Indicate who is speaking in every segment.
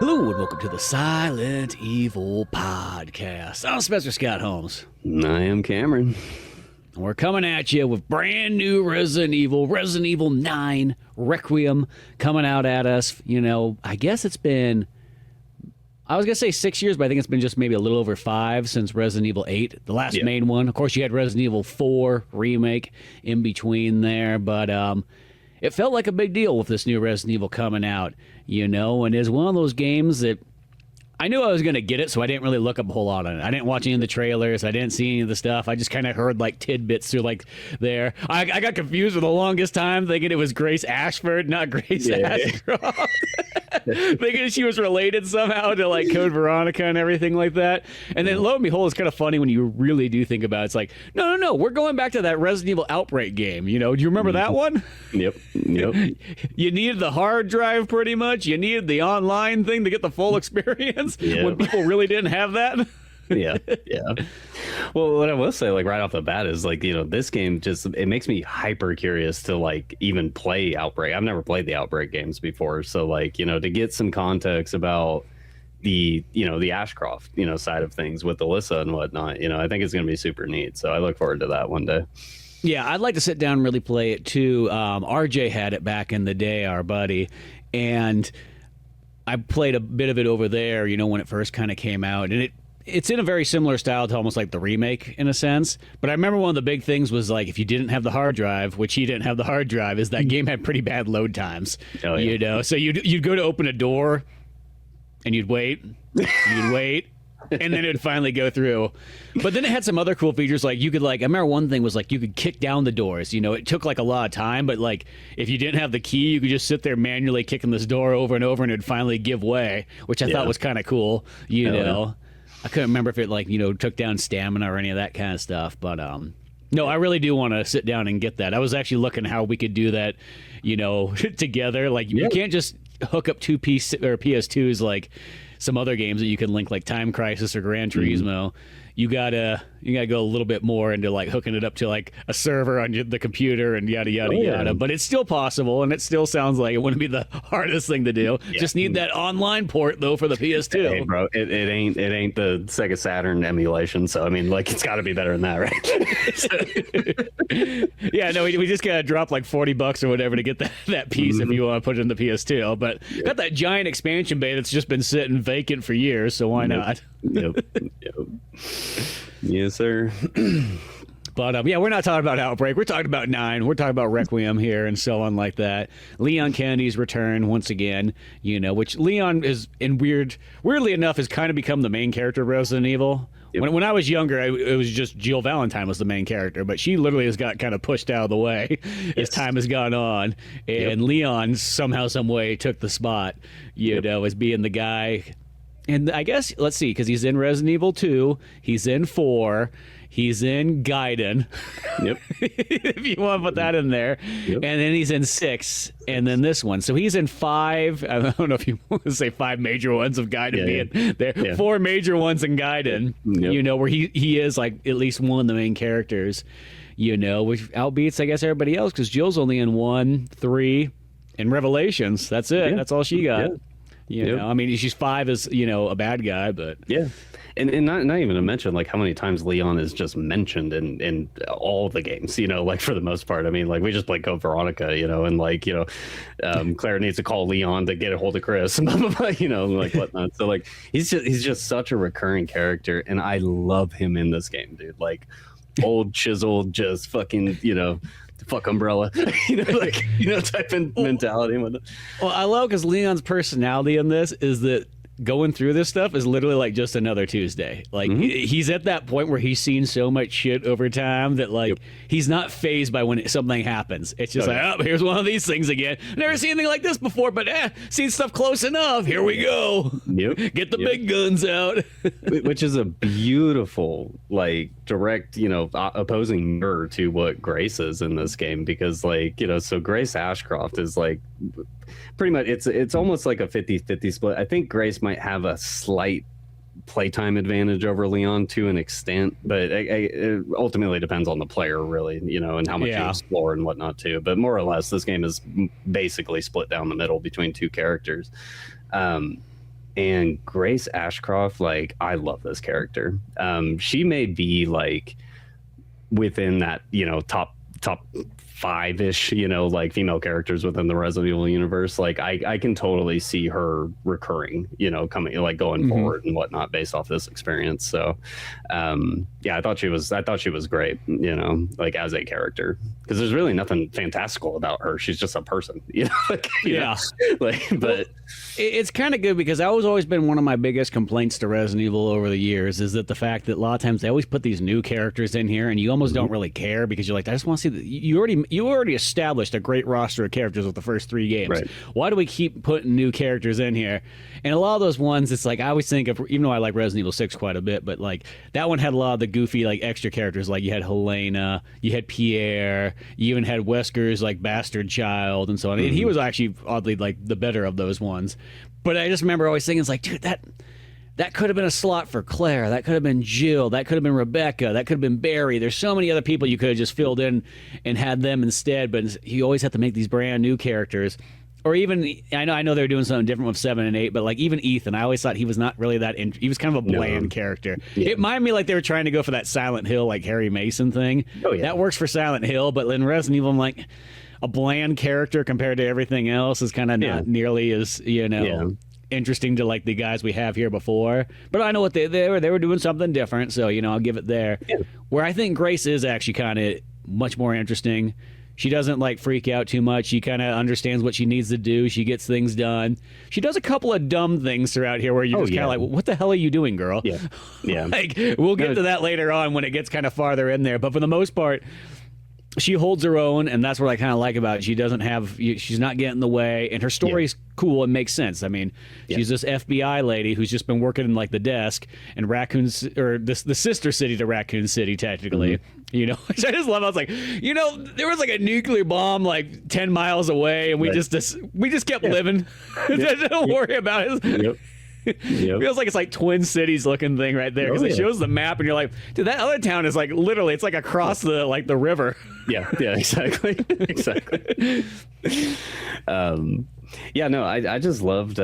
Speaker 1: Hello and welcome to the Silent Evil Podcast. I'm Spencer Scott Holmes.
Speaker 2: I am Cameron.
Speaker 1: And we're coming at you with brand new Resident Evil 9 Requiem coming out at us. You know, I guess it's been, I was going to say 6 years, but I think it's been just maybe a little over 5 since Resident Evil 8, the last main one. Of course, you had Resident Evil 4 remake in between there, but it felt like a big deal with this new Resident Evil coming out, you know, and it's one of those games that I knew I was going to get it, so I didn't really look up a whole lot on it. I didn't watch any of the trailers. I didn't see any of the stuff. I just kind of heard like tidbits through like there. I got confused for the longest time thinking it was Grace Ashford, not Grace Ashcroft. Thinking she was related somehow to like Code Veronica and everything like that. And then lo and behold, it's kind of funny when you really do think about it. It's like, no, we're going back to that Resident Evil Outbreak game. You know, do you remember that one?
Speaker 2: Yep.
Speaker 1: You needed the hard drive pretty much. You needed the online thing to get the full experience when people really didn't have that.
Speaker 2: yeah. Well, what I will say, like right off the bat, is like, you know, this game just, it makes me hyper curious to like even play Outbreak. I've never played the Outbreak games before, so like, you know, to get some context about the, you know, the Ashcroft, you know, side of things with Alyssa and whatnot, you know, I think it's going to be super neat. So I look forward to that one day.
Speaker 1: Yeah, I'd like to sit down and really play it too. RJ had it back in the day, our buddy, and I played a bit of it over there, you know, when it first kind of came out, and it's in a very similar style to almost like the remake in a sense. But I remember one of the big things was like if you didn't have the hard drive, which he didn't have the hard drive, is that game had pretty bad load times.
Speaker 2: Oh, yeah.
Speaker 1: You know, so you'd go to open a door, and you'd wait, and then it'd finally go through. But then it had some other cool features, like you could like, I remember one thing was like you could kick down the doors. You know, it took like a lot of time, but like if you didn't have the key, you could just sit there manually kicking this door over and over, and it'd finally give way, which I thought was kind of cool. You know, I couldn't remember if it like, you know, took down stamina or any of that kind of stuff, but no, I really do want to sit down and get that. I was actually looking how we could do that, you know, together. Like you can't just hook up two PS2s like some other games that you can link, like Time Crisis or Gran Turismo. You gotta go a little bit more into like hooking it up to like a server on the computer and yada yada. But it's still possible, and it still sounds like it wouldn't be the hardest thing to do. Just need that online port though for the PS2.
Speaker 2: Hey, bro, it ain't the Sega Saturn emulation, so I mean, like it's got to be better than that,
Speaker 1: right? Yeah, no, we just gotta drop like $40 or whatever to get that piece if you want to put it in the PS2. But got that giant expansion bay that's just been sitting vacant for years, so why not?
Speaker 2: Yep. Yes, sir.
Speaker 1: But yeah, we're not talking about Outbreak. We're talking about 9. We're talking about Requiem here and so on like that. Leon Kennedy's return once again, you know, which Leon is weirdly enough has kind of become the main character of Resident Evil. Yep. When I was younger, it was just Jill Valentine was the main character, but she literally has got kind of pushed out of the way as time has gone on. And Leon somehow, some way took the spot, you know, as being the guy. And I guess, let's see, because he's in Resident Evil 2, he's in 4, he's in Gaiden, if you want to put that in there, and then he's in 6, and then this one. So he's in 5, I don't know if you want to say 5 major ones of Gaiden being there, 4 major ones in Gaiden, you know, where he is like at least one of the main characters, you know, which outbeats, I guess, everybody else, because Jill's only in 1, 3, and Revelations. That's it. That's all she got. You know, I mean, she's 5 as, you know, a bad guy, but
Speaker 2: and not even to mention like how many times Leon is just mentioned in all the games, you know, like for the most part. I mean, like we just played Code Veronica, you know, and like, you know, Claire needs to call Leon to get a hold of Chris, you know, like whatnot. So like he's just such a recurring character, and I love him in this game, dude. Like old chiseled, just fucking, you know, fuck Umbrella, you know, like, you know, type of mentality.
Speaker 1: Well, I love because Leon's personality in this is that going through this stuff is literally like just another Tuesday. Like he's at that point where he's seen so much shit over time that like he's not fazed by when something happens. It's just oh, here's one of these things again. Never seen anything like this before, but seen stuff close enough. Here we go. Get the big guns out.
Speaker 2: Which is a beautiful, like, direct, you know, opposing mirror to what Grace is in this game, because like, you know, so Grace Ashcroft is like pretty much it's almost like a 50-50 split. I think Grace might have a slight playtime advantage over Leon to an extent, but it ultimately depends on the player, really, you know, and how much you explore and whatnot too. But more or less, this game is basically split down the middle between two characters. And Grace Ashcroft, like, I love this character. She may be like within that, top five-ish, like female characters within the Resident Evil universe. Like I can totally see her recurring, coming, like, going forward and whatnot based off this experience. So yeah, I thought she was great, like as a character, because there's really nothing fantastical about her. She's just a person, like,
Speaker 1: yeah.
Speaker 2: Like, but
Speaker 1: it's kind of good, because that was always been one of my biggest complaints to Resident Evil over the years, is that the fact that a lot of times they always put these new characters in here and you almost don't really care, because you're like, I just want to see you already established a great roster of characters with the first 3 games.
Speaker 2: Right.
Speaker 1: Why do we keep putting new characters in here? And a lot of those ones, it's like, I always think of, even though I like Resident Evil 6 quite a bit, but like that one had a lot of the goofy, like, extra characters. Like you had Helena, you had Pierre, you even had Wesker's like bastard child and so on. And he was actually oddly like the better of those ones. But I just remember always thinking, it's like, dude, that could have been a slot for Claire. That could have been Jill. That could have been Rebecca. That could have been Barry. There's so many other people you could have just filled in and had them instead. But you always have to make these brand new characters. Or even, I know they're doing something different with 7 and 8, but like even Ethan, I always thought he was not really that. He was kind of a bland character. Yeah. It reminded me like they were trying to go for that Silent Hill, like Harry Mason thing. Oh, yeah. That works for Silent Hill, but in Resident Evil, I'm like, a bland character compared to everything else is kind of not nearly as, interesting to like the guys we have here before. But I know what they were doing something different, so I'll give it there. Yeah. Where I think Grace is actually kind of much more interesting. She doesn't like freak out too much. She kind of understands what she needs to do. She gets things done. She does a couple of dumb things throughout here where you're just kind of like, well, what the hell are you doing, girl?
Speaker 2: Yeah. Yeah.
Speaker 1: Like, we'll get to that later on when it gets kind of farther in there. But for the most part, she holds her own, and that's what I kind of like about it. She's not getting in the way, and her story's cool and makes sense. I mean, she's this FBI lady who's just been working in like the desk in Raccoon's, or the sister city to Raccoon City, technically. Which I just love. I was like, there was like a nuclear bomb like 10 miles away, and we just kept living. Don't worry about it.
Speaker 2: Yep.
Speaker 1: Feels like it's like Twin Cities looking thing right there, because it shows the map and you're like, dude, that other town is like literally, it's like across the river.
Speaker 2: Yeah, exactly. I just loved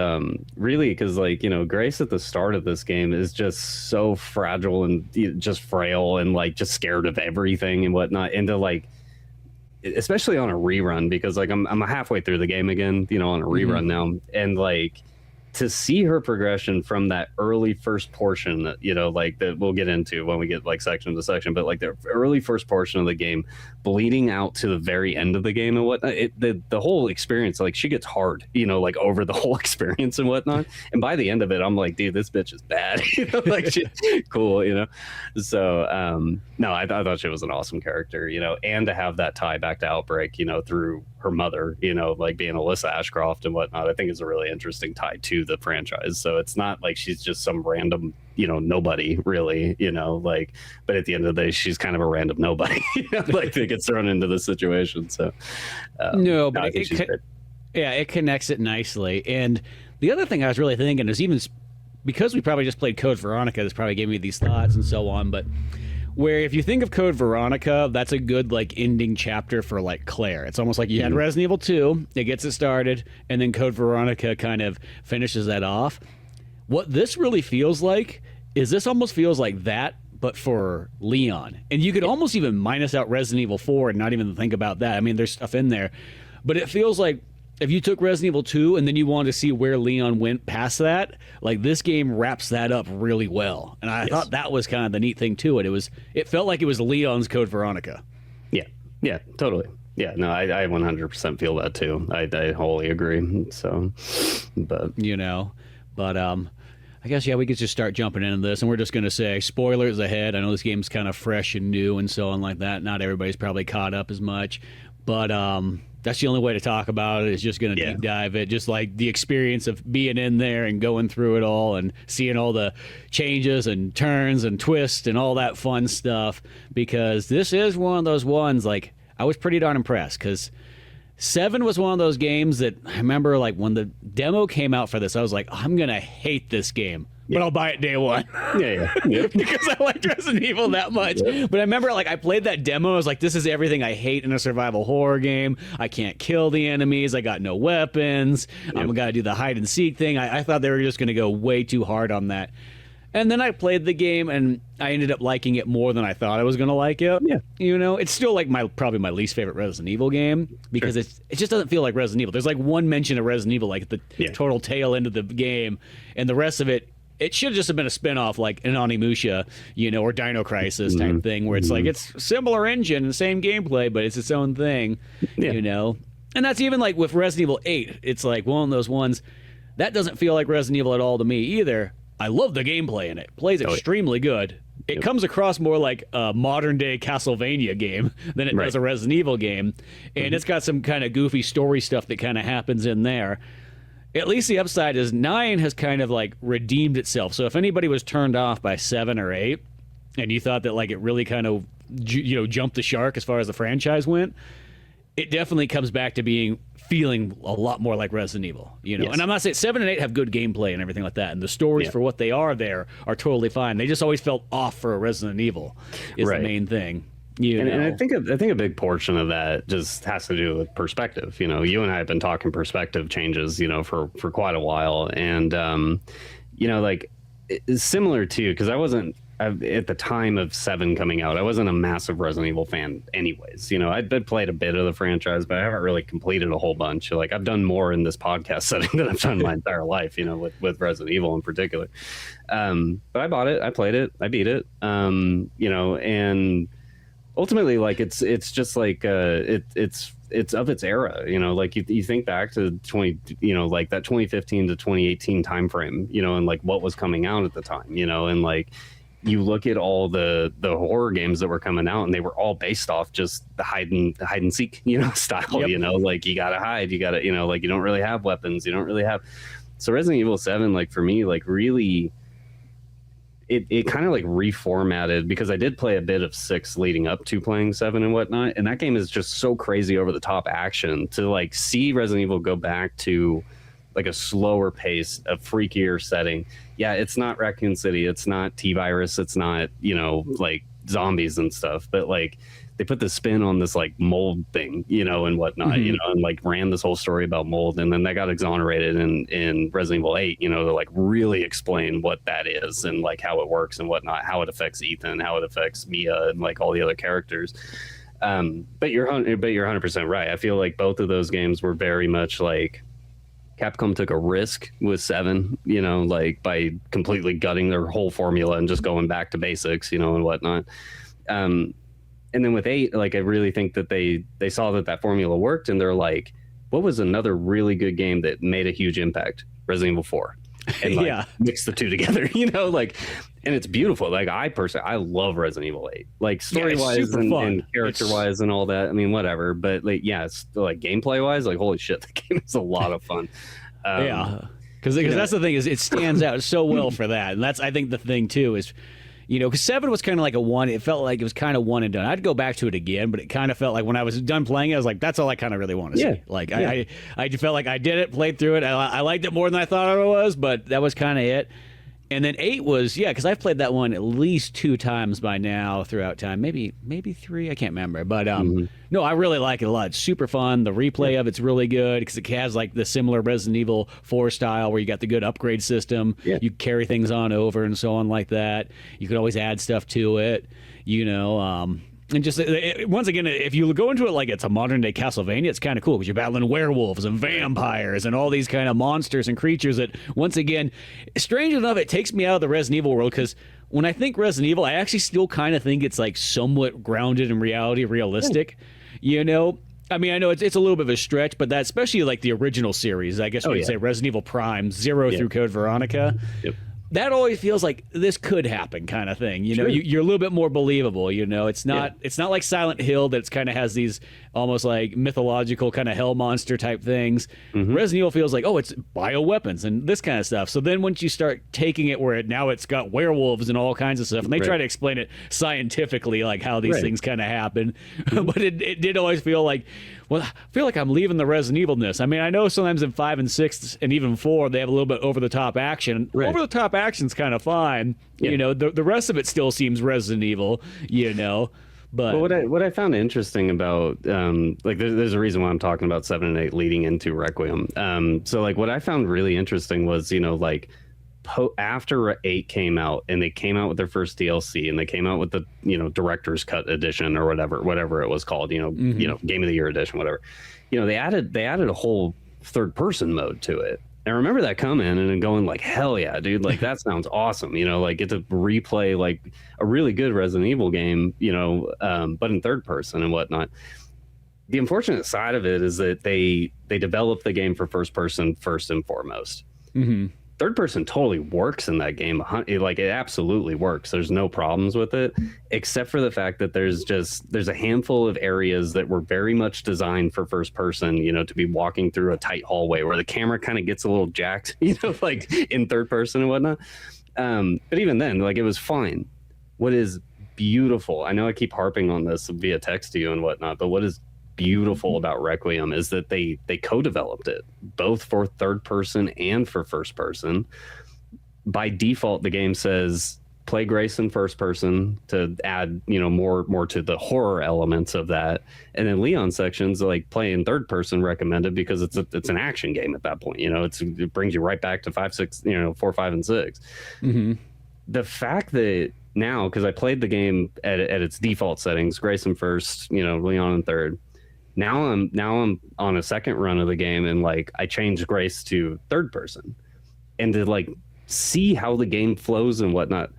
Speaker 2: really, because like, Grace at the start of this game is just so fragile and just frail and like just scared of everything and whatnot, and to like, especially on a rerun, because like I'm halfway through the game again, on a rerun now, and like to see her progression from that early first portion that, like that we'll get into when we get like section to section, but like the early first portion of the game bleeding out to the very end of the game and whatnot, the whole experience, like she gets hard, like over the whole experience and whatnot. And by the end of it, I'm like, dude, this bitch is bad. Like she's cool, So, no, I thought she was an awesome character, and to have that tie back to Outbreak, through her mother, like being Alyssa Ashcroft and whatnot, I think is a really interesting tie to the franchise. So it's not like she's just some random, nobody really, like, but at the end of the day, she's kind of a random nobody, like that gets thrown into this situation. So
Speaker 1: no, but it connects it nicely. And the other thing I was really thinking is, even because we probably just played Code Veronica, this probably gave me these thoughts and so on, but where if you think of Code Veronica, that's a good like ending chapter for like Claire. It's almost like you had Resident Evil 2, it gets it started, and then Code Veronica kind of finishes that off. What this really feels like is this almost feels like that, but for Leon. And you could almost even minus out Resident Evil 4 and not even think about that. I mean, there's stuff in there, but it feels like if you took Resident Evil 2 and then you wanted to see where Leon went past that, like this game wraps that up really well. And I thought that was kind of the neat thing to it. It felt like it was Leon's Code Veronica.
Speaker 2: Yeah, totally. Yeah, no, I 100% feel that too. I wholly agree. So, but
Speaker 1: I guess, we could just start jumping into this, and we're just going to say spoilers ahead. I know this game's kind of fresh and new and so on like that. Not everybody's probably caught up as much, but that's the only way to talk about it, is just going to deep dive it, just like the experience of being in there and going through it all and seeing all the changes and turns and twists and all that fun stuff, because this is one of those ones, like, I was pretty darn impressed, because 7 was one of those games that I remember, like, when the demo came out for this, I was like, I'm going to hate this game. but I'll buy it day one.
Speaker 2: Yeah.
Speaker 1: Because I liked Resident Evil that much. But I remember, like, I played that demo. I was like, this is everything I hate in a survival horror game. I can't kill the enemies. I got no weapons. I'm got to do the hide and seek thing. I thought they were just going to go way too hard on that. And then I played the game, and I ended up liking it more than I thought I was going to like it.
Speaker 2: Yeah.
Speaker 1: You know, it's still like probably my least favorite Resident Evil game because it just doesn't feel like Resident Evil. There's like one mention of Resident Evil, like the total tail end of the game, and the rest of it should have just been a spinoff like an Onimusha, you know, or Dino Crisis type thing, where it's like it's similar engine and same gameplay, but it's its own thing, you know. And that's even like with Resident Evil 8. It's like one of those ones that doesn't feel like Resident Evil at all to me either. I love the gameplay in it. Plays extremely good. It comes across more like a modern-day Castlevania game than it does a Resident Evil game. And it's got some kind of goofy story stuff that kind of happens in there. At least the upside is 9 has kind of like redeemed itself. So if anybody was turned off by 7 or 8, and you thought that like it really kind of jumped the shark as far as the franchise went, it definitely comes back to feeling a lot more like Resident Evil, you know. And I'm not saying 7 and 8 have good gameplay and everything like that, and the stories for what they are there are totally fine. They just always felt off for a Resident Evil is the main thing.
Speaker 2: And I think a big portion of that just has to do with perspective. You know, you and I have been talking perspective changes, you know, for quite a while, and you know, like it's similar to, because at the time of 7 coming out, I wasn't a massive Resident Evil fan anyways. You know, I'd played a bit of the franchise, but I haven't really completed a whole bunch. Like, I've done more in this podcast setting than I've done my entire life, you know, with Resident Evil in particular. But I bought it, I played it, I beat it, you know, and ultimately, like, it's just like, it's of its era, you know, like you think back to like that 2015 to 2018 timeframe, you know, and like what was coming out at the time, you know, and like, you look at all the horror games that were coming out, and they were all based off just the hide and seek, you know, style. You know, like you gotta hide, you gotta, you know, like you don't really have weapons, you don't really have. So Resident Evil 7, like for me, like really, it kind of like reformatted, because I did play a bit of 6 leading up to playing 7 and whatnot, and that game is just so crazy over the top action. To like see Resident Evil go back to like a slower pace, a freakier setting. Yeah, it's not Raccoon City, it's not T-Virus, it's not, you know, like zombies and stuff, but like they put the spin on this like mold thing, you know, and whatnot, you know, and like ran this whole story about mold, and then that got exonerated in Resident Evil 8, you know, to like really explain what that is and like how it works and whatnot, how it affects Ethan, how it affects Mia and like all the other characters. But you're 100% right. I feel like both of those games were very much like Capcom took a risk with 7, you know, like by completely gutting their whole formula and just going back to basics, you know, and whatnot. And then with 8, like I really think that they saw that formula worked, and they're like, what was another really good game that made a huge impact? Resident Evil 4. And like mix the two together, you know, like, and it's beautiful. Like I love Resident Evil 8, like story wise and character wise and all that. I mean, whatever, but like, yeah, it's like gameplay wise, like holy shit, the game is a lot of fun.
Speaker 1: Because that's the thing, is it stands out so well for that, and that's, I think, the thing too is, you know, because 7 was kind of like a one. It felt like it was kind of one and done. I'd go back to it again, but it kind of felt like when I was done playing it, I was like, that's all I kind of really want to see. Like, I just felt like I did it, played through it. I liked it more than I thought I was, but that was kind of it. And then 8 was, because I've played that one at least 2 times by now throughout time. Maybe 3, I can't remember. But no, I really like it a lot. It's super fun. The replay of it's really good because it has like the similar Resident Evil 4 style where you got the good upgrade system. You carry things on over and so on like that. You can always add stuff to it, you know. And just once again, if you go into it like it's a modern day Castlevania, it's kind of cool because you're battling werewolves and vampires and all these kind of monsters and creatures that, once again, strange enough, it takes me out of the Resident Evil world, because when I think Resident Evil, I actually still kind of think it's like somewhat grounded in reality, realistic, you know. I mean, I know it's a little bit of a stretch, but that, especially like the original series, I guess we could say Resident Evil Prime, 0 through Code Veronica. That always feels like this could happen, kind of thing. You know, you're a little bit more believable. You know, it's not like Silent Hill that kind of has these almost like mythological kind of hell monster type things. Resident Evil feels like, oh, it's bioweapons and this kind of stuff. So then once you start taking it where now it's got werewolves and all kinds of stuff, and they try to explain it scientifically, like how these things kind of happen, but it did always feel like well, I feel like I'm leaving the Resident Evilness. I mean, I know sometimes in 5 and 6 and even 4 they have a little bit over the top action.
Speaker 2: Right.
Speaker 1: Over the top action's kind of fine.
Speaker 2: Yeah.
Speaker 1: You know, the rest of it still seems Resident Evil. You know. But
Speaker 2: what I found interesting about like there's a reason why I'm talking about 7 and 8 leading into Requiem. So like what I found really interesting was, you know, like after 8 came out and they came out with their first DLC and they came out with the, you know, director's cut edition or whatever it was called, you know, Game of the Year edition, whatever. You know, they added a whole third person mode to it. I remember that coming and then going like, hell yeah, dude, like that sounds awesome. You know, like get to replay like a really good Resident Evil game, you know, but in third person and whatnot. The unfortunate side of it is that they developed the game for first person first and foremost. Mm-hmm. Third person totally works in that game. Like it absolutely works. There's no problems with it, except for the fact that there's a handful of areas that were very much designed for first person, you know, to be walking through a tight hallway where the camera kind of gets a little jacked, you know, like in third person and whatnot. But even then, like it was fine. What is beautiful, I know I keep harping on this via text to you and whatnot, but what is beautiful about Requiem is that they co-developed it both for third person and for first person. By default, the game says play Grace in first person to add, you know, more to the horror elements of that, and then Leon sections like play in third person recommended because it's an action game at that point. You know, it brings you right back to 5, 6, you know, 4, 5, and 6. Mm-hmm. The fact that now, because I played the game at its default settings, Grace in first, you know, Leon in third. Now I'm on a second run of the game and like I changed Grace to third person, and to like see how the game flows and whatnot.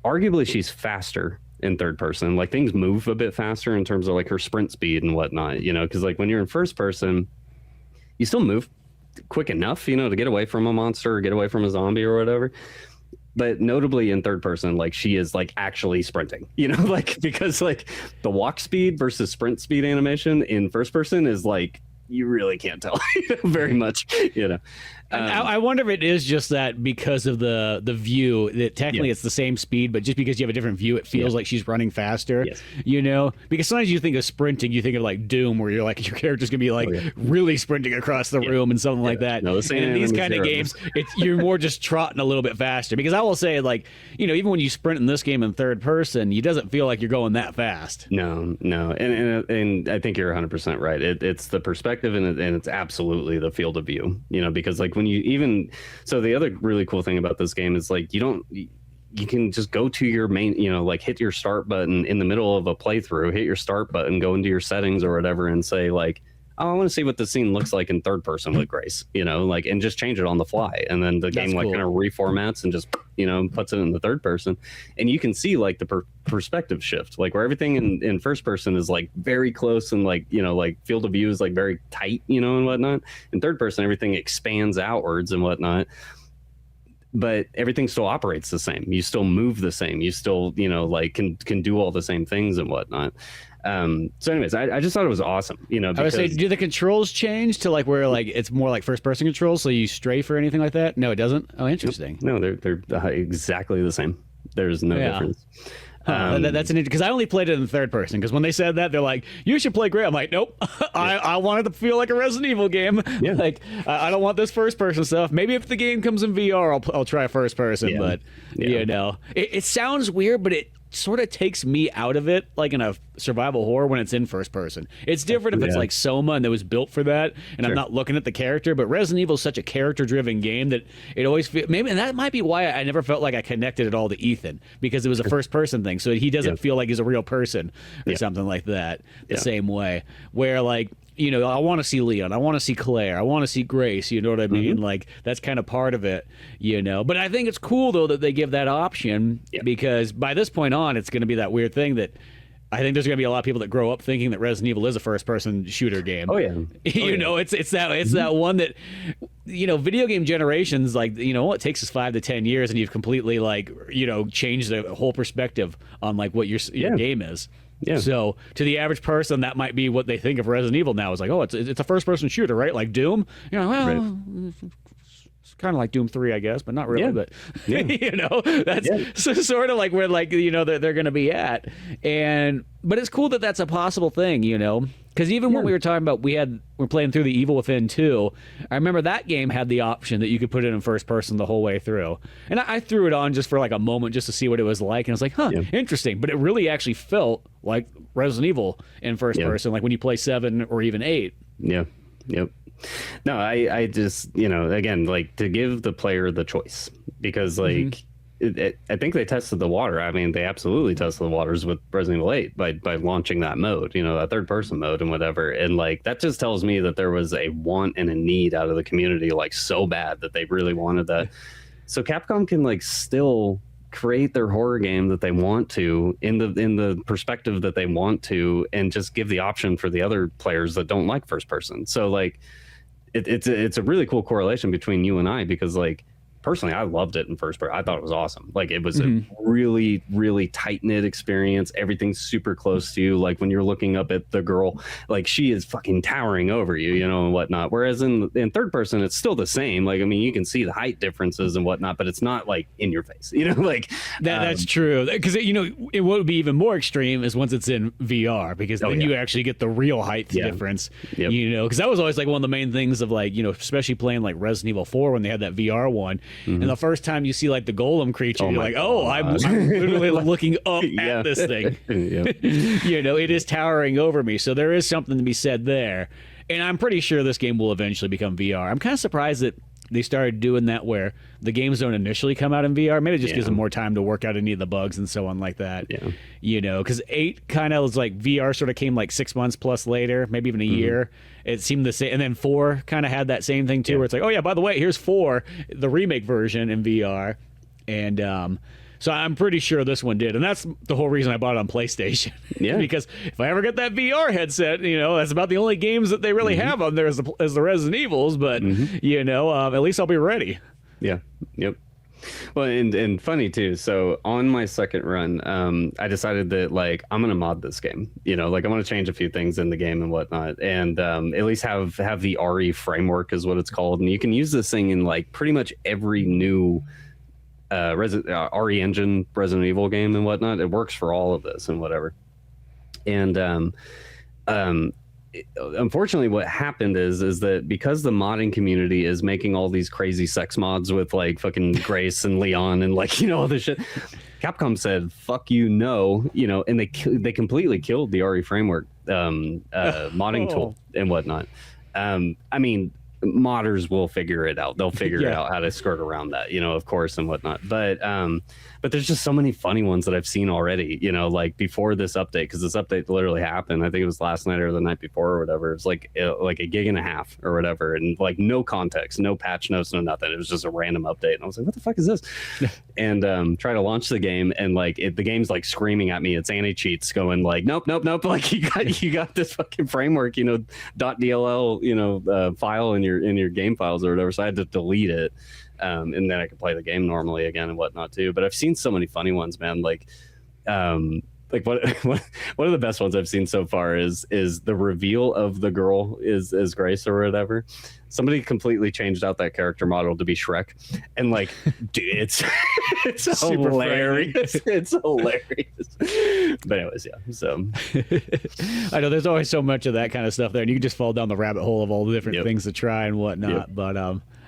Speaker 2: Arguably, she's faster in third person. Like things move a bit faster in terms of like her sprint speed and whatnot. You know, because like when you're in first person, you still move quick enough, you know, to get away from a monster or get away from a zombie or whatever. But notably in third person, like she is like actually sprinting, you know, like because like the walk speed versus sprint speed animation in first person is like you really can't tell very much, you know.
Speaker 1: I wonder if it is just that because of the view that technically it's the same speed, but just because you have a different view, it feels like she's running faster. Yes. You know, because sometimes you think of sprinting, you think of like Doom, where you're like your character's gonna be like really sprinting across the room and something like that.
Speaker 2: No, the
Speaker 1: and in these kind of games, you're more just trotting a little bit faster. Because I will say, like, you know, even when you sprint in this game in third person, it doesn't feel like you're going that fast.
Speaker 2: No, and I think you're 100% right. It's the perspective and it's absolutely the field of view. You know, because like when so the other really cool thing about this game is like you can just go to your main, you know, like hit your start button in the middle of a playthrough, hit your start button, go into your settings or whatever and say like, oh, I want to see what the scene looks like in third person with Grace, you know, like, and just change it on the fly. And then the game like kind of reformats and just, you know, puts it in the third person. And you can see like the perspective shift, like where everything in first person is like very close and like, you know, like field of view is like very tight, you know, and whatnot. In third person, everything expands outwards and whatnot. But everything still operates the same. You still move the same. You still, you know, like can do all the same things and whatnot. So anyways, I just thought it was awesome, you know, because...
Speaker 1: I would say, do the controls change to like where like it's more like first person controls, so you strafe or anything like that? No, it doesn't. Oh, interesting.
Speaker 2: No, they're exactly the same. There's no difference.
Speaker 1: That's an because I only played it in third person, because when they said that, they're like, you should play Grace. I'm like, nope. I wanted to feel like a Resident Evil game. Yeah. Like I don't want this first person stuff. Maybe if the game comes in VR, I'll try first person. But you know, it sounds weird, but it sort of takes me out of it, like in a survival horror when it's in first person. It's different if it's like Soma and it was built for that, and I'm not looking at the character. But Resident Evil is such a character-driven game that it always feels, maybe, and that might be why I never felt like I connected at all to Ethan, because it was a first-person thing, so he doesn't feel like he's a real person or something like that. The same way, where like, you know, I want to see Leon, I want to see Claire, I want to see Grace, you know what I mean? Like, that's kind of part of it, you know. But I think it's cool, though, that they give that option, because by this point on, it's going to be that weird thing that I think there's going to be a lot of people that grow up thinking that Resident Evil is a first-person shooter game.
Speaker 2: Oh, yeah.
Speaker 1: You know, it's that one that, you know, video game generations, like, you know, it takes us 5 to 10 years, and you've completely, like, you know, changed the whole perspective on, like, what your game is. Yeah. So to the average person, that might be what they think of Resident Evil now. Is like, oh, it's a first-person shooter, right? Like Doom. You know, well, It's kind of like Doom 3, I guess, but not really.
Speaker 2: Yeah.
Speaker 1: But
Speaker 2: Yeah.
Speaker 1: you know, that's sort of like where, like, you know, they're going to be at. But it's cool that that's a possible thing, you know, because even when we were talking about we're playing through the Evil Within 2, I remember that game had the option that you could put it in first person the whole way through, and I threw it on just for like a moment just to see what it was like, and I was like, interesting. But it really actually felt like Resident Evil in first person, like when you play 7 or even 8.
Speaker 2: Yeah. Yep. No, I just, you know, again, like, to give the player the choice, because like I think they tested the water. I mean, they absolutely tested the waters with Resident Evil 8 by launching that mode, you know, that third person mode and whatever. And like, that just tells me that there was a want and a need out of the community, like, so bad that they really wanted that. So Capcom can like still create their horror game that they want to in the perspective that they want to, and just give the option for the other players that don't like first person. So like, it's a really cool correlation between you and I, because like, personally, I loved it in first person. I thought it was awesome. Like, it was a really, really tight-knit experience. Everything's super close to you. Like, when you're looking up at the girl, like, she is fucking towering over you, you know, and whatnot. Whereas in third person, it's still the same. Like, I mean, you can see the height differences and whatnot, but it's not like in your face, you know, like
Speaker 1: that's true. Because, you know, it would be even more extreme is once it's in VR, because then you actually get the real height difference, you know, because that was always like one of the main things of, like, you know, especially playing like Resident Evil 4 when they had that VR one. And the first time you see like the golem creature, you're like, oh, I'm literally looking up at this thing. You know, it is towering over me. So there is something to be said there. And I'm pretty sure this game will eventually become VR. I'm kind of surprised that they started doing that where the games don't initially come out in VR. Maybe it just gives them more time to work out any of the bugs and so on like that. You know, because 8 kind of was like VR sort of came like 6 months plus later, maybe even a year. It seemed the same. And then 4 kind of had that same thing too, where it's like, oh yeah, by the way, here's 4, the remake version in VR. And so I'm pretty sure this one did. And that's the whole reason I bought it on PlayStation. Because if I ever get that VR headset, you know, that's about the only games that they really have on there as the Resident Evils. But, you know, at least I'll be ready.
Speaker 2: Yep. Well, and funny too. So on my second run, I decided that, like, I'm gonna mod this game. You know, like, I'm gonna change a few things in the game and whatnot, and at least have the RE framework is what it's called, and you can use this thing in like pretty much every new RE engine Resident Evil game and whatnot. It works for all of this and whatever. And unfortunately, what happened is that because the modding community is making all these crazy sex mods with like fucking Grace and Leon and, like, you know, all this shit, Capcom said, fuck you, no, you know, and they completely killed the RE framework modding tool and whatnot. I mean, modders will figure it out. They'll figure out how to skirt around that, you know, of course, and whatnot. But there's just so many funny ones that I've seen already, you know, like before this update, because this update literally happened. I think it was last night or the night before or whatever. It was like a gig and a half or whatever, and like no context, no patch notes, no nothing. It was just a random update, and I was like, what the fuck is this? And try to launch the game, and like the game's like screaming at me. It's anti-cheats going like, nope. Like, you got this fucking framework, you know, .dll, you know, file in your game files or whatever. So I had to delete it. And then I could play the game normally again and whatnot too. But I've seen so many funny ones, man. Like what one of the best ones I've seen so far is the reveal of the girl is Grace or whatever. Somebody completely changed out that character model to be Shrek, and like, dude, it's hilarious. It's hilarious. But anyways, yeah. So
Speaker 1: I know there's always so much of that kind of stuff there, and you can just fall down the rabbit hole of all the different things to try and whatnot. But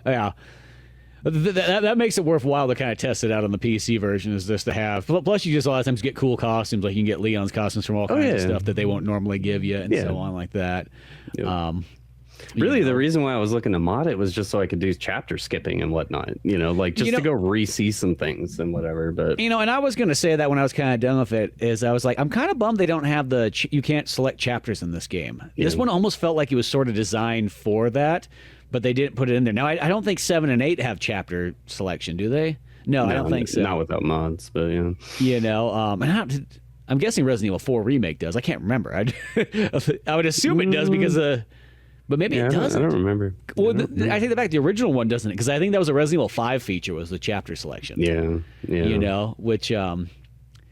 Speaker 1: yeah. That makes it worthwhile to kind of test it out on the PC version, is just to have. Plus, you just a lot of times get cool costumes. Like, you can get Leon's costumes from all kinds of stuff that they won't normally give you, and so on like that.
Speaker 2: Really, the reason why I was looking to mod it was just so I could do chapter skipping and whatnot. You know, like just to go re-see some things and whatever. But
Speaker 1: you know, and I was going to say that when I was kind of done with it, is I was like, I'm kind of bummed they don't have you can't select chapters in this game. This one almost felt like it was sort of designed for that. But they didn't put it in there. Now, I don't think 7 and 8 have chapter selection, do they? No, I don't think so.
Speaker 2: Not without mods, but yeah.
Speaker 1: You know, and I'm guessing Resident Evil 4 Remake does. I can't remember. I would assume it does because but maybe it doesn't.
Speaker 2: I don't remember.
Speaker 1: Well, I take that back. The original one doesn't, because I think that was a Resident Evil 5 feature, was the chapter selection.
Speaker 2: Yeah.
Speaker 1: You know, which,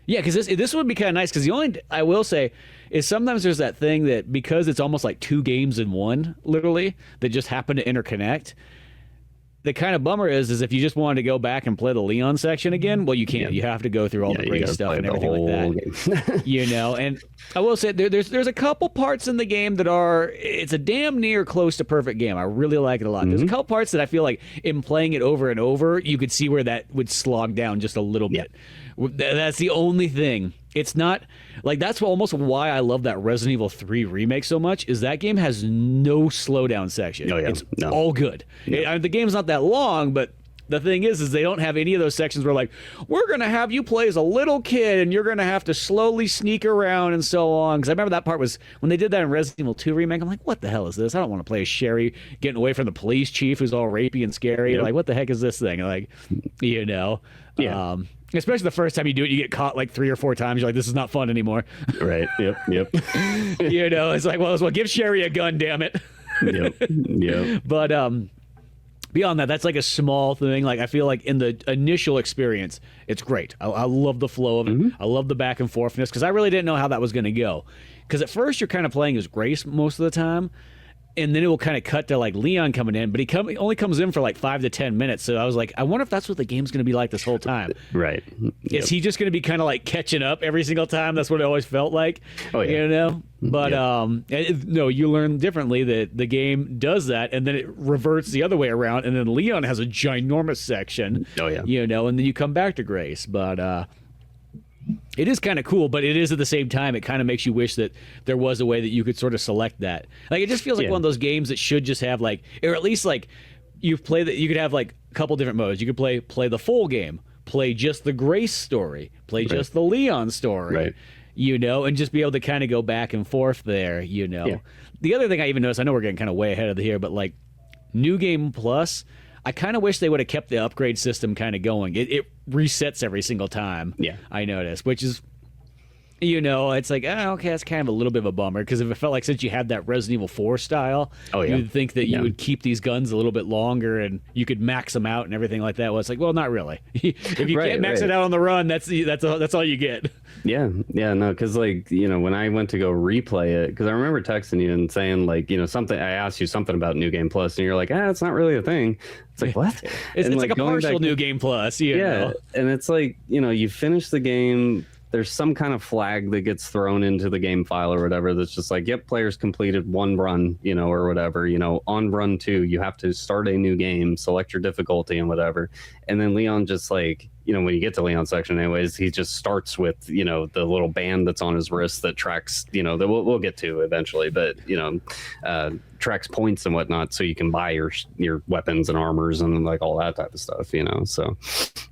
Speaker 1: because this would be kind of nice, because the only, I will say, is sometimes there's that thing that, because it's almost like 2 games in one, literally, that just happen to interconnect, the kind of bummer is if you just wanted to go back and play the Leon section again, well, you can't. You have to go through all the Grace stuff and everything like that. You know, and I will say there's a couple parts in the game that it's a damn near close to perfect game. I really like it a lot. There's a couple parts that I feel like in playing it over and over, you could see where that would slog down just a little bit. That's the only thing. It's not like that's almost why I love that Resident Evil 3 remake so much. Is that game has no slowdown section. It's all good. The game's not that long, but the thing is they don't have any of those sections where like we're gonna have you play as a little kid and you're gonna have to slowly sneak around and so on. Because I remember that part was when they did that in Resident Evil 2 remake. I'm like, what the hell is this? I don't want to play as Sherry getting away from the police chief who's all rapey and scary. Like, what the heck is this thing? Like, you know. Especially the first time you do it, you get caught like 3 or 4 times. You're like, this is not fun anymore.
Speaker 2: Right. Yep.
Speaker 1: You know, it's like, well, give Sherry a gun, damn it.
Speaker 2: Yep.
Speaker 1: But beyond that, that's like a small thing. Like I feel like in the initial experience, it's great. I love the flow of it. I love the back and forthness because I really didn't know how that was going to go. Because at first you're kind of playing as Grace most of the time. And then it will kind of cut to like Leon coming in, but he only comes in for like 5 to 10 minutes. So I was like, I wonder if that's what the game's going to be like this whole time.
Speaker 2: Right.
Speaker 1: Is he just going to be kind of like catching up every single time? That's what it always felt like.
Speaker 2: Oh, yeah.
Speaker 1: You know? But no, you learn differently that the game does that, and then it reverts the other way around, and then Leon has a ginormous section.
Speaker 2: Oh, yeah.
Speaker 1: You know, and then you come back to Grace. But it is kind of cool, but it is at the same time, it kind of makes you wish that there was a way that you could sort of select that. Like, it just feels like one of those games that should just have like, or at least like you could have like a couple different modes. You could play the full game, play just the Grace story, play just the Leon story, you know, and just be able to kind of go back and forth there, you know. Yeah. The other thing I even noticed, I know we're getting kind of way ahead of here, but like New Game Plus, I kind of wish they would have kept the upgrade system kind of going. It resets every single time. Yeah, I noticed, which is, you know, it's like, okay, that's kind of a little bit of a bummer because if it felt like since you had that Resident Evil 4 style, you'd think that you would keep these guns a little bit longer and you could max them out and everything like that. Well, it's like, well, not really. If you can't max it out on the run, that's all you get. Yeah,
Speaker 2: no, because like, you know, when I went to go replay it, because I remember texting you and saying like, you know, something, I asked you something about New Game Plus and you're like, it's not really a thing. It's like, what?
Speaker 1: It's like a partial New Game Plus. You know?
Speaker 2: And it's like, you know, you finish the game, there's some kind of flag that gets thrown into the game file or whatever that's just like, yep, players completed 1 run, you know, or whatever, you know, on run 2, you have to start a new game, select your difficulty and whatever. And then Leon just like, you know, when you get to Leon's section anyways, he just starts with, you know, the little band that's on his wrist that tracks, you know, that we'll get to eventually, but, you know, tracks points and whatnot so you can buy your weapons and armors and like all that type of stuff, you know. So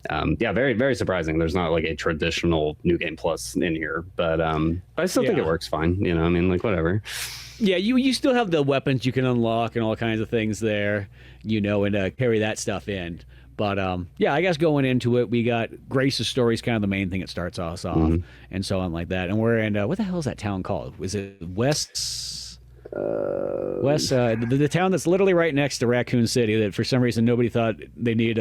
Speaker 2: very, very surprising there's not like a traditional New Game Plus in here, but I still think it works fine, you know. I mean, like, whatever.
Speaker 1: Yeah, you still have the weapons you can unlock and all kinds of things there, you know, and carry that stuff in. But I guess going into it, we got Grace's story is kind of the main thing that starts us off, and so on like that. And we're in what the hell is that town called? Was it West? The town that's literally right next to Raccoon City. That for some reason nobody thought they needed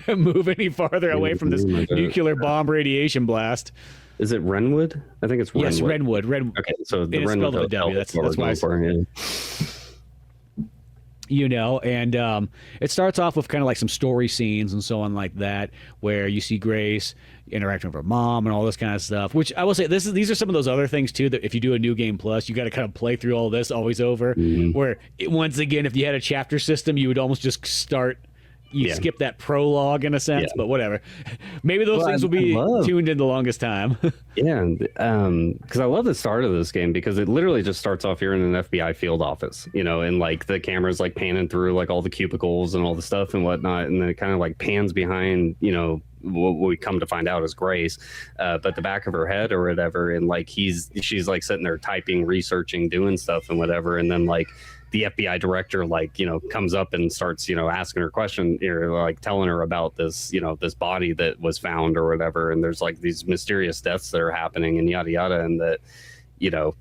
Speaker 1: to move any farther away from this nuclear bomb radiation blast.
Speaker 2: Is it Renwood? I think it's Renwood.
Speaker 1: Yes, Renwood.
Speaker 2: Okay, so the Renwood Hotel.
Speaker 1: That's why. You know, and it starts off with kind of like some story scenes and so on like that, where you see Grace interacting with her mom and all this kind of stuff, which I will say these are some of those other things too that if you do a New Game Plus, you got to kind of play through all this always over, where once again, if you had a chapter system, you would almost just start, skip that prologue in a sense, but whatever. Maybe those things will be tuned in the longest time. Because
Speaker 2: I love the start of this game because it literally just starts off here in an FBI field office, you know, and like the camera's like panning through like all the cubicles and all the stuff and whatnot, and then it kind of like pans behind, you know, what we come to find out is Grace, but the back of her head or whatever, and like she's like sitting there typing, researching, doing stuff and whatever, and then like the FBI director, like, you know, comes up and starts, you know, asking her question or like telling her about this, you know, this body that was found or whatever. And there's like these mysterious deaths that are happening and yada, yada. And that, you know,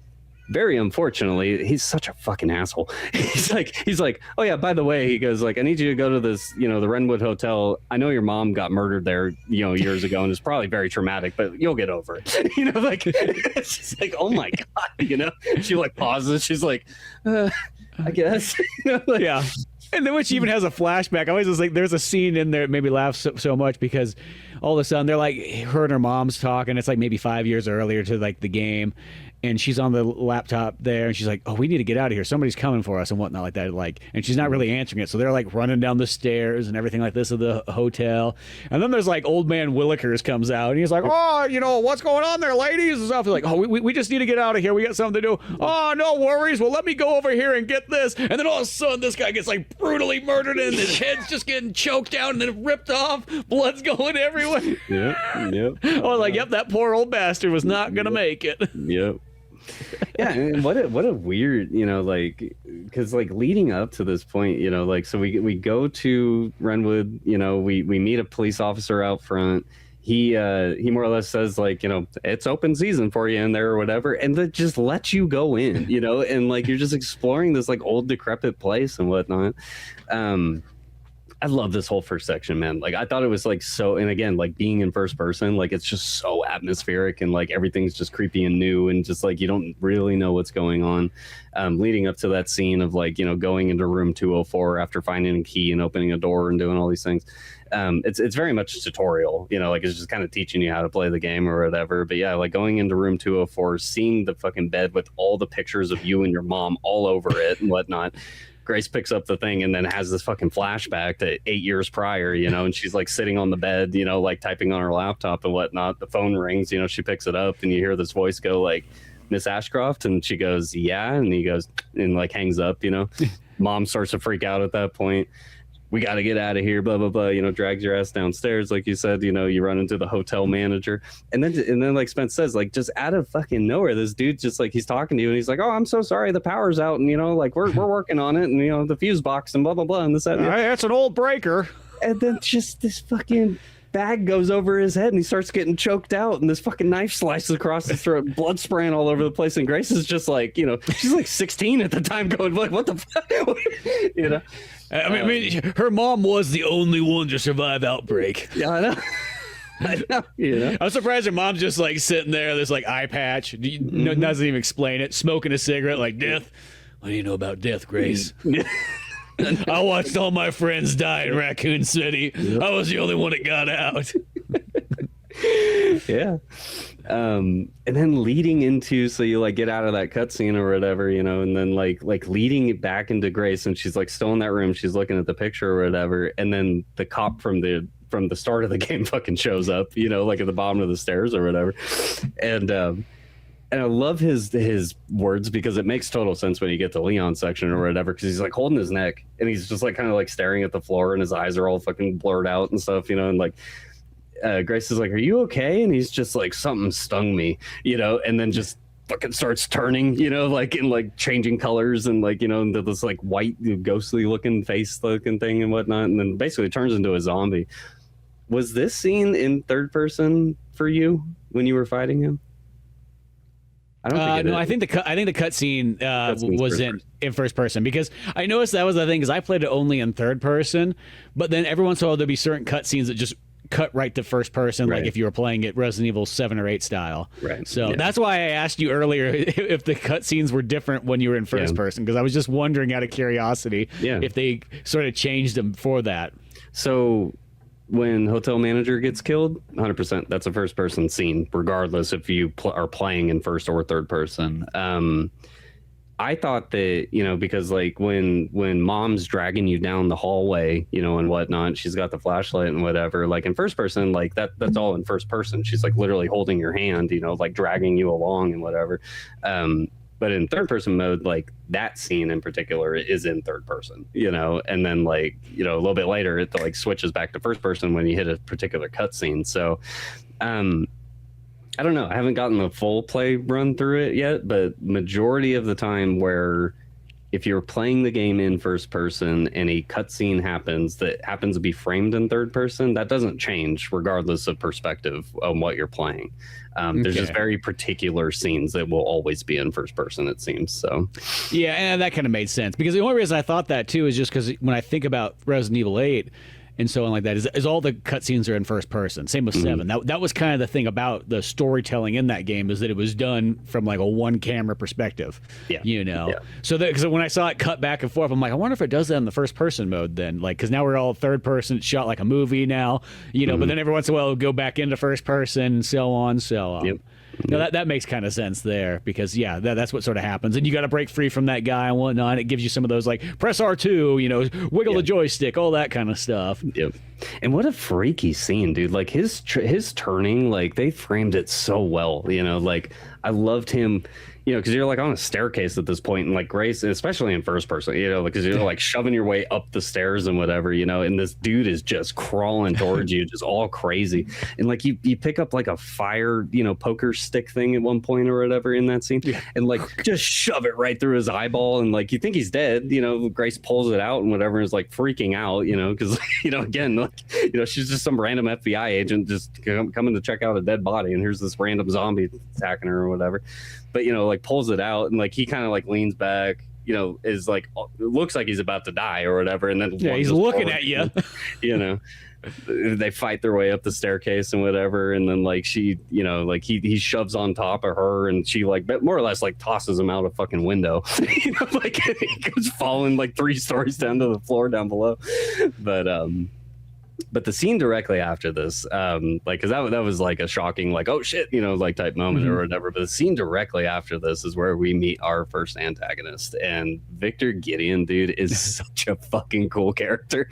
Speaker 2: very unfortunately, he's such a fucking asshole. He's like, oh yeah, by the way, he goes like, I need you to go to this, you know, the Renwood Hotel. I know your mom got murdered there, you know, years ago, and it's probably very traumatic, but you'll get over it. You know, like, it's just like, oh my God, you know, she like pauses. She's like, I guess. You know, like,
Speaker 1: And then when she even has a flashback, I always was like, there's a scene in there that made me laugh so much because all of a sudden they're like, her and her mom's talking. It's like maybe 5 years earlier to like the game. And she's on the laptop there, and she's like, "Oh, we need to get out of here. Somebody's coming for us," and whatnot like that. Like, and she's not really answering it, so they're like running down the stairs and everything like this of the hotel. And then there's like old man Willikers comes out, and he's like, "Oh, you know what's going on there, ladies?" And stuff. He's like, "Oh, we just need to get out of here. We got something to do." "Oh, no worries. Well, let me go over here and get this." And then all of a sudden, this guy gets like brutally murdered, and his head's just getting choked out and then ripped off. Blood's going everywhere.
Speaker 2: Yep.
Speaker 1: I was like, "Yep, that poor old bastard was not gonna make it."
Speaker 2: Yep. Yeah, and what a weird, like, because like leading up to this point, like, so we go to Renwood, we meet a police officer out front. He more or less says like, it's open season for you in there or whatever, and that just lets you go in, and like you're just exploring this like old decrepit place and whatnot. I love this whole first section, man. Like, I thought it was like so, and again, like being in first person, like it's just so atmospheric and like everything's just creepy and new and just like you don't really know what's going on. Leading up to that scene of like, going into room 204 after finding a key and opening a door and doing all these things. It's very much a tutorial, like it's just kind of teaching you how to play the game or whatever. But yeah, like going into room 204, seeing the fucking bed with all the pictures of you and your mom all over it and whatnot. Grace picks up the thing and then has this fucking flashback to 8 years prior, and she's like sitting on the bed, like typing on her laptop and whatnot. The phone rings, she picks it up and you hear this voice go like, "Miss Ashcroft?" And she goes, "Yeah." And he goes and like hangs up, Mom starts to freak out at that point. "We got to get out of here, blah, blah, blah," drags your ass downstairs. Like you said, you run into the hotel manager. And then like Spence says, like just out of fucking nowhere, this dude just like, he's talking to you and he's like, "Oh, I'm so sorry. The power's out. And, like we're working on it. And, the fuse box and blah, blah, blah. And this, that, and
Speaker 1: That's an old breaker.
Speaker 2: And then just this fucking bag goes over his head and he starts getting choked out and this fucking knife slices across his throat, blood spraying all over the place. And Grace is just like, she's like 16 at the time going, like, what the fuck?
Speaker 1: I mean, her mom was the only one to survive Outbreak.
Speaker 2: Yeah, I know. I know.
Speaker 1: I'm surprised her mom's just like sitting there, this like eye patch, doesn't even explain it, smoking a cigarette, like, "Death? What do you know about death, Grace?" "I watched all my friends die in Raccoon City. Yep. I was the only one that got out."
Speaker 2: Yeah. And then leading into, so you like get out of that cutscene or whatever, and then like leading it back into Grace, and she's like still in that room, she's looking at the picture or whatever, and then the cop from the start of the game fucking shows up, like at the bottom of the stairs or whatever. And I love his words because it makes total sense when you get to Leon's section or whatever, because he's like holding his neck and he's just like kind of like staring at the floor and his eyes are all fucking blurred out and stuff, and like Grace is like, "Are you okay?" And he's just like, "Something stung me," and then just fucking starts turning, like in like changing colors and like, into this like white ghostly looking face looking thing and whatnot, and then basically turns into a zombie. Was this scene in third person for you when you were fighting him? I don't think it is.
Speaker 1: I think the cutscene was in first person, because I noticed that was the thing, because I played it only in third person, but then every once in a while there'd be certain cutscenes that just cut right to first person, right. Like if you were playing it Resident Evil 7 or 8 style.
Speaker 2: Right.
Speaker 1: So that's why I asked you earlier if the cutscenes were different when you were in first person, because I was just wondering out of curiosity if they sort of changed them for that.
Speaker 2: So when hotel manager gets killed, 100%, that's a first person scene, regardless if you are playing in first or third person. I thought that, because like when mom's dragging you down the hallway, and whatnot, she's got the flashlight and whatever, like in first person, like that's all in first person. She's like literally holding your hand, like dragging you along and whatever. But in third person mode, like that scene in particular is in third person, and then like, a little bit later, it like switches back to first person when you hit a particular cutscene. So, I don't know. I haven't gotten the full play run through it yet, but majority of the time where if you're playing the game in first person and a cutscene happens that happens to be framed in third person, that doesn't change regardless of perspective on what you're playing. There's just very particular scenes that will always be in first person, it seems. So,
Speaker 1: yeah, and that kind of made sense, because the only reason I thought that too is just because when I think about Resident Evil 8, and so on like that is all the cutscenes are in first person. Same with 7. That was kind of the thing about the storytelling in that game, is that it was done from like a one camera perspective.
Speaker 2: Yeah.
Speaker 1: You know, so because when I saw it cut back and forth, I'm like, I wonder if it does that in the first person mode then, like, because now we're all third person, it's shot like a movie now, you know, but then every once in a while it'll go back into first person and so on. So no, that makes kind of sense there, because that's what sort of happens, and you got to break free from that guy and whatnot. And it gives you some of those like press R2, you know, wiggle the joystick, all that kind of stuff.
Speaker 2: Yep. And what a freaky scene, dude! Like his turning, like they framed it so well. You know, like I loved him. You know, because you're like on a staircase at this point, and like Grace, especially in first person, you know, because you're like shoving your way up the stairs and whatever, you know, and this dude is just crawling towards you, just all crazy. And like you pick up like a fire, you know, poker stick thing at one point or whatever in that scene, and like just shove it right through his eyeball, and like you think he's dead, you know. Grace pulls it out and whatever, is like freaking out, you know, because you know, again, like, you know, she's just some random FBI agent just coming to check out a dead body, and here's this random zombie attacking her or whatever. But, you know, like pulls it out, and like he kind of like leans back, you know, is like, looks like he's about to die or whatever. And then
Speaker 1: he's looking at you,
Speaker 2: you know, they fight their way up the staircase and whatever. And then like she, you know, like he shoves on top of her, and she like more or less like tosses him out a fucking window, you know, like he goes falling like 3 stories down to the floor down below. But the scene directly after this, like, because that was like a shocking, like, oh shit, you know, like type moment or whatever. But the scene directly after this is where we meet our first antagonist, and Victor Gideon, dude, is such a fucking cool character.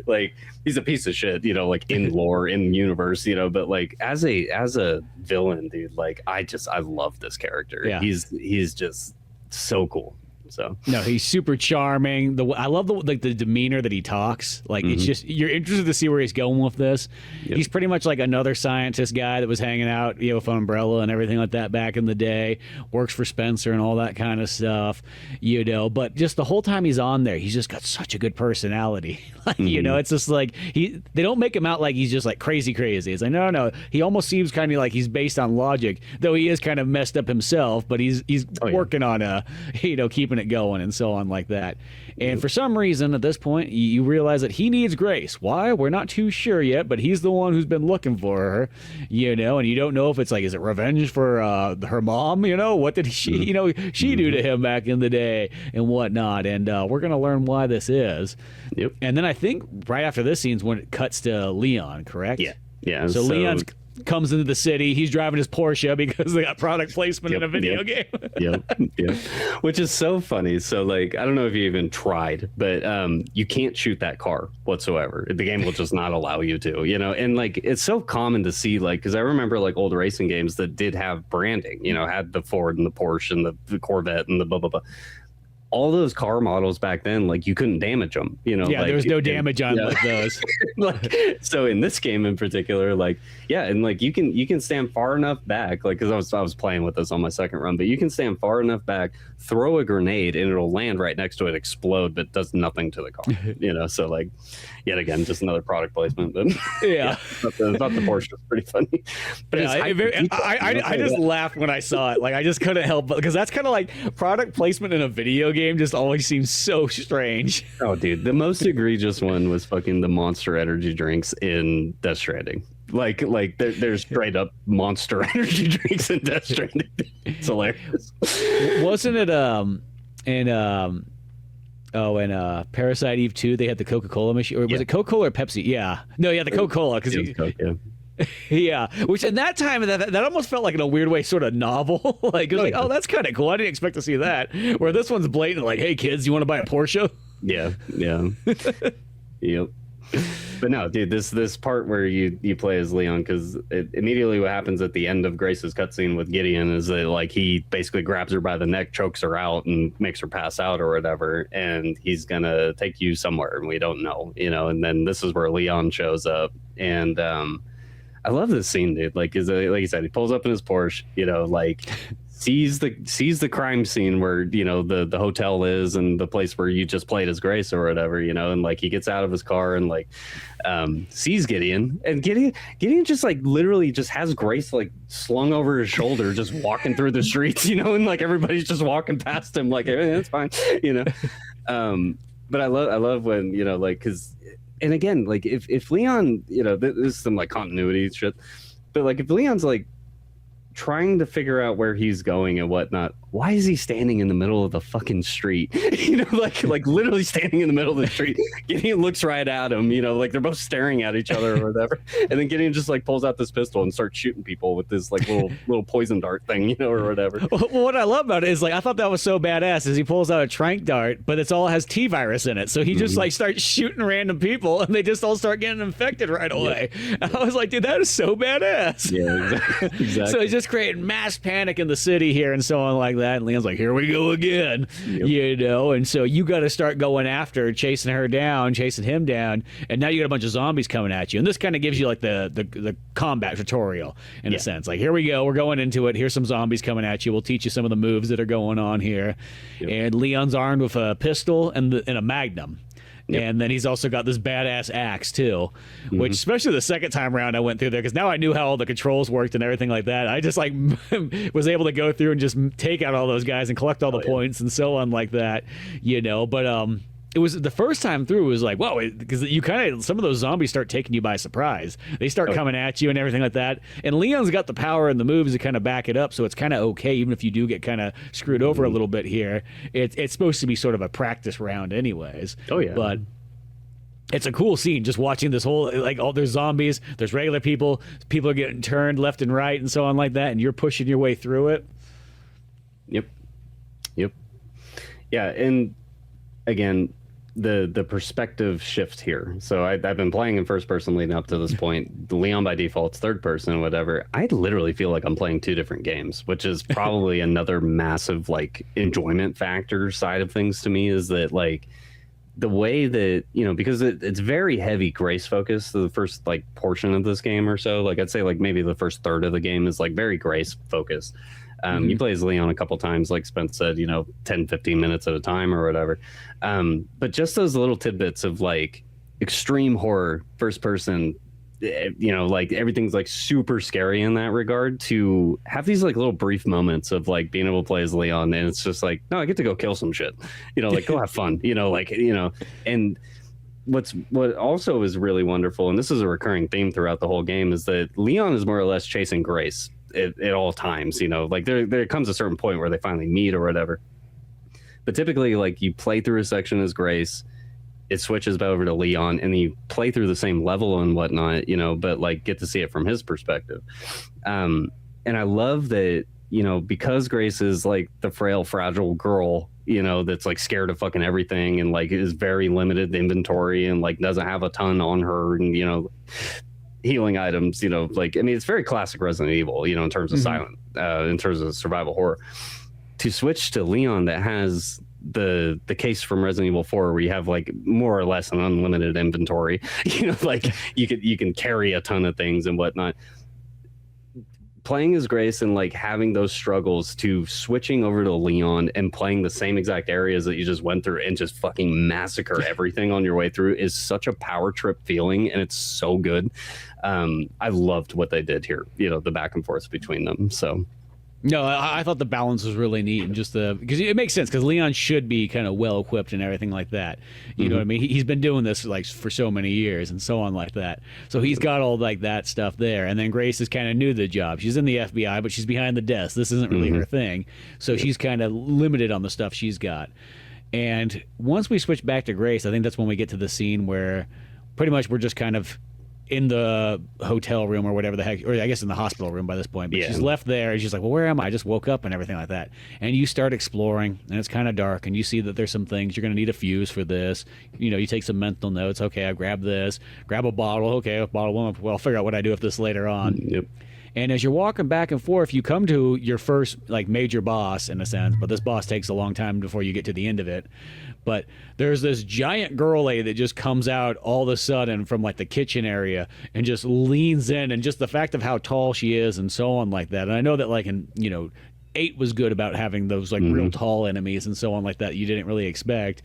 Speaker 2: Like, he's a piece of shit, you know, like in lore, in universe, you know, but like as a villain, dude, like I love this character.
Speaker 1: Yeah.
Speaker 2: He's just so cool. So
Speaker 1: no, he's super charming. I love the demeanor that he talks. Like it's just, you're interested to see where he's going with this. Yep. He's pretty much like another scientist guy that was hanging out, you know, with Umbrella and everything like that back in the day. Works for Spencer and all that kind of stuff, you know. But just the whole time he's on there, he's just got such a good personality. Like, you know, it's just like they don't make him out like he's just like crazy. It's like no. He almost seems kind of like he's based on logic, though he is kind of messed up himself. But he's working on you know, keeping it going and so on like that. And for some reason at this point you realize that he needs Grace. Why? We're not too sure yet, but he's the one who's been looking for her, you know. And you don't know if it's like, is it revenge for her mom, you know? What did she you know, she do to him back in the day and whatnot. And we're gonna learn why this is. And then I think right after this scene's when it cuts to Leon, correct? So Leon's comes into the city. He's driving his Porsche because they got product placement in a video game.
Speaker 2: Which is so funny. So like, I don't know if you even tried, but you can't shoot that car whatsoever. The game will just not allow you to, you know. And like, it's so common to see, like, because I remember like old racing games that did have branding, you know, had the Ford and the Porsche and the Corvette and the blah blah blah. All those car models back then, like, you couldn't damage them, you know.
Speaker 1: Yeah,
Speaker 2: like,
Speaker 1: there was no damage on like those.
Speaker 2: Like, so in this game in particular, like, and like you can stand far enough back, like, because I was playing with this on my second run, but you can stand far enough back, throw a grenade, and it'll land right next to it, explode, but does nothing to the car, you know. So like, yet again, just another product placement. But about the Porsche is pretty funny. But
Speaker 1: I just laughed when I saw it. Like, I just couldn't help but, because that's kind of like product placement in a video game just always seems so strange.
Speaker 2: Oh, dude, the most egregious one was fucking the Monster Energy drinks in Death Stranding. Like there's straight up Monster Energy drinks in Death Stranding. It's hilarious.
Speaker 1: Wasn't it in Parasite Eve 2 they had the Coca-Cola machine, or was it Coca-Cola or Pepsi? The Coca-Cola, because which in that time that almost felt like, in a weird way, sort of novel. Like, it was oh, that's kind of cool. I didn't expect to see that. Where this one's blatant, like, hey kids, you want to buy a Porsche?
Speaker 2: Yep. But no, dude, this part where you play as Leon, because immediately what happens at the end of Grace's cutscene with Gideon is that, like, he basically grabs her by the neck, chokes her out, and makes her pass out or whatever, and he's gonna take you somewhere, and we don't know, you know. And then this is where Leon shows up, and I love this scene, dude. Like you said, he pulls up in his Porsche, you know, like sees the crime scene where, you know, the hotel is, and the place where you just played as Grace or whatever, you know. And like, he gets out of his car and like sees Gideon, and Gideon just like literally just has Grace like slung over his shoulder, just walking through the streets, you know, and like everybody's just walking past him like, hey, it's fine, you know. But I love when, you know, like, because and again, like if Leon, this is some like continuity shit, but like if Leon's like trying to figure out where he's going and whatnot, why is he standing in the middle of the fucking street? Like literally standing in the middle of the street. Gideon looks right at him, like they're both staring at each other or whatever. And then Gideon just like pulls out this pistol and starts shooting people with this like little poison dart thing, or whatever.
Speaker 1: Well, what I love about it is like I thought that was so badass is he pulls out a tranq dart, but it's all has T virus in it. So he just like starts shooting random people and they just all start getting infected right away. Yeah. I was like, dude, that is so badass.
Speaker 2: Yeah, exactly.
Speaker 1: So he's just creating mass panic in the city here and so on like that. And Leon's like, here we go again, and so you got to start going after, chasing him down, and now you got a bunch of zombies coming at you. And this kind of gives you like the combat tutorial in a sense. Like, here we go, we're going into it. Here's some zombies coming at you. We'll teach you some of the moves that are going on here. Yep. And Leon's armed with a pistol and a magnum. Yep. And then he's also got this badass axe too, which especially the second time around I went through there because now I knew how all the controls worked and everything like that. I just like was able to go through and just take out all those guys and collect all the points and so on like that, But it was the first time through. It was like, whoa, because you kind of some of those zombies start taking you by surprise. They start coming at you and everything like that. And Leon's got the power and the moves to kind of back it up, so it's kind of okay, even if you do get kind of screwed over a little bit here. It's supposed to be sort of a practice round, anyways.
Speaker 2: Oh yeah,
Speaker 1: but. It's a cool scene just watching this whole like all there's zombies, there's regular people are getting turned left and right and so on like that, and you're pushing your way through it.
Speaker 2: Yep. Yeah, and again, the perspective shift here. So I've been playing in first person leading up to this point. Leon by default's third person, whatever. I literally feel like I'm playing two different games, which is probably another massive like enjoyment factor side of things to me. Is that like the way that because it's very heavy Grace focus, the first like portion of this game or so, like I'd say like maybe the first third of the game is like very Grace focused. You play as Leon a couple times, like Spence said, 10-15 minutes at a time or whatever, but just those little tidbits of like extreme horror first person, like everything's like super scary in that regard, to have these like little brief moments of like being able to play as Leon, and it's just like, no, I get to go kill some shit, like go have fun, and what also is really wonderful, and this is a recurring theme throughout the whole game, is that Leon is more or less chasing Grace at all times, like there comes a certain point where they finally meet or whatever, but typically like you play through a section as Grace, it switches over to Leon, and you play through the same level and whatnot, but like get to see it from his perspective. And I love that, because Grace is like the frail, fragile girl, that's like scared of fucking everything and like is very limited inventory and like doesn't have a ton on her and, healing items, like, I mean, it's very classic Resident Evil, in terms of silent, in terms of survival horror. To switch to Leon that has the case from Resident Evil 4 where you have like more or less an unlimited inventory, like you can carry a ton of things and whatnot. Playing as Grace and like having those struggles to switching over to Leon and playing the same exact areas that you just went through and just fucking massacre everything on your way through is such a power trip feeling, and it's so good. I loved what they did here, the back and forth between them. So
Speaker 1: no, I thought the balance was really neat, and just because it makes sense, because Leon should be kind of well equipped and everything like that. You know what I mean? He's been doing this like for so many years and so on like that. So he's got all like that stuff there. And then Grace is kind of new to the job. She's in the FBI, but she's behind the desk. This isn't really her thing. So she's kind of limited on the stuff she's got. And once we switch back to Grace, I think that's when we get to the scene where pretty much we're just kind of in the hotel room or whatever the heck, or I guess in the hospital room by this point, but she's left there and she's like, well, where am I? I just woke up and everything like that. And you start exploring and it's kind of dark and you see that there's some things you're going to need a fuse for this. You take some mental notes. Okay, I grab this, grab a bottle. Okay, a bottle one. Well, I'll figure out what I do with this later on.
Speaker 2: Yep.
Speaker 1: And as you're walking back and forth, you come to your first like major boss in a sense, but this boss takes a long time before you get to the end of it. But there's this giant girl lady that just comes out all of a sudden from like the kitchen area and just leans in, and just the fact of how tall she is and so on like that. And I know that like in 8 was good about having those like real tall enemies and so on like that you didn't really expect.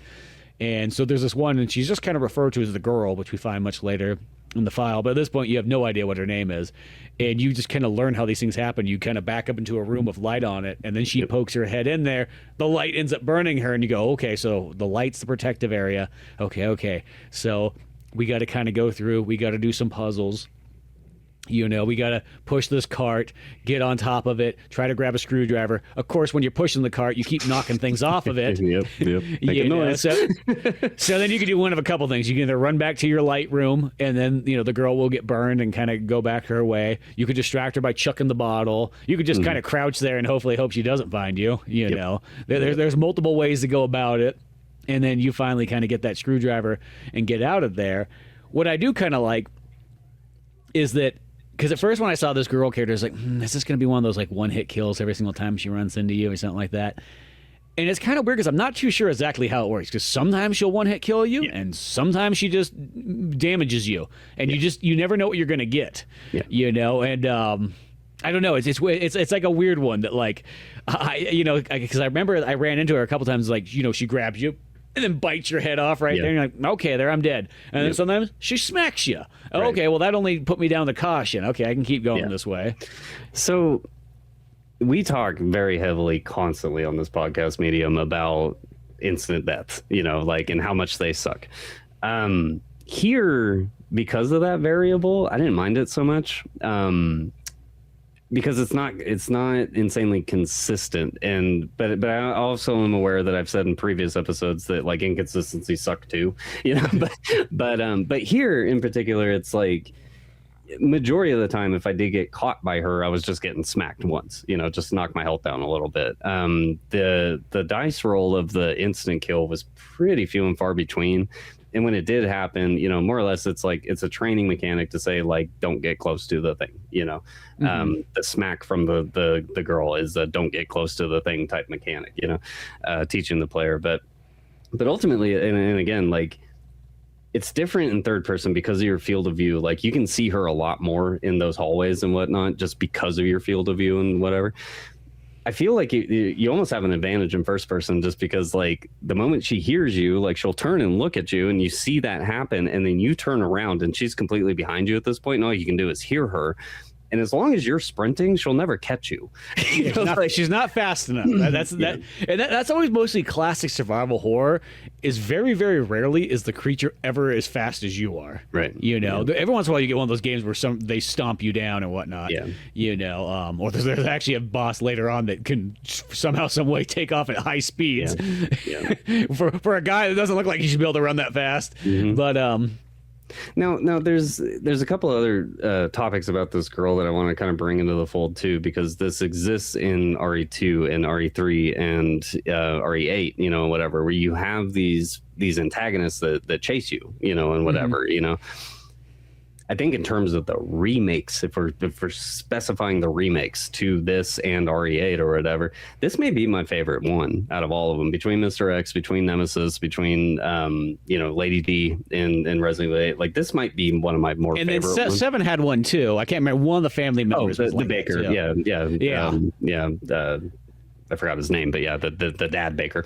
Speaker 1: And so there's this one, and she's just kind of referred to as the girl, which we find much later in the file, but at this point you have no idea what her name is, and you just kind of learn how these things happen. You kind of back up into a room with light on it, and then she pokes her head in there, the light ends up burning her, and you go, okay, so the light's the protective area. Okay, so We got to kind of go through. We got to do some puzzles. You know, we got to push this cart, get on top of it, try to grab a screwdriver. Of course, when you're pushing the cart, you keep knocking things off of it.
Speaker 2: Yep. Make a noise.
Speaker 1: So then you can do one of a couple things. You can either run back to your light room, and then, you know, the girl will get burned and kind of go back her way. You could distract her by chucking the bottle. You could just kind of crouch there and hopefully hope she doesn't find you. You know, there's multiple ways to go about it. And then you finally kind of get that screwdriver and get out of there. What I do kind of like is that, because at first when I saw this girl character, I was like, is this going to be one of those like one-hit kills every single time she runs into you or something like that? And it's kind of weird because I'm not too sure exactly how it works, because sometimes she'll one-hit kill you and sometimes she just damages you. And you never know what you're going to get, you know? And I don't know. It's like a weird one that, like, because I remember I ran into her a couple times, like, you know, she grabs you and then bites your head off right there. And you're like, okay, there, I'm dead. And then sometimes she smacks you. Oh, okay, well, that only put me down to caution. Okay, I can keep going this way. So
Speaker 2: we talk very heavily constantly on this podcast medium about instant deaths, you know, like, and how much they suck. Here, because of that variable, I didn't mind it so much. Because it's not insanely consistent, but I also am aware that I've said in previous episodes that, like, inconsistency suck too, you know. But here in particular, it's like majority of the time, if I did get caught by her, I was just getting smacked once, you know, just knock my health down a little bit. The dice roll of the instant kill was pretty few and far between. And when it did happen, you know, more or less, it's like it's a training mechanic to say, like, don't get close to the thing, you know. The smack from the girl is a don't get close to the thing type mechanic, you know, teaching the player. But ultimately, and again, like, it's different in third person because of your field of view. Like, you can see her a lot more in those hallways and whatnot just because of your field of view and whatever. I feel like you almost have an advantage in first person just because, like, the moment she hears you, like, she'll turn and look at you and you see that happen, and then you turn around and she's completely behind you at this point, and all you can do is hear her. And as long as you're sprinting, she'll never catch you.
Speaker 1: She's not fast enough. That's always mostly classic survival horror. Is very, very rarely is the creature ever as fast as you are.
Speaker 2: Right.
Speaker 1: You know, every once in a while you get one of those games where they stomp you down and whatnot.
Speaker 2: Yeah.
Speaker 1: You know, or there's actually a boss later on that can somehow, some way take off at high speeds.
Speaker 2: Yeah.
Speaker 1: for a guy that doesn't look like he should be able to run that fast. But
Speaker 2: Now there's a couple other topics about this girl that I want to kind of bring into the fold too, because this exists in RE2 and RE3 and RE8, you know, whatever, where you have these antagonists that chase you, you know, and whatever, you know. I think in terms of the remakes, if we're specifying the remakes to this and RE8 or whatever, this may be my favorite one out of all of them. Between Mr. X, between Nemesis, between you know, Lady D in Resident Evil 8, like, this might be one of my more favorite ones.
Speaker 1: And then 7 had one too. I can't remember, one of the family members.
Speaker 2: Oh, the Baker, yeah. I forgot his name, but yeah, the dad Baker.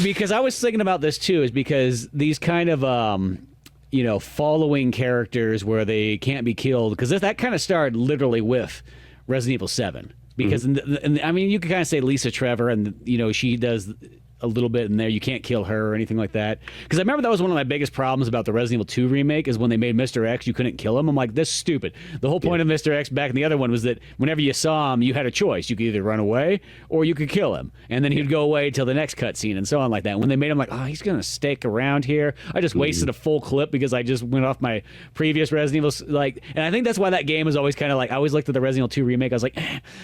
Speaker 1: Because I was thinking about this too, is because these kind of you know, following characters where they can't be killed, because that kind of started literally with Resident Evil 7. Because I mean, you could kind of say Lisa Trevor, and, you know, she does a little bit in there. You can't kill her or anything like that. Because I remember that was one of my biggest problems about the Resident Evil 2 remake, is when they made Mr. X, you couldn't kill him. I'm like, this is stupid. The whole point of Mr. X back in the other one was that whenever you saw him, you had a choice. You could either run away or you could kill him. And then he'd go away till the next cutscene and so on like that. And when they made him like, oh, he's going to stick around here. I just wasted a full clip because I just went off my previous Resident Evil. Like, and I think that's why that game is always kind of like, I always looked at the Resident Evil 2 remake. I was like,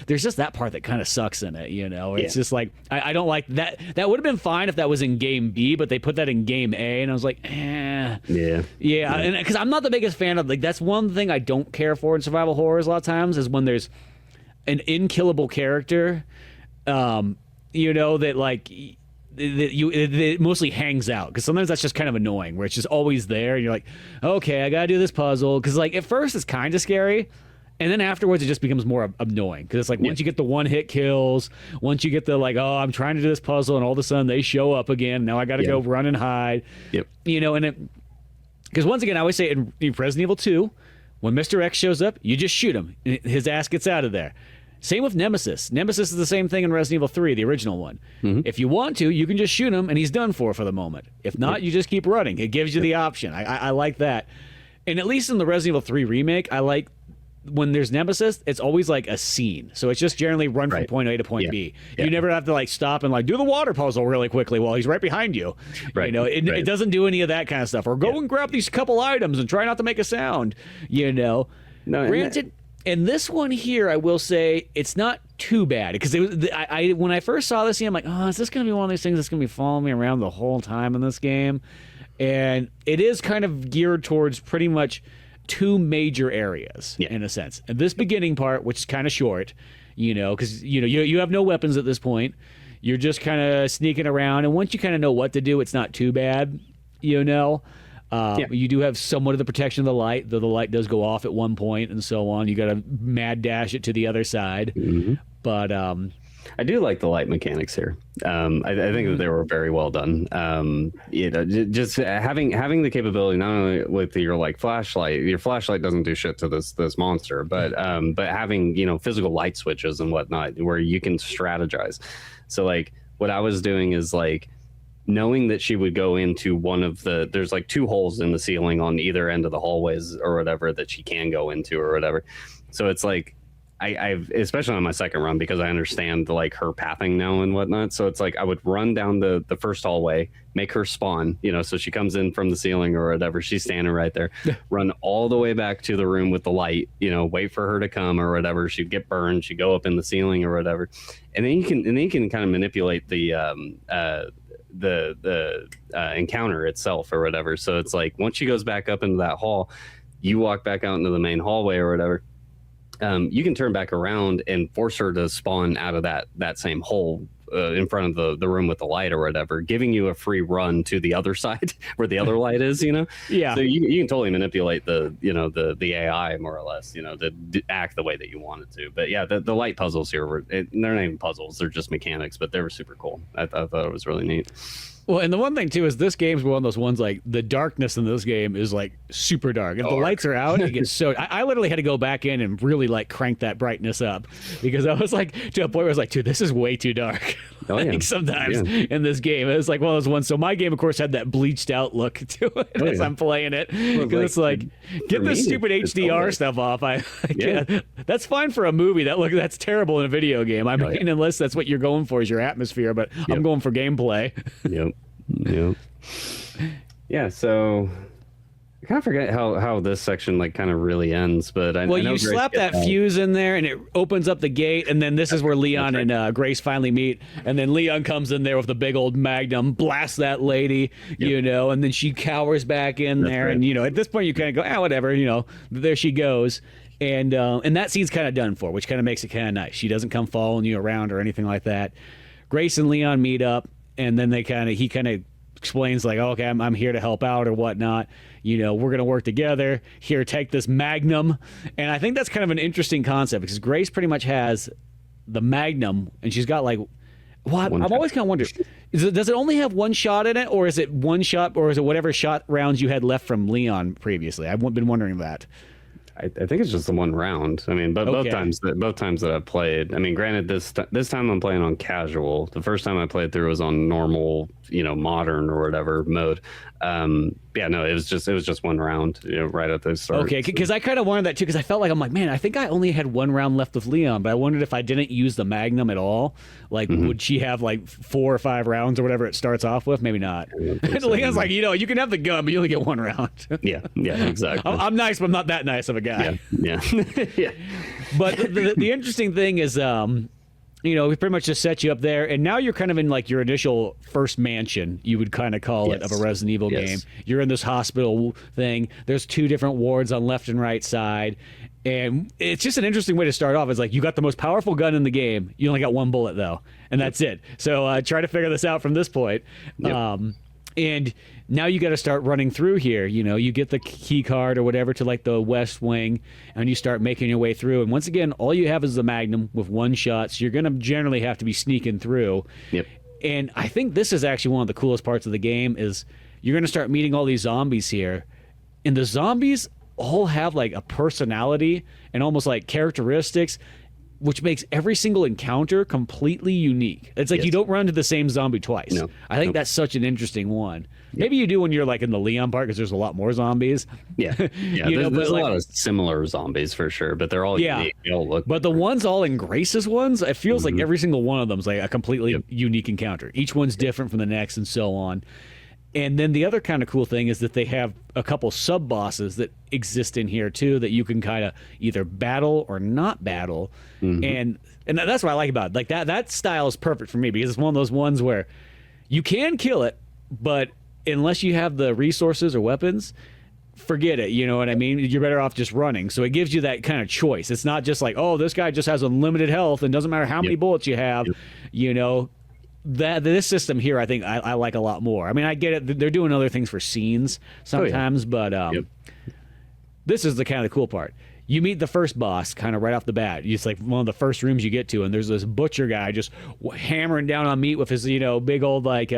Speaker 1: there's just that part that kind of sucks in it, you know? It's just like, I don't like that. That would have been fine if that was in game B, but they put that in game A, and I was like, and because I'm not the biggest fan of, like, that's one thing I don't care for in survival horrors a lot of times, is when there's an unkillable character, you know, that, like, it mostly hangs out, because sometimes that's just kind of annoying, where it's just always there and you're like, okay, I gotta do this puzzle, because, like, at first it's kind of scary. And then afterwards, it just becomes more annoying, because it's like, once you get the one-hit kills, once you get the, like, oh, I'm trying to do this puzzle, and all of a sudden they show up again. Now I got to go run and hide. You know, and it, because once again, I always say in Resident Evil 2, when Mr. X shows up, you just shoot him. His ass gets out of there. Same with Nemesis. Nemesis is the same thing in Resident Evil 3, the original one. If you want to, you can just shoot him and he's done for the moment. If not, you just keep running. It gives you the option. I like that. And at least in the Resident Evil 3 remake, I like when there's Nemesis, it's always like a scene. So it's just generally run from point A to point B. You never have to like stop and like do the water puzzle really quickly while he's right behind you. You know, it doesn't do any of that kind of stuff. Or go and grab these couple items and try not to make a sound, you know.
Speaker 2: No,
Speaker 1: Granted, and this one here, I will say, it's not too bad because when I first saw this game, I'm like, oh, is this going to be one of these things that's going to be following me around the whole time in this game? And it is kind of geared towards pretty much two major areas in a sense. And this beginning part, which is kind of short, you know, because you have no weapons at this point. You're just kind of sneaking around, and once you kind of know what to do, it's not too bad, you know. You do have somewhat of the protection of the light, though the light does go off at one point and so on. You got to mad dash it to the other side. But
Speaker 2: I do like the light mechanics here. I think that they were very well done. You know, just having the capability not only with your like flashlight. Your flashlight doesn't do shit to this monster, but having, you know, physical light switches and whatnot where you can strategize. So like what I was doing is like, knowing that she would go into one of there's like two holes in the ceiling on either end of the hallways or whatever that she can go into or whatever. So it's like, I've especially on my second run, because I understand like her pathing now and whatnot. So it's like I would run down the first hallway, make her spawn, you know, so she comes in from the ceiling or whatever. She's standing right there, run all the way back to the room with the light, you know, wait for her to come or whatever. She'd get burned. She'd go up in the ceiling or whatever. And then you can kind of manipulate the encounter itself or whatever. So it's like once she goes back up into that hall, you walk back out into the main hallway or whatever. You can turn back around and force her to spawn out of that same hole in front of the room with the light or whatever, giving you a free run to the other side where the other light is, you know?
Speaker 1: Yeah.
Speaker 2: So you can totally manipulate the AI more or less, you know, to act the way that you want it to. But yeah, the light puzzles here they're not even puzzles, they're just mechanics, but they were super cool. I thought it was really neat.
Speaker 1: Well, and the one thing too is this game's one of those ones like the darkness in this game is like super dark. If the lights are out, it gets so. I literally had to go back in and really like crank that brightness up because I was like to a point where I was like, dude, this is way too dark. Like sometimes in this game, it was like one of those ones. So my game, of course, had that bleached out look to it as I'm playing it because it's like get this stupid HDR stuff off. That's fine for a movie. That's terrible in a video game. I mean, unless that's what you're going for is your atmosphere. But I'm going for gameplay.
Speaker 2: Yeah, so I kind of forget how this section like kind of really ends, but I know
Speaker 1: you
Speaker 2: Grace
Speaker 1: slap that fuse in there and it opens up the gate, and then this is where Leon and Grace finally meet, and then Leon comes in there with the big old magnum, blasts that lady, you know, and then she cowers back in there, and you know, at this point you kind of go, whatever, you know, there she goes. And that scene's kind of done for, which kind of makes it kind of nice. She doesn't come following you around or anything like that. Grace and Leon meet up, and then he kind of explains like, okay, I'm here to help out or whatnot. You know, we're going to work together. Here, take this magnum. And I think that's kind of an interesting concept because Grace pretty much has the magnum, and she's got like, I've always kind of wondered, does it only have one shot in it, or is it one shot, or is it whatever shot rounds you had left from Leon previously? I've been wondering that.
Speaker 2: I think it's just the one round. I mean, but both times that I've played. I mean, granted, this time I'm playing on casual. The first time I played through was on normal, you know, modern or whatever mode. It was just one round, you know, right at the start.
Speaker 1: Okay, because I kind of wanted that too, because I felt like I'm like, man, I think I only had one round left with Leon, but I wondered if I didn't use the Magnum at all, like would she have like 4 or 5 rounds or whatever it starts off with? Maybe not. And Leon's like, you know, you can have the gun, but you only get 1 round.
Speaker 2: yeah, exactly.
Speaker 1: I'm nice, but I'm not that nice of a guy.
Speaker 2: Yeah.
Speaker 1: But the interesting thing is, you know, we pretty much just set you up there, and now you're kind of in like your initial first mansion, you would kind of call it, of a Resident Evil game. You're in this hospital thing. There's 2 different wards on left and right side, and it's just an interesting way to start off. It's like you got the most powerful gun in the game. You only got 1 bullet though, and that's it. So try to figure this out from this point. And now you got to start running through here. You know, you get the key card or whatever to like the west wing, and you start making your way through. And once again, all you have is the Magnum with 1 shot, so you're going to generally have to be sneaking through. And I think this is actually one of the coolest parts of the game is you're going to start meeting all these zombies here. And the zombies all have like a personality and almost like characteristics which makes every single encounter completely unique. It's like you don't run into the same zombie twice.
Speaker 2: No.
Speaker 1: I think that's such an interesting one. Maybe you do when you're like in the Leon part because there's a lot more zombies.
Speaker 2: Yeah, there's a lot of similar zombies for sure, but they're all unique. They all look
Speaker 1: but the ones all in Grace's ones, it feels like every single one of them is like a completely unique encounter. Each one's different from the next and so on. And then the other kind of cool thing is that they have a couple sub bosses that exist in here too that you can kind of either battle or not battle, and that's what I like about it. Like that style is perfect for me because it's one of those ones where you can kill it, but unless you have the resources or weapons, forget it. You know what I mean? You're better off just running. So it gives you that kind of choice. It's not just like, oh, this guy just has unlimited health and doesn't matter how many bullets you have. You know. This system here, I think I like a lot more. I mean, I get it; they're doing other things for scenes sometimes, but this is the kind of the cool part. You meet the first boss kind of right off the bat. It's like one of the first rooms you get to, and there's this butcher guy just hammering down on meat with his big old like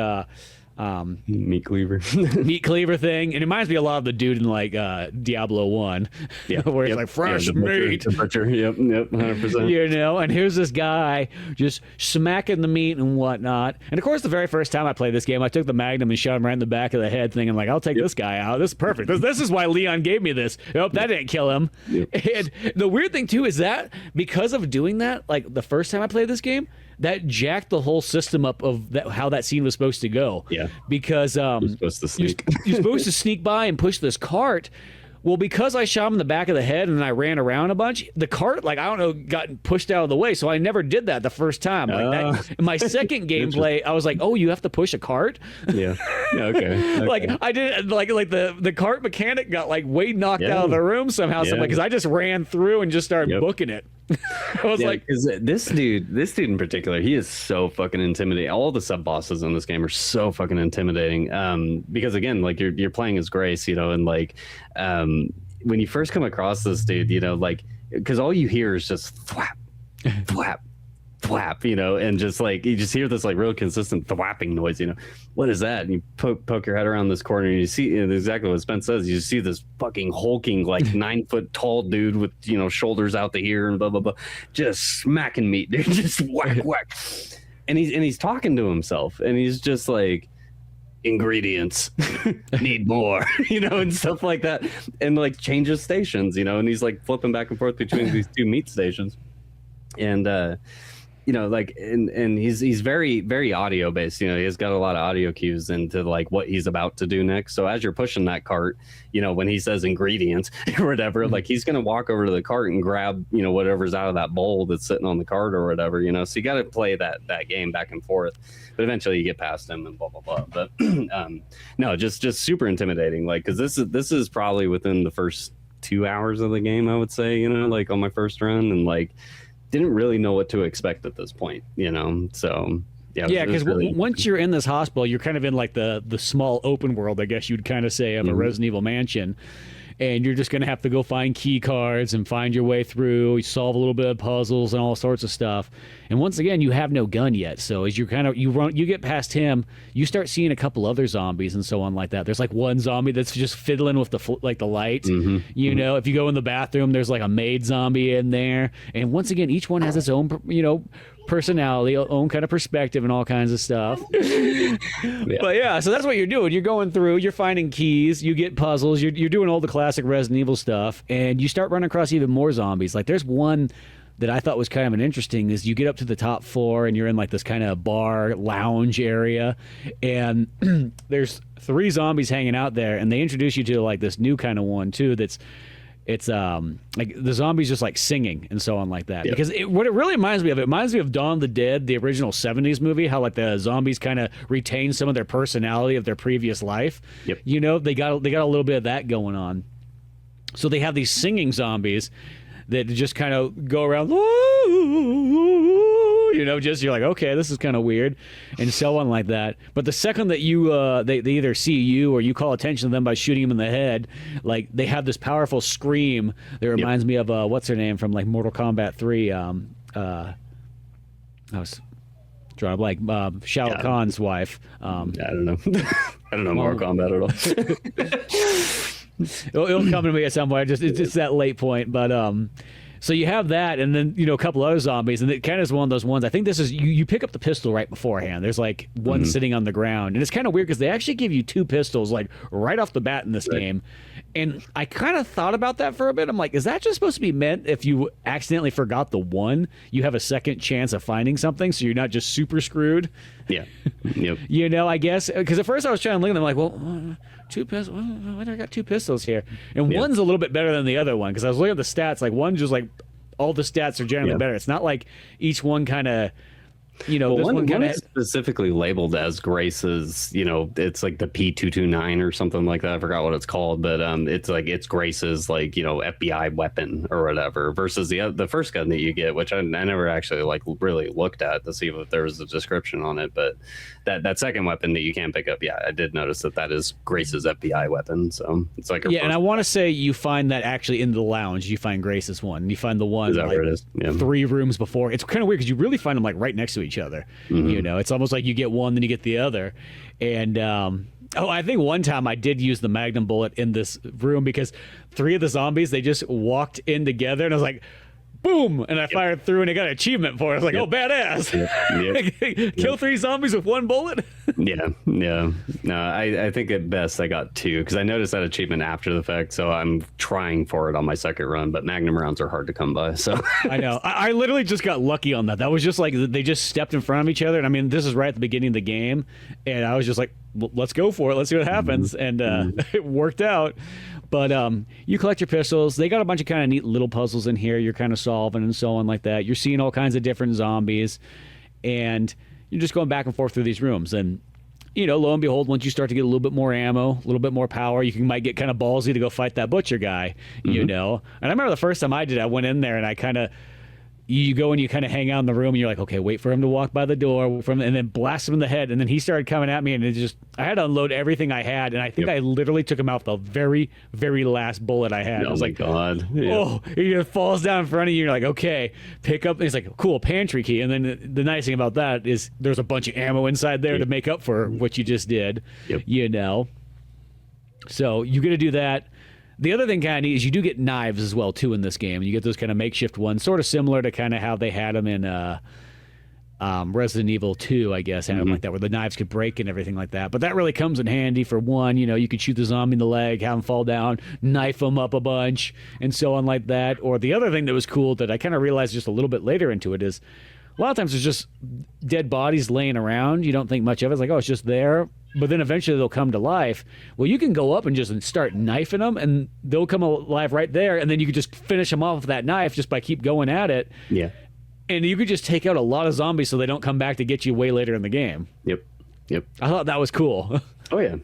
Speaker 2: meat cleaver
Speaker 1: thing, and it reminds me a lot of the dude in like Diablo 1 where he's like fresh meat.
Speaker 2: The butcher. Yep 100%.
Speaker 1: You know, and here's this guy just smacking the meat and whatnot. And of course, the very first time I played this game, I took the Magnum and shot him right in the back of the head, thinking like, I'll take this guy out. This is perfect. This is why Leon gave me this. Nope, that didn't kill him. And the weird thing too is that because of doing that, like the first time I played this game, that jacked the whole system up of how that scene was supposed to go.
Speaker 2: Yeah.
Speaker 1: Because
Speaker 2: you're supposed to sneak.
Speaker 1: You're supposed to sneak by and push this cart. Well, because I shot him in the back of the head and then I ran around a bunch, the cart, like, I don't know, got pushed out of the way. So I never did that the first time. Like in my second gameplay, I was like, oh, you have to push a cart?
Speaker 2: Yeah. Okay.
Speaker 1: Like, I did, like the cart mechanic got, like, way knocked out of the room somehow. Because I just ran through and just started booking it. I was like,
Speaker 2: because this dude in particular, he is so fucking intimidating. All the sub bosses in this game are so fucking intimidating. Because again, like you're playing as Grace, you know, and like when you first come across this dude, you know, like because all you hear is just thwap, thwap, thwap, you know, and just like you just hear this like real consistent thwapping noise, you know. What is that? And you poke your head around this corner and you see exactly what Spence says. You see this fucking hulking like 9 foot tall dude with, you know, shoulders out to here and blah blah blah, just smacking meat, dude, just whack whack. And he's talking to himself and he's just like, ingredients, need more, you know, and stuff like that, and like changes stations, you know, and he's like flipping back and forth between these two meat stations, and you know, like, and he's very, very audio based. You know, he's got a lot of audio cues into like what he's about to do next. So as you're pushing that cart, you know, when he says ingredients or whatever, like he's gonna walk over to the cart and grab, you know, whatever's out of that bowl that's sitting on the cart or whatever, you know. So you got to play that game back and forth, but eventually you get past him and blah blah blah. But no, just super intimidating. Like, because this is probably within the first 2 hours of the game, I would say, you know, like on my first run, and like didn't really know what to expect at this point, you know. So yeah, because
Speaker 1: once you're in this hospital, you're kind of in like the small open world, I guess you'd kind of say, of a Resident Evil mansion, and you're just going to have to go find key cards and find your way through. You solve a little bit of puzzles and all sorts of stuff. And once again, you have no gun yet, so as you get past him, you start seeing a couple other zombies and so on like that. There's like one zombie that's just fiddling with the light. You know, if you go in the bathroom, there's like a maid zombie in there, and once again, each one has its own, you know, personality, own kind of perspective and all kinds of stuff. But yeah, so that's what you're doing. You're going through, you're finding keys, you get puzzles, you're doing all the classic Resident Evil stuff, and you start running across even more zombies. Like there's one that I thought was kind of an interesting is you get up to the top floor and you're in like this kind of bar lounge area, and there's 3 zombies hanging out there, and they introduce you to like this new kind of one too it's like the zombies just like singing and so on like that. Because what it really reminds me of Dawn of the Dead, the original 70s movie, how like the zombies kind of retain some of their personality of their previous life. You know, they got a little bit of that going on. So they have these singing zombies that just kind of go around, you know, just you're like, okay, this is kind of weird, and so on like that. But the second that you they either see you or you call attention to them by shooting them in the head, like they have this powerful scream that reminds me of what's her name from like Mortal Kombat 3. I was drawing a blank. Shao Kahn's wife. I
Speaker 2: don't know. I don't know Mortal Kombat at all.
Speaker 1: It'll come to me at some point. It's that late point, but So you have that, and then a couple other zombies, and it kind of is one of those ones. I think this is you pick up the pistol right beforehand. There's like one sitting on the ground, and it's kind of weird because they actually give you 2 pistols like right off the bat in this game. And I kind of thought about that for a bit. I'm like, is that just supposed to be meant if you accidentally forgot the one, you have a second chance of finding something, so you're not just super screwed?
Speaker 2: Yeah. Yep.
Speaker 1: I guess because at first I was trying to look at them like, well, 2 pistols. Why do I got 2 pistols here? And one's a little bit better than the other one because I was looking at the stats. Like one's just like all the stats are generally better. It's not like each one kind of.
Speaker 2: Well, one is specifically labeled as Grace's, it's like the P229 or something like that. I forgot what it's called, but it's Grace's like, FBI weapon or whatever versus the first gun that you get, which I never actually like really looked at to see if there was a description on it. But that second weapon that you can't pick up, I did notice that is Grace's FBI weapon. So it's like
Speaker 1: and I want to say you find that actually in the lounge. You find Grace's one. You find the one like
Speaker 2: where it is? Yeah.
Speaker 1: 3 rooms before. It's kind of weird because you really find them like right next to each other. It's almost like you get one, then you get the other. And I think one time I did use the Magnum bullet in this room because 3 of the zombies, they just walked in together, and I was like, boom, and I fired through, and I got an achievement for it. I was like, oh, badass. Kill 3 zombies with 1 bullet.
Speaker 2: Yeah. No, I think at best I got 2 because I noticed that achievement after the fact, so I'm trying for it on my second run, but Magnum rounds are hard to come by. So
Speaker 1: I know. I literally just got lucky on that. That was just like they just stepped in front of each other, and I mean, this is right at the beginning of the game, and I was just like, well, let's go for it. Let's see what happens, and it worked out. But you collect your pistols. They got a bunch of kind of neat little puzzles in here you're kind of solving and so on like that. You're seeing all kinds of different zombies, and you're just going back and forth through these rooms. And, lo and behold, once you start to get a little bit more ammo, a little bit more power, might get kind of ballsy to go fight that butcher guy, And I remember the first time I did it, I went in there and I kind of... You go and you kind of hang out in the room and you're like, okay, wait for him to walk by the door and then blast him in the head. And then he started coming at me and I had to unload everything I had. And I think I literally took him out the very, very last bullet I had.
Speaker 2: Oh,
Speaker 1: I was
Speaker 2: my
Speaker 1: like,
Speaker 2: God.
Speaker 1: Oh, he just falls down in front of you. You're like, okay, pick up. He's like, cool, pantry key. And then the nice thing about that is there's a bunch of ammo inside there to make up for what you just did, So you get to do that. The other thing kind of neat is you do get knives as well, too, in this game. You get those kind of makeshift ones, sort of similar to kind of how they had them in Resident Evil 2, I guess, had them like that, where the knives could break and everything like that. But that really comes in handy for one. You could shoot the zombie in the leg, have him fall down, knife him up a bunch, and so on like that. Or the other thing that was cool that I kind of realized just a little bit later into it is a lot of times there's just dead bodies laying around. You don't think much of it. It's like, oh, it's just there. But then eventually they'll come to life. Well, you can go up and just start knifing them, and they'll come alive right there, and then you could just finish them off with that knife just by keep going at it.
Speaker 2: Yeah.
Speaker 1: And you could just take out a lot of zombies so they don't come back to get you way later in the game.
Speaker 2: Yep.
Speaker 1: I thought that was cool.
Speaker 2: Oh, yeah.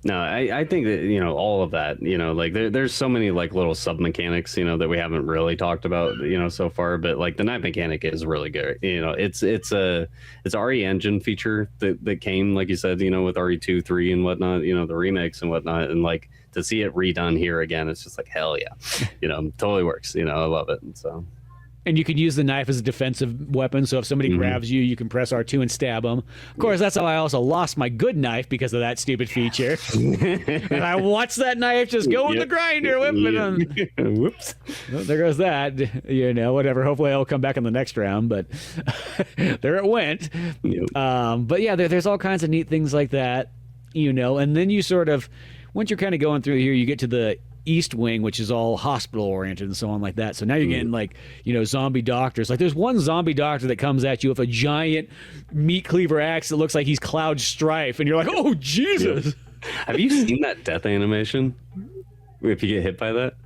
Speaker 2: No, I think that, all of that, like there's so many like little sub mechanics, that we haven't really talked about, so far. But like the knife mechanic is really good. It's RE Engine feature that came, like you said, with RE2, 3 and whatnot, the remakes and whatnot. And like to see it redone here again, it's just like, hell yeah, totally works. I love it. And so.
Speaker 1: And you can use the knife as a defensive weapon. So if somebody grabs you, you can press R2 and stab them. Of course, that's how I also lost my good knife because of that stupid feature. And I watched that knife just go in the grinder, whipping them. Whoops. Well, there goes that. Whatever. Hopefully I'll come back in the next round. But there it went. But yeah, there's all kinds of neat things like that. And then you sort of, once you're kind of going through here, you get to the East Wing, which is all hospital oriented and so on like that. So now you're getting like, zombie doctors. Like there's one zombie doctor that comes at you with a giant meat cleaver axe that looks like he's Cloud Strife, and you're like, oh Jesus.
Speaker 2: Have you seen that death animation? If you get hit by that?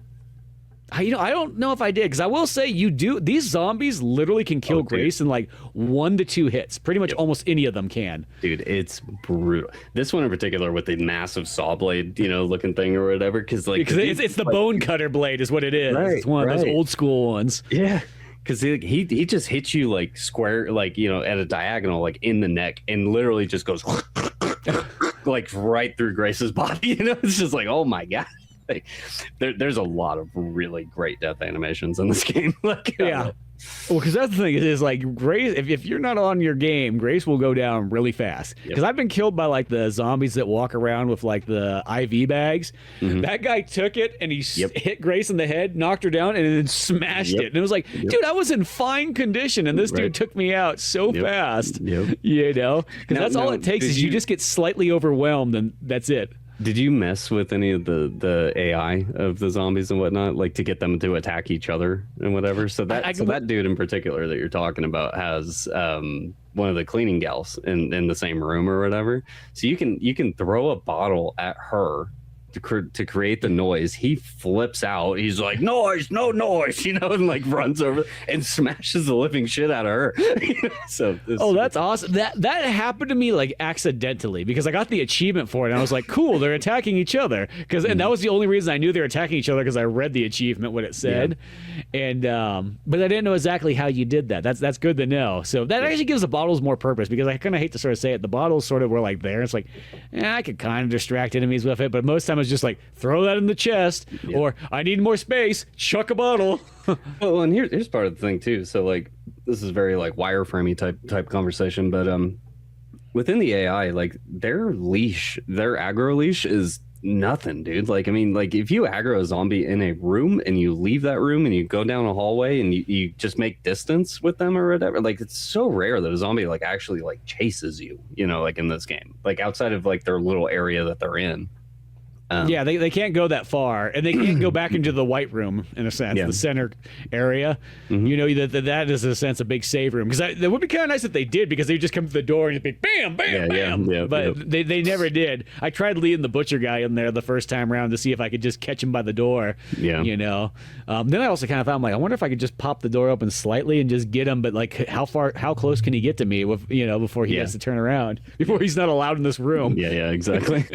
Speaker 1: I don't know if I did, because I will say these zombies literally can kill Grace in like 1 to 2 hits. Pretty much almost any of them can.
Speaker 2: Dude, it's brutal. This one in particular with the massive saw blade, looking thing or whatever, because
Speaker 1: it's the bone cutter blade is what it is.
Speaker 2: Right,
Speaker 1: it's one of those old school ones.
Speaker 2: Yeah. Because he just hits you like square, like, at a diagonal, like in the neck, and literally just goes like right through Grace's body. It's just like, oh my God. Like, there's a lot of really great death animations in this game.
Speaker 1: Well, because that's the thing is like Grace. If you're not on your game, Grace will go down really fast. Because I've been killed by like the zombies that walk around with like the IV bags. That guy took it and he hit Grace in the head, knocked her down, and then smashed it. And it was like, dude, I was in fine condition, and this dude took me out so fast. You know, because that's all it takes is you just get slightly overwhelmed, and that's it.
Speaker 2: Did you mess with any of the AI of the zombies and whatnot, like to get them to attack each other and whatever? So that dude in particular that you're talking about has one of the cleaning gals in the same room or whatever. So you can throw a bottle at her to create the noise. He flips out. He's like, noise, no noise, you know, and like runs over and smashes the living shit out of her. So
Speaker 1: that's awesome. That happened to me like accidentally because I got the achievement for it and I was like, cool, they're attacking each other. And that was the only reason I knew they were attacking each other because I read the achievement what it said. And but I didn't know exactly how you did that. That's good to know. So that actually gives the bottles more purpose because I kind of hate to sort of say it. The bottles sort of were like there. It's like, I could kind of distract enemies with it, but most time it's just like throw that in the chest or I need more space, chuck a bottle.
Speaker 2: Well, and here's part of the thing too. So like this is very like wireframey type conversation, but within the AI, like their aggro leash is nothing, dude. Like I mean, like if you aggro a zombie in a room and you leave that room and you go down a hallway and you just make distance with them or whatever, like it's so rare that a zombie like actually like chases you, you know, like in this game, like outside of like their little area that they're in.
Speaker 1: They can't go that far, and they can't go back into the white room in a sense, the center area. You know that is in a sense a big save room because that would be kind of nice if they did because they just come to the door and it'd be bam, bam, bam. But they never did. I tried leading the butcher guy in there the first time around to see if I could just catch him by the door. You know. Then I also kind of thought, I'm like, I wonder if I could just pop the door open slightly and just get him, but like how close can he get to me with before he has to turn around before he's not allowed in this room?
Speaker 2: Yeah, exactly.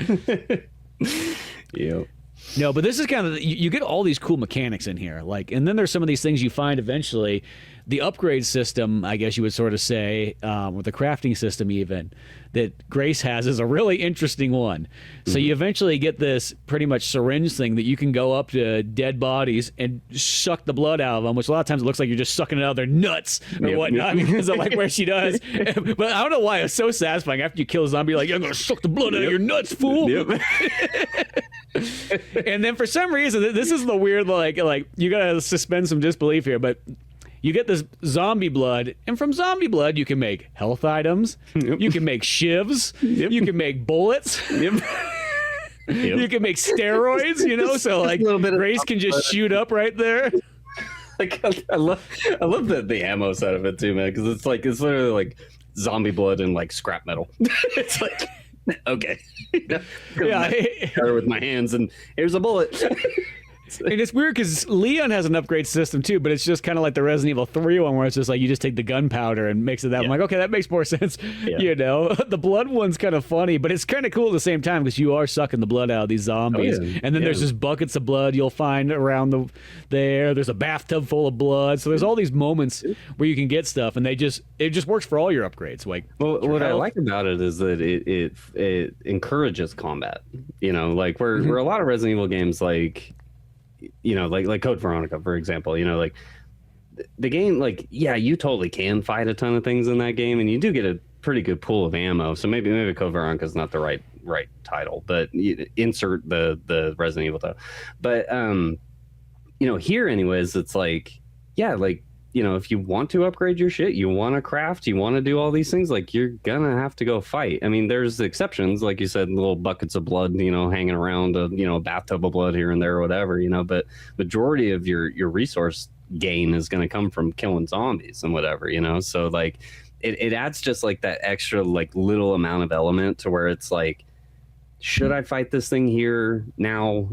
Speaker 1: No, but this is kind of you get all these cool mechanics in here, like, and then there's some of these things you find eventually. The upgrade system, I guess you would sort of say, with the crafting system even that Grace has is a really interesting one. So you eventually get this pretty much syringe thing that you can go up to dead bodies and suck the blood out of them, which a lot of times it looks like you're just sucking it out of their nuts or whatnot because of like where she does. But I don't know why it's so satisfying after you kill a zombie, like, I'm going to suck the blood out of your nuts, fool. And then for some reason, this is the weird, like you got to suspend some disbelief here, but you get this zombie blood, and from zombie blood, you can make health items. You can make shivs. You can make bullets. You can make steroids, so like Grace can just shoot up right there.
Speaker 2: Like I love the ammo side of it too, man, because it's literally like zombie blood and like scrap metal. It's like, okay. With my hands, and here's a bullet.
Speaker 1: And it's weird because Leon has an upgrade system too, but it's just kind of like the Resident Evil 3 one where it's just like you just take the gunpowder and mix it that. I'm like, okay, that makes more sense. The blood one's kind of funny, but it's kind of cool at the same time because you are sucking the blood out of these zombies. And then there's just buckets of blood you'll find around there. There's a bathtub full of blood. So there's all these moments where you can get stuff, and it just works for all your upgrades. Like,
Speaker 2: well, what I like about it is that it encourages combat. Like where a lot of Resident Evil games like Code Veronica, for example, like the game, like, you totally can fight a ton of things in that game, and you do get a pretty good pool of ammo. So maybe Code Veronica is not the right title, but insert the Resident Evil title. But here anyways, it's like, if you want to upgrade your shit, you want to craft, you want to do all these things, like you're gonna have to go fight. I mean, there's exceptions, like you said, little buckets of blood, hanging around, a bathtub of blood here and there or whatever, but majority of your resource gain is going to come from killing zombies and whatever, so like it adds just like that extra like little amount of element to where it's like, should I fight this thing here now,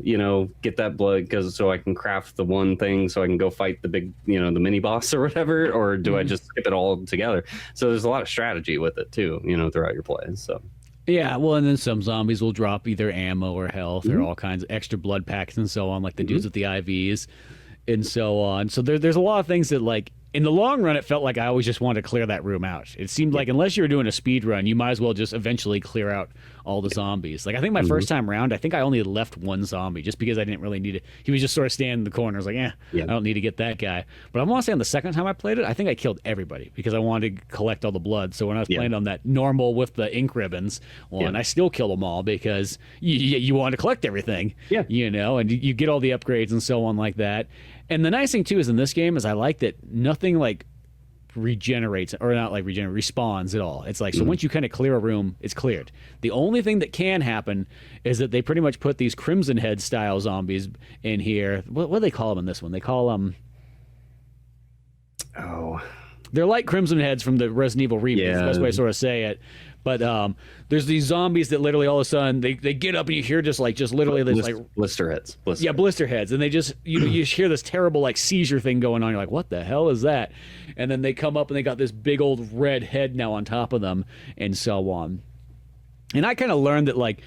Speaker 2: get that blood so I can craft the one thing so I can go fight the big, the mini boss or whatever, or do I just skip it all together? So there's a lot of strategy with it too, throughout your play. So
Speaker 1: yeah, well, and then some zombies will drop either ammo or health or all kinds of extra blood packs and so on, like the dudes with the IVs and so on. So there's a lot of things that like in the long run, it felt like I always just wanted to clear that room out. It seemed like unless you were doing a speed run, you might as well just eventually clear out all the zombies. Like I think my first time around, I think I only left one zombie just because I didn't really need it. He was just sort of standing in the corner. I was like, I don't need to get that guy. But I want to say on the second time I played it, I think I killed everybody because I wanted to collect all the blood. So when I was playing on that normal with the ink ribbons one, I still killed them all because you want to collect everything. Yeah. You know, and you get all the upgrades and so on like that. And the nice thing too is in this game is I like that nothing like regenerates or not like respawns at all. It's like so once you kind of clear a room, it's cleared. The only thing that can happen is that they pretty much put these Crimson Head style zombies in here. What do they call them in this one? They call them they're like Crimson Heads from the Resident Evil remake. That's the best way to sort of say it. But there's these zombies that literally all of a sudden they get up and you hear just literally this like
Speaker 2: blister heads.
Speaker 1: Blister heads, and they just you hear this terrible like seizure thing going on. You're like, what the hell is that? And then they come up and they got this big old red head now on top of them, and so on. And I kind of learned that like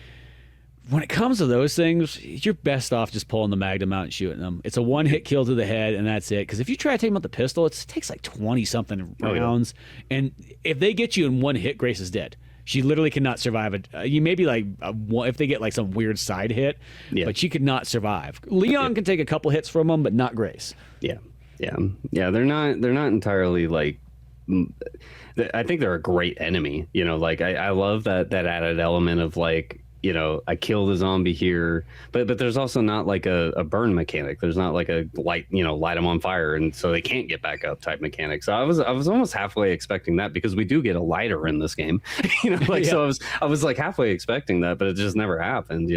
Speaker 1: when it comes to those things, you're best off just pulling the Magnum out and shooting them. It's a one-hit kill to the head, and that's it. Because if you try to take them with the pistol, it takes like 20-something rounds. And if they get you in one hit, Grace is dead. She literally cannot survive it. You maybe like if they get like some weird side hit, but she could not survive. Leon can take a couple hits from them, but not Grace.
Speaker 2: Yeah. They're not entirely like. I think they're a great enemy. You know, like I love that added element of like. You know, I kill the zombie here, but there's also not like a burn mechanic. There's not like a light them on fire and so they can't get back up type mechanic. So I was almost halfway expecting that because we do get a lighter in this game, So I was like halfway expecting that, but it just never happened,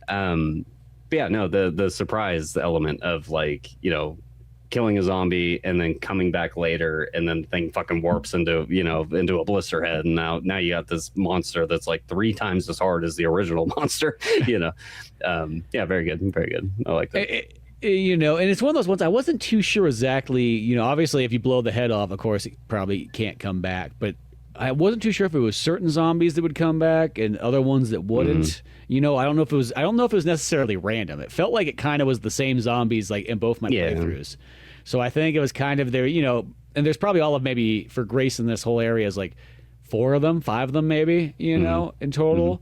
Speaker 2: But yeah, no, the surprise element of like killing a zombie and then coming back later and then the thing fucking warps into a blister head, and now you got this monster that's like 3 times as hard as the original monster. Very good. I like that.
Speaker 1: And it's one of those ones I wasn't too sure exactly. Obviously if you blow the head off, of course it probably can't come back, but I wasn't too sure if it was certain zombies that would come back and other ones that wouldn't. I don't know if it was necessarily random. It felt like it kind of was the same zombies like in both my playthroughs. So I think it was kind of there, and there's probably all of maybe for Grace in this whole area is like 4 of them, 5 of them maybe, in total.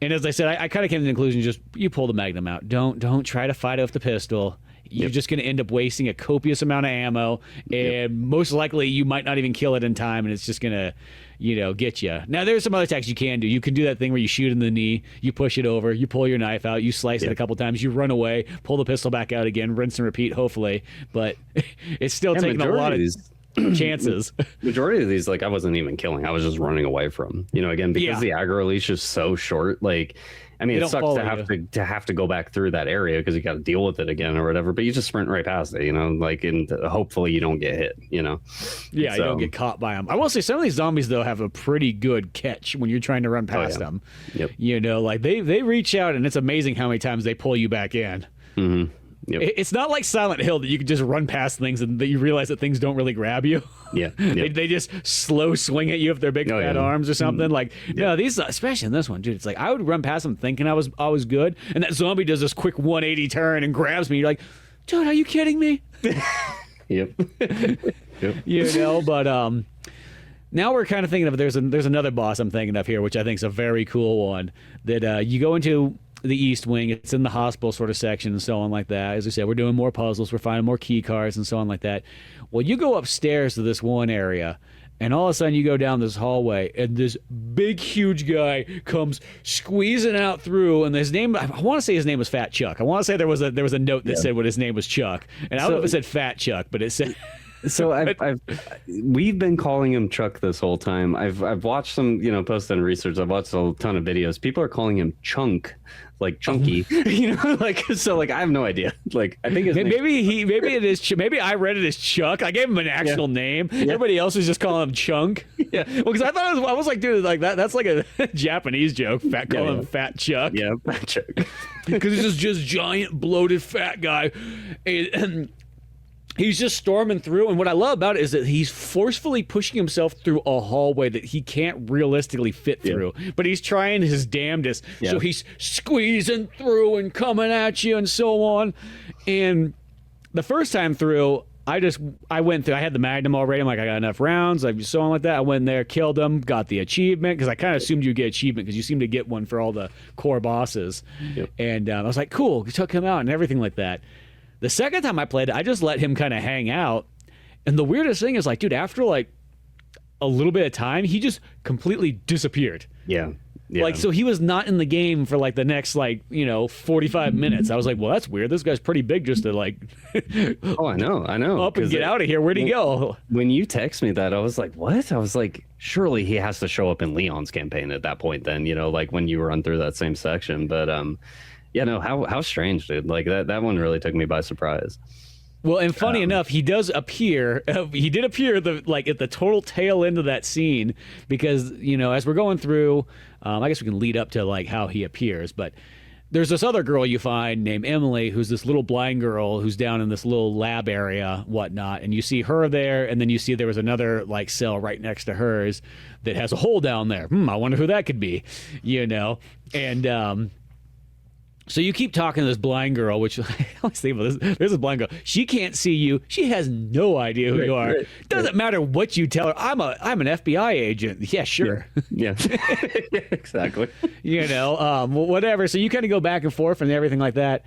Speaker 1: And as I said, I kind of came to the conclusion, just you pull the Magnum out. Don't try to fight it with the pistol. You're just going to end up wasting a copious amount of ammo, and most likely you might not even kill it in time, and it's just going to, get you. Now, there's some other attacks you can do. You can do that thing where you shoot in the knee, you push it over, you pull your knife out, you slice it a couple times, you run away, pull the pistol back out again, rinse and repeat, hopefully. But it's still taking a lot of chances.
Speaker 2: Majority of these, like, I wasn't even killing. I was just running away from. Again, because the aggro leash is so short, like... I mean, it sucks to have to go back through that area because you got to deal with it again or whatever. But you just sprint right past it, and hopefully you don't get hit, Yeah,
Speaker 1: you don't get caught by them. I will say some of these zombies though have a pretty good catch when you're trying to run past them. Yep. Like they reach out, and it's amazing how many times they pull you back in. Mm-hmm. Yep. It's not like Silent Hill that you can just run past things and that you realize that things don't really grab you.
Speaker 2: Yeah.
Speaker 1: They just slow swing at you if they're big fat arms or something. Like, no, these, especially in this one, dude, it's like I would run past them thinking I was good, and that zombie does this quick 180 turn and grabs me. You're like, dude, are you kidding me?
Speaker 2: Yep.
Speaker 1: But now we're kind of thinking of there's another boss I'm thinking of here, which I think is a very cool one that you go into the East Wing. It's in the hospital sort of section and so on like that. As I said, we're doing more puzzles, we're finding more key cards and so on like that. Well, you go upstairs to this one area, and all of a sudden you go down this hallway, and this big, huge guy comes squeezing out through, and his name, I want to say his name was Fat Chuck. I want to say there was a note that said what his name was Chuck, and I don't know if it said Fat Chuck, but it said...
Speaker 2: So we've been calling him Chuck this whole time. I've watched some, posts and research. I've watched a ton of videos. People are calling him Chunk, like Chunky, so I have no idea. Like, I think maybe I read it as Chuck. I gave him an actual name. Yeah. Everybody else was just calling him Chunk. Yeah. Well, because I was like, dude, like that's like a Japanese joke. Calling him Fat Chuck. Yeah, Fat Chuck.
Speaker 1: Because he's just giant, bloated, fat guy, and he's just storming through, and what I love about it is that he's forcefully pushing himself through a hallway that he can't realistically fit through, but he's trying his damnedest. So he's squeezing through and coming at you and so on. And the first time through, I went through. I had the Magnum already. I'm like, I got enough rounds. I so on like that. I went there, killed them, got the achievement because I kind of assumed you'd get achievement because you seem to get one for all the core bosses. Yep. And I was like, cool, took him out and everything like that. The second time I played it, I just let him kind of hang out. And the weirdest thing is, like, dude, after like a little bit of time, he just completely disappeared.
Speaker 2: Yeah. Yeah.
Speaker 1: Like, so he was not in the game for like the next 45 minutes. I was like, well, that's weird. This guy's pretty big just to like
Speaker 2: oh, I know
Speaker 1: up and get out of here. Where'd he go?
Speaker 2: When you text me that, I was like, what? I was like, surely he has to show up in Leon's campaign at that point then, like when you run through that same section. But yeah, no, how strange, dude. Like that one really took me by surprise.
Speaker 1: Well, and funny enough, he does appear. He did appear at the total tail end of that scene because as we're going through, I guess we can lead up to like how he appears. But there's this other girl you find named Emily, who's this little blind girl who's down in this little lab area, whatnot, and you see her there, and then you see there was another like cell right next to hers that has a hole down there. I wonder who that could be, and. So you keep talking to this blind girl, which I always think about this. There's a blind girl. She can't see you. She has no idea who you are. Doesn't matter what you tell her. I'm an FBI agent. Yeah, sure.
Speaker 2: Yeah. Yeah, exactly.
Speaker 1: Whatever. So you kind of go back and forth and everything like that.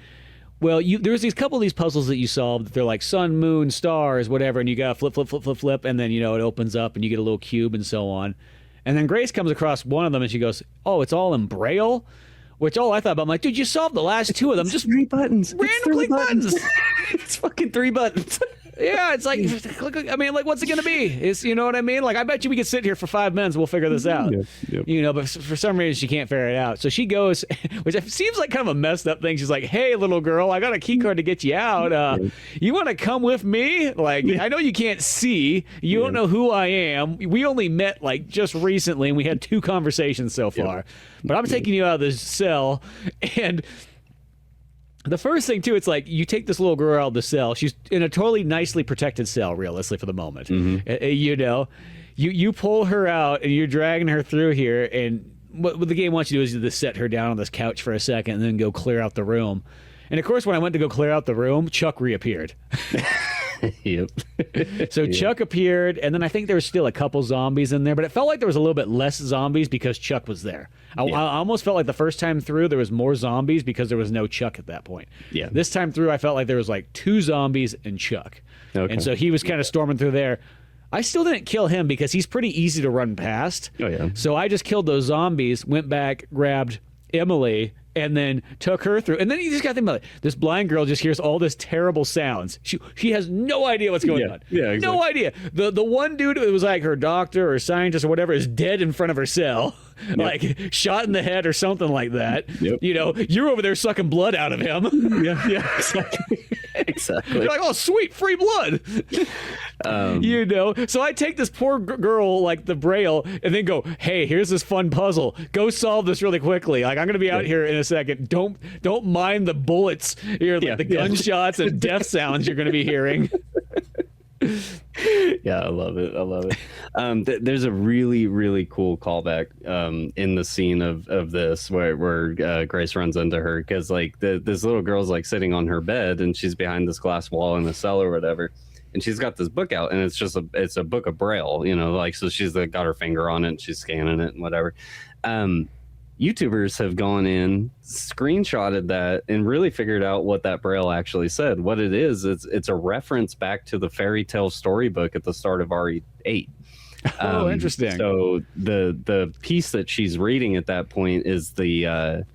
Speaker 1: Well, there's these couple of these puzzles that you solve. That they're like sun, moon, stars, whatever, and you got to flip, and then it opens up and you get a little cube and so on. And then Grace comes across one of them and she goes, "Oh, it's all in Braille." Which all I thought about, I'm like, dude, you solved the last two of them. Just
Speaker 2: 3 buttons.
Speaker 1: Random click buttons.
Speaker 2: It's fucking 3 buttons.
Speaker 1: Yeah, it's like, I mean, like, what's it going to be? It's, you know what I mean? Like, I bet you we could sit here for 5 minutes and we'll figure this out. Yep. But for some reason, she can't figure it out. So she goes, which seems like kind of a messed up thing. She's like, hey, little girl, I got a key card to get you out. You want to come with me? Like, I know you can't see. You don't know who I am. We only met, like, just recently, and we had 2 conversations so far. But I'm taking you out of this cell, and... The first thing, too, it's like you take this little girl out of the cell. She's in a totally nicely protected cell, realistically, for the moment. Mm-hmm. You pull her out and you're dragging her through here. And what the game wants you to do is you just set her down on this couch for a second and then go clear out the room. And, of course, when I went to go clear out the room, Chuck reappeared.
Speaker 2: Yep.
Speaker 1: So Chuck appeared, and then I think there was still a couple zombies in there, but it felt like there was a little bit less zombies because Chuck was there. I almost felt like the first time through there was more zombies because there was no Chuck at that point.
Speaker 2: Yeah.
Speaker 1: This time through I felt like there was like 2 zombies and Chuck.
Speaker 2: Okay.
Speaker 1: And so he was kind of storming through there. I still didn't kill him because he's pretty easy to run past.
Speaker 2: Oh, yeah.
Speaker 1: So I just killed those zombies, went back, grabbed Emily, and then took her through. And then you just got to think about it. This blind girl just hears all this terrible sounds. She has no idea what's going on.
Speaker 2: Yeah, exactly. No
Speaker 1: idea. The one dude who was like her doctor or scientist or whatever is dead in front of her cell. Yep. Like shot in the head or something like that.
Speaker 2: Yep.
Speaker 1: You're over there sucking blood out of him.
Speaker 2: Yeah, exactly. Exactly.
Speaker 1: You're like, oh, sweet, free blood. So I take this poor girl, like the Braille, and then go, hey, here's this fun puzzle. Go solve this really quickly. Like, I'm going to be out here in a second. Don't mind the bullets, the gunshots and death sounds you're going to be hearing.
Speaker 2: Yeah, I love it. There's a really, really cool callback in the scene of this where Grace runs into her because like this little girl's like sitting on her bed and she's behind this glass wall in the cell or whatever, and she's got this book out and it's a book of Braille, so she's got her finger on it and she's scanning it and whatever. YouTubers have gone in, screenshotted that, and really figured out what that Braille actually said. What it is, it's a reference back to the fairy tale storybook at the start of RE8.
Speaker 1: Oh, interesting.
Speaker 2: So the piece that she's reading at that point is the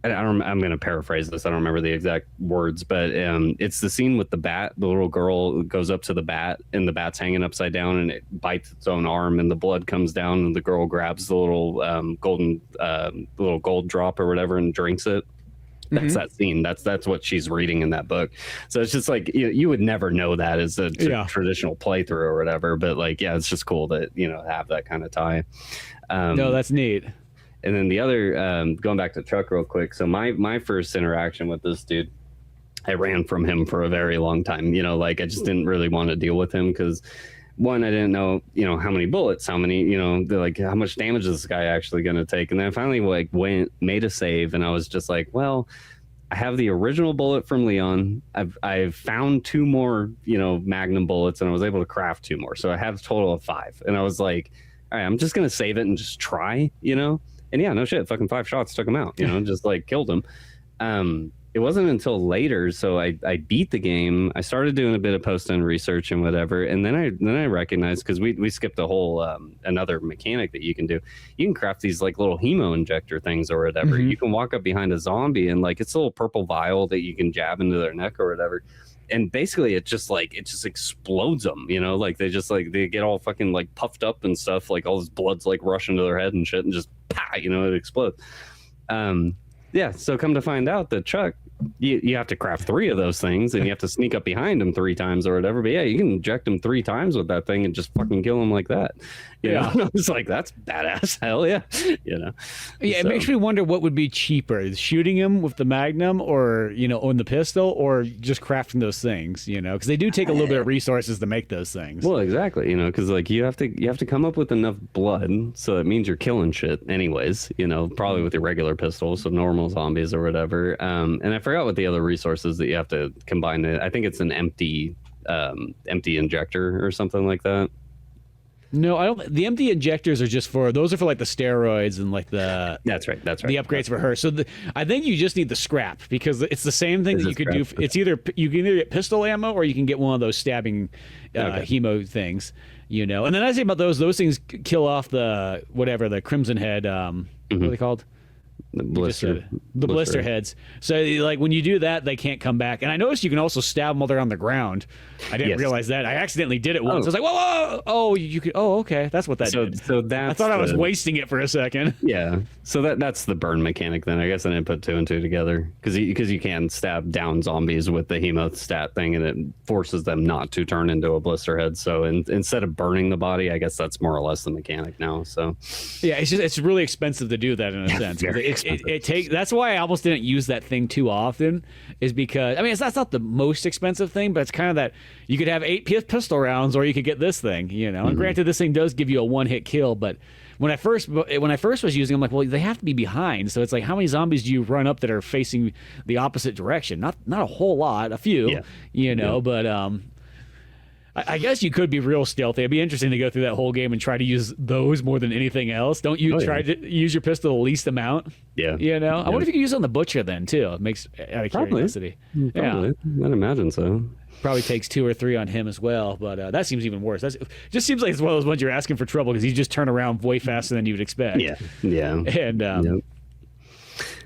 Speaker 2: I'm going to paraphrase this. I don't remember the exact words, but it's the scene with the bat. The little girl goes up to the bat, and the bat's hanging upside down, and it bites its own arm, and the blood comes down, and the girl grabs the little little gold drop or whatever and drinks it. That's that scene. That's what she's reading in that book. So it's just like you would never know that as a traditional playthrough or whatever. But like, yeah, it's just cool to have that kind of tie.
Speaker 1: No, that's neat.
Speaker 2: And then the other, going back to Chuck real quick. So my first interaction with this dude, I ran from him for a very long time. I just didn't really want to deal with him because, one, I didn't know, how many bullets, how many, how much damage is this guy actually going to take? And then I finally made a save, and I was just like, well, I have the original bullet from Leon. I've found 2 more, Magnum bullets, and I was able to craft 2 more. So I have a total of 5. And I was like, all right, I'm just gonna save it and just try, And yeah, no shit, fucking 5 shots took him out, just like killed him. It wasn't until later, so I beat the game. I started doing a bit of post-end research and whatever, and then I recognized, because we skipped a whole another mechanic that you can do. You can craft these like little hemo injector things or whatever. Mm-hmm. You can walk up behind a zombie and like it's a little purple vial that you can jab into their neck or whatever. And basically it just explodes them, like they get all fucking like puffed up and stuff, like all this blood's like rushing to their head and shit, and just it explodes. Yeah, so come to find out that Chuck, you have to craft 3 of those things, and you have to sneak up behind him 3 times or whatever. But yeah, you can inject him 3 times with that thing and just fucking kill him like that. Yeah, I was like, that's badass. Hell yeah, Yeah,
Speaker 1: it makes me wonder what would be cheaper: shooting him with the Magnum, or on the pistol, or just crafting those things. Because they do take a little bit of resources to make those things.
Speaker 2: Well, exactly. Because like you have to come up with enough blood, so it means you're killing shit anyways. Probably with your regular pistol, so normal zombies or whatever. And I forgot what the other resources that you have to combine. I think it's an empty injector or something like that.
Speaker 1: No, I don't. The empty injectors are those are for like the steroids and like the.
Speaker 2: That's right.
Speaker 1: The upgrades for her. So I think you just need the scrap, because it's the same thing that you could do. It's either you can either get pistol ammo, or you can get one of those stabbing hemo things. And then I say about those things kill off the Crimson Head. What are they called?
Speaker 2: The
Speaker 1: blister heads. So like when you do that, they can't come back. And I noticed you can also stab them while they're on the ground. I didn't realize that. I accidentally did it once. I was like, whoa! Oh, you could. Oh, okay, that's what that did.
Speaker 2: So that's.
Speaker 1: I thought I was wasting it for a second.
Speaker 2: Yeah. So that's the burn mechanic. Then I guess I didn't put 2 and 2 together, because you can stab down zombies with the hemostat thing, and it forces them not to turn into a blister head. So instead of burning the body, I guess that's more or less the mechanic now. So
Speaker 1: yeah, it's really expensive to do that in a sense. That's why I almost didn't use that thing too often, is because that's not the most expensive thing, but it's kind of that you could have 8 pistol rounds, or you could get this thing, And granted, this thing does give you a 1-hit kill, but when I first was using, I'm like, well, they have to be behind, so it's like, how many zombies do you run up that are facing the opposite direction? Not a whole lot, a few, but I guess you could be real stealthy. It'd be interesting to go through that whole game and try to use those more than anything else. Don't you try to use your pistol the least amount?
Speaker 2: Yeah.
Speaker 1: I wonder if you could use it on the butcher then too. It makes out of curiosity.
Speaker 2: Probably. Yeah. I'd imagine so.
Speaker 1: Probably takes 2 or 3 on him as well, but that seems even worse. That just seems like it's one of those ones you're asking for trouble, because you just turn around way faster than you would expect.
Speaker 2: Yeah.
Speaker 1: And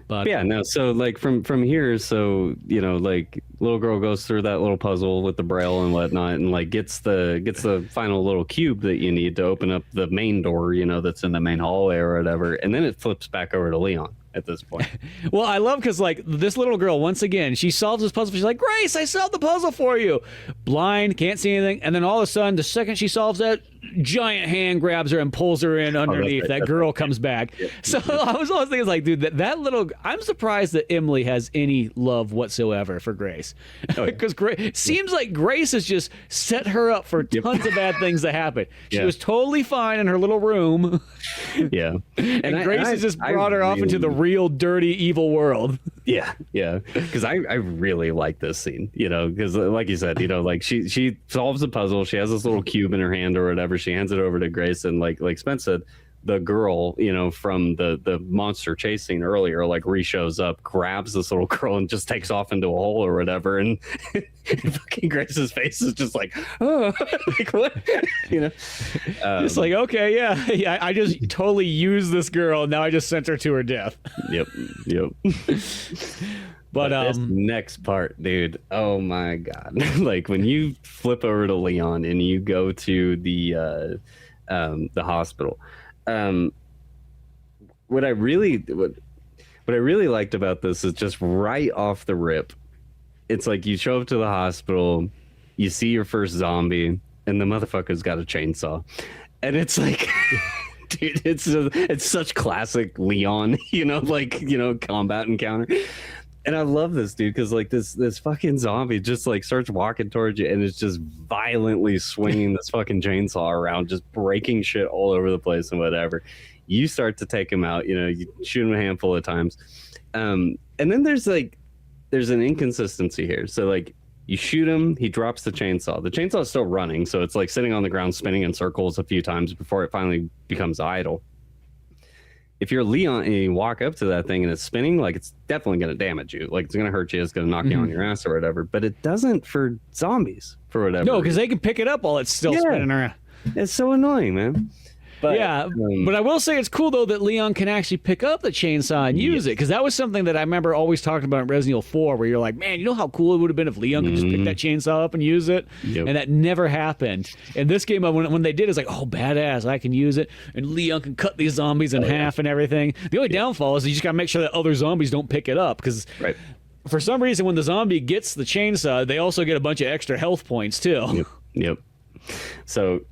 Speaker 2: but yeah, no. So like from here, so like little girl goes through that little puzzle with the braille and whatnot, and like gets the final little cube that you need to open up the main door, that's in the main hallway or whatever, and then it flips back over to Leon at this point.
Speaker 1: Well, I love, because like this little girl, once again, she solves this puzzle. She's like, Grace, I solved the puzzle for you. Blind, can't see anything, and then all of a sudden, the second she solves that, giant hand grabs her and pulls her in underneath. That girl comes back. Yeah. So I was always thinking, like, dude, that little. I'm surprised that Emily has any love whatsoever for Grace, because seems like Grace has just set her up for tons of bad things to happen. She was totally fine in her little room.
Speaker 2: Yeah,
Speaker 1: and Grace has just brought her off into the real dirty, evil world.
Speaker 2: Yeah, because I really like this scene, because like you said, like she solves the puzzle. She has this little cube in her hand or whatever. She hands it over to Grace, and like Spence said, the girl, from the monster chase scene earlier, like re-shows up, grabs this little girl, and just takes off into a hole or whatever, and fucking Grace's face is just like, oh, like what,
Speaker 1: It's like, okay, yeah, I just totally used this girl, and now I just sent her to her death.
Speaker 2: Yep. But this next part, dude, oh my god! Like when you flip over to Leon and you go to the hospital, what I really liked about this is just right off the rip, it's like you show up to the hospital, you see your first zombie, and the motherfucker's got a chainsaw, and it's like. Dude, it's such classic Leon, combat encounter. And I love this, dude, because like this fucking zombie just like starts walking towards you, and it's just violently swinging this fucking chainsaw around, just breaking shit all over the place and whatever. You start to take him out, you shoot him a handful of times, and then there's like there's an inconsistency here. So like you shoot him, he drops the chainsaw. The chainsaw is still running, so it's like sitting on the ground spinning in circles a few times before it finally becomes idle. If you're Leon and you walk up to that thing and it's spinning, like it's definitely going to damage you. Like it's going to hurt you. It's going to knock you on your ass or whatever. But it doesn't for zombies for whatever.
Speaker 1: No, because they can pick it up while it's still spinning around.
Speaker 2: It's so annoying, man. But,
Speaker 1: but I will say it's cool, though, that Leon can actually pick up the chainsaw and use it, because that was something that I remember always talking about in Resident Evil 4, where you're like, man, you know how cool it would have been if Leon could just pick that chainsaw up and use it? Yep. And that never happened. In this game, when they did, it's like, oh, badass, I can use it, and Leon can cut these zombies in half and everything. The only downfall is you just got to make sure that other zombies don't pick it up, because for some reason, when the zombie gets the chainsaw, they also get a bunch of extra health points, too.
Speaker 2: Yep. So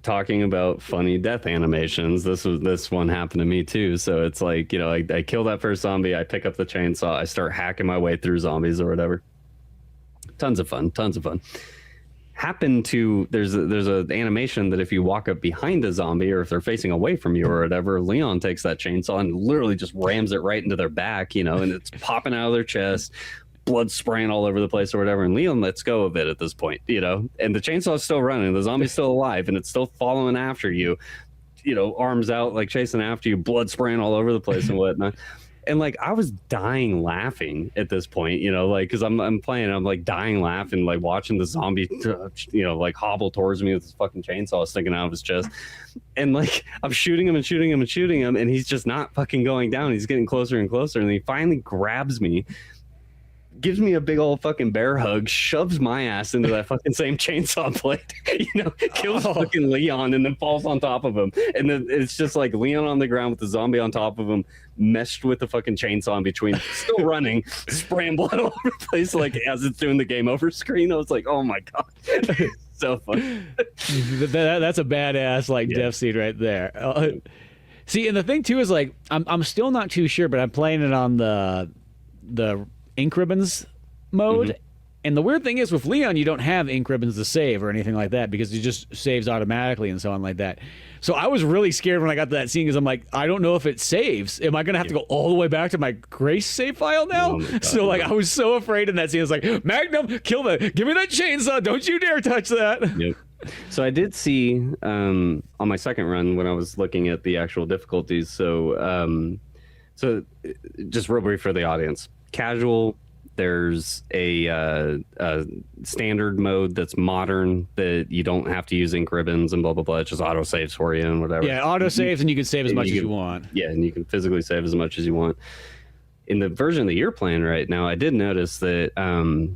Speaker 2: talking about funny death animations, this one happened to me too. So it's like, you know, I kill that first zombie, I pick up the chainsaw, I start hacking my way through zombies or whatever. Tons of fun. There's a animation that if you walk up behind a zombie or if they're facing away from you or whatever, Leon takes that chainsaw and literally just rams it right into their back, you know, and it's popping out of their chest, blood spraying all over the place or whatever, and Leon lets go of it at this point, you know, and the chainsaw's still running, the zombie's still alive, and it's still following after you, you know, arms out, like chasing after you, blood spraying all over the place and whatnot. And like I was dying laughing at this point, you know, like because I'm playing, I'm like dying laughing, like watching the zombie, you know, like hobble towards me with his fucking chainsaw sticking out of his chest, and like I'm shooting him, and he's just not fucking going down. He's getting closer and closer, and he finally grabs me, gives me a big old fucking bear hug, shoves my ass into that fucking same chainsaw blade, you know, kills fucking Leon, and then falls on top of him. And then it's just like Leon on the ground with the zombie on top of him, meshed with the fucking chainsaw in between, still running, spraying blood all over the place, like as it's doing the game over screen. I was like, oh my God. So fun.
Speaker 1: That's a badass, like, death scene right there. See, and the thing too is like, I'm still not too sure, but I'm playing it on the ink ribbons mode, and the weird thing is with Leon you don't have ink ribbons to save or anything like that because it just saves automatically and so on like that. So I was really scared when I got to that scene because I'm like, I don't know if it saves. Am I gonna have to go all the way back to my Grace save file now? So like I was so afraid in that scene. I was like, Magnum, give me that chainsaw, don't you dare touch that.
Speaker 2: Yep. So I did see on my second run when I was looking at the actual difficulties, so just real brief for the audience. Casual, there's a standard mode that's modern that you don't have to use ink ribbons and blah blah blah. It just auto saves for you and whatever.
Speaker 1: Yeah, auto saves, and you can save as much as you want.
Speaker 2: Yeah, and you can physically save as much as you want. In the version that you're playing right now, I did notice that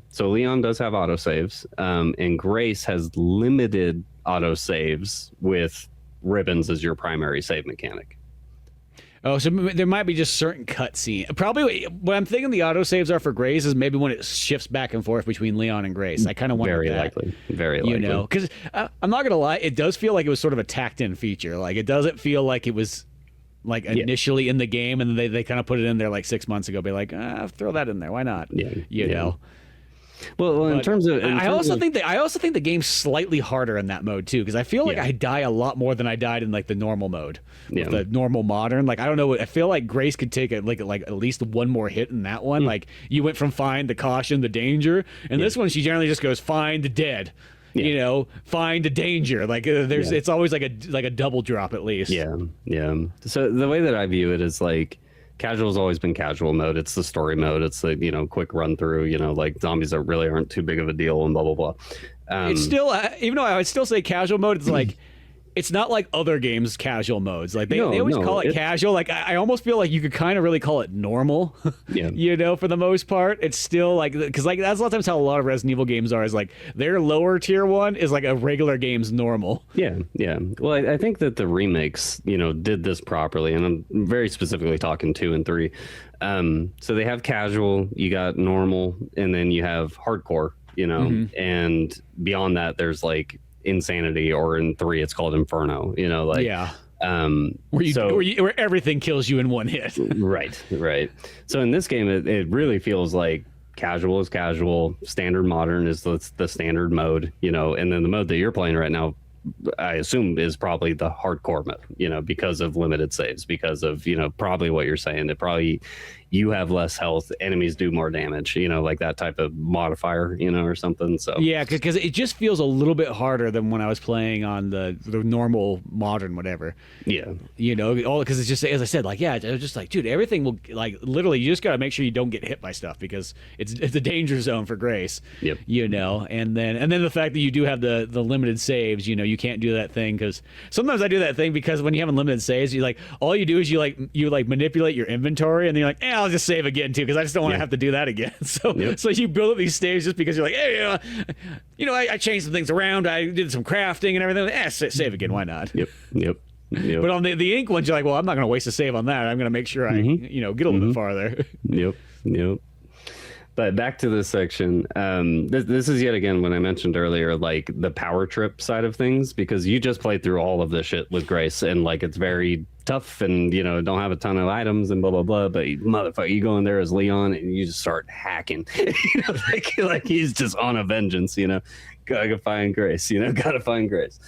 Speaker 2: so Leon does have auto saves, and Grace has limited auto saves with ribbons as your primary save mechanic.
Speaker 1: Oh, so there might be just certain cutscenes. Probably what I'm thinking the autosaves are for Grace is maybe when it shifts back and forth between Leon and Grace. I kind of wonder that.
Speaker 2: Very likely.
Speaker 1: You know, because I'm not going to lie, it does feel like it was sort of a tacked-in feature. Like, it doesn't feel like it was, like, initially in the game, and then they kind of put it in there, like, 6 months ago. Be like, throw that in there. Why not? You know?
Speaker 2: Well, in terms of,
Speaker 1: I also think the game's slightly harder in that mode too, because I feel like I die a lot more than I died in like the normal mode, the normal modern. Like I don't know, I feel like Grace could take like at least one more hit in that one. Like you went from fine to caution to danger, and this one she generally just goes fine to dead. You know, find a danger. Like it's always like a double drop at least.
Speaker 2: Yeah. So the way that I view it is like, casual's always been casual mode. It's the story mode. It's the, you know, quick run through, you know, like zombies that really aren't too big of a deal and blah, blah, blah.
Speaker 1: It's still, even though I would still say casual mode, it's like, it's not like other games' casual modes. Like they always call it casual. Like I almost feel like you could kind of really call it normal. You know, for the most part, it's still like, because like that's a lot of times how a lot of Resident Evil games are. Is like their lower tier one is like a regular game's normal.
Speaker 2: Yeah. Well, I think that the remakes, you know, did this properly, and I'm very specifically talking 2 and 3. So they have casual, you got normal, and then you have hardcore. You know, and beyond that, there's like insanity, or in 3 it's called Inferno, you know, like where everything kills you in one hit. right So in this game it really feels like casual is casual, standard modern is the standard mode, you know, and then the mode that you're playing right now I assume is probably the hardcore mode, you know, because of limited saves, because of, you know, probably what you're saying, that probably you have less health, enemies do more damage, you know, like that type of modifier, you know, or something. So
Speaker 1: yeah, because it just feels a little bit harder than when I was playing on the normal modern whatever.
Speaker 2: Yeah,
Speaker 1: you know, all because it's just, as I said, like, yeah, I was just like, dude, everything will, like, literally, you just got to make sure you don't get hit by stuff because it's a danger zone for Grace.
Speaker 2: Yep.
Speaker 1: You know, and then the fact that you do have the limited saves, you know, you can't do that thing because sometimes I do that thing because when you have unlimited saves, you like, all you do is you manipulate your inventory and then you're like, I'll just save again too because I just don't want to have to do that again. So you build up these saves just because you're like, hey, you know, I changed some things around, I did some crafting and everything. Save again, why not?
Speaker 2: Yep.
Speaker 1: But on the ink ones, you're like, well, I'm not going to waste a save on that. I'm going to make sure I, you know, get a little bit farther.
Speaker 2: Yep. But back to this section. This is yet again when I mentioned earlier, like the power trip side of things, because you just played through all of this shit with Grace, and like it's very tough, and you know don't have a ton of items and blah blah blah. But motherfucker, you go in there as Leon and you just start hacking, you know, like he's just on a vengeance. You know, gotta find Grace. You know, gotta find Grace.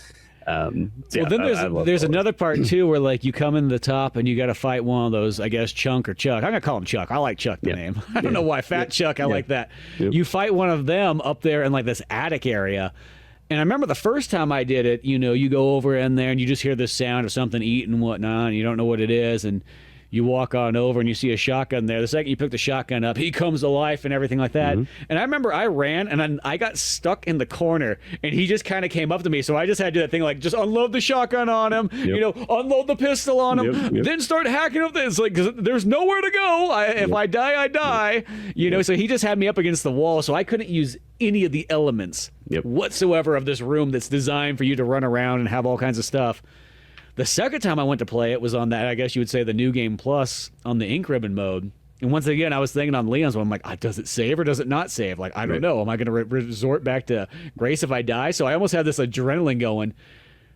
Speaker 1: Well, then there's another part too where like you come in the top and you got to fight one of those, I guess, Chunk or Chuck. I'm gonna call him Chuck. I like Chuck the name. I don't know why. Fat Chuck. I like that. You fight one of them up there in like this attic area. And I remember the first time I did it, you know, you go over in there and you just hear the sound of something eating and whatnot, and you don't know what it is, and you walk on over and you see a shotgun there. The second you pick the shotgun up, he comes to life and everything like that. And I remember I ran and I got stuck in the corner and he just kind of came up to me. So I just had to do that thing like just unload the shotgun on him, you know, unload the pistol on him, then start hacking up this. Like, cause there's nowhere to go. If I die, I die. You know, so he just had me up against the wall. So I couldn't use any of the elements whatsoever of this room that's designed for you to run around and have all kinds of stuff. The second time I went to play it was on that, I guess you would say, the New Game Plus on the Ink Ribbon mode. And once again, I was thinking on Leon's one, I'm like, does it save or does it not save? Like, I don't know. Am I going to resort back to Grace if I die? So I almost had this adrenaline going.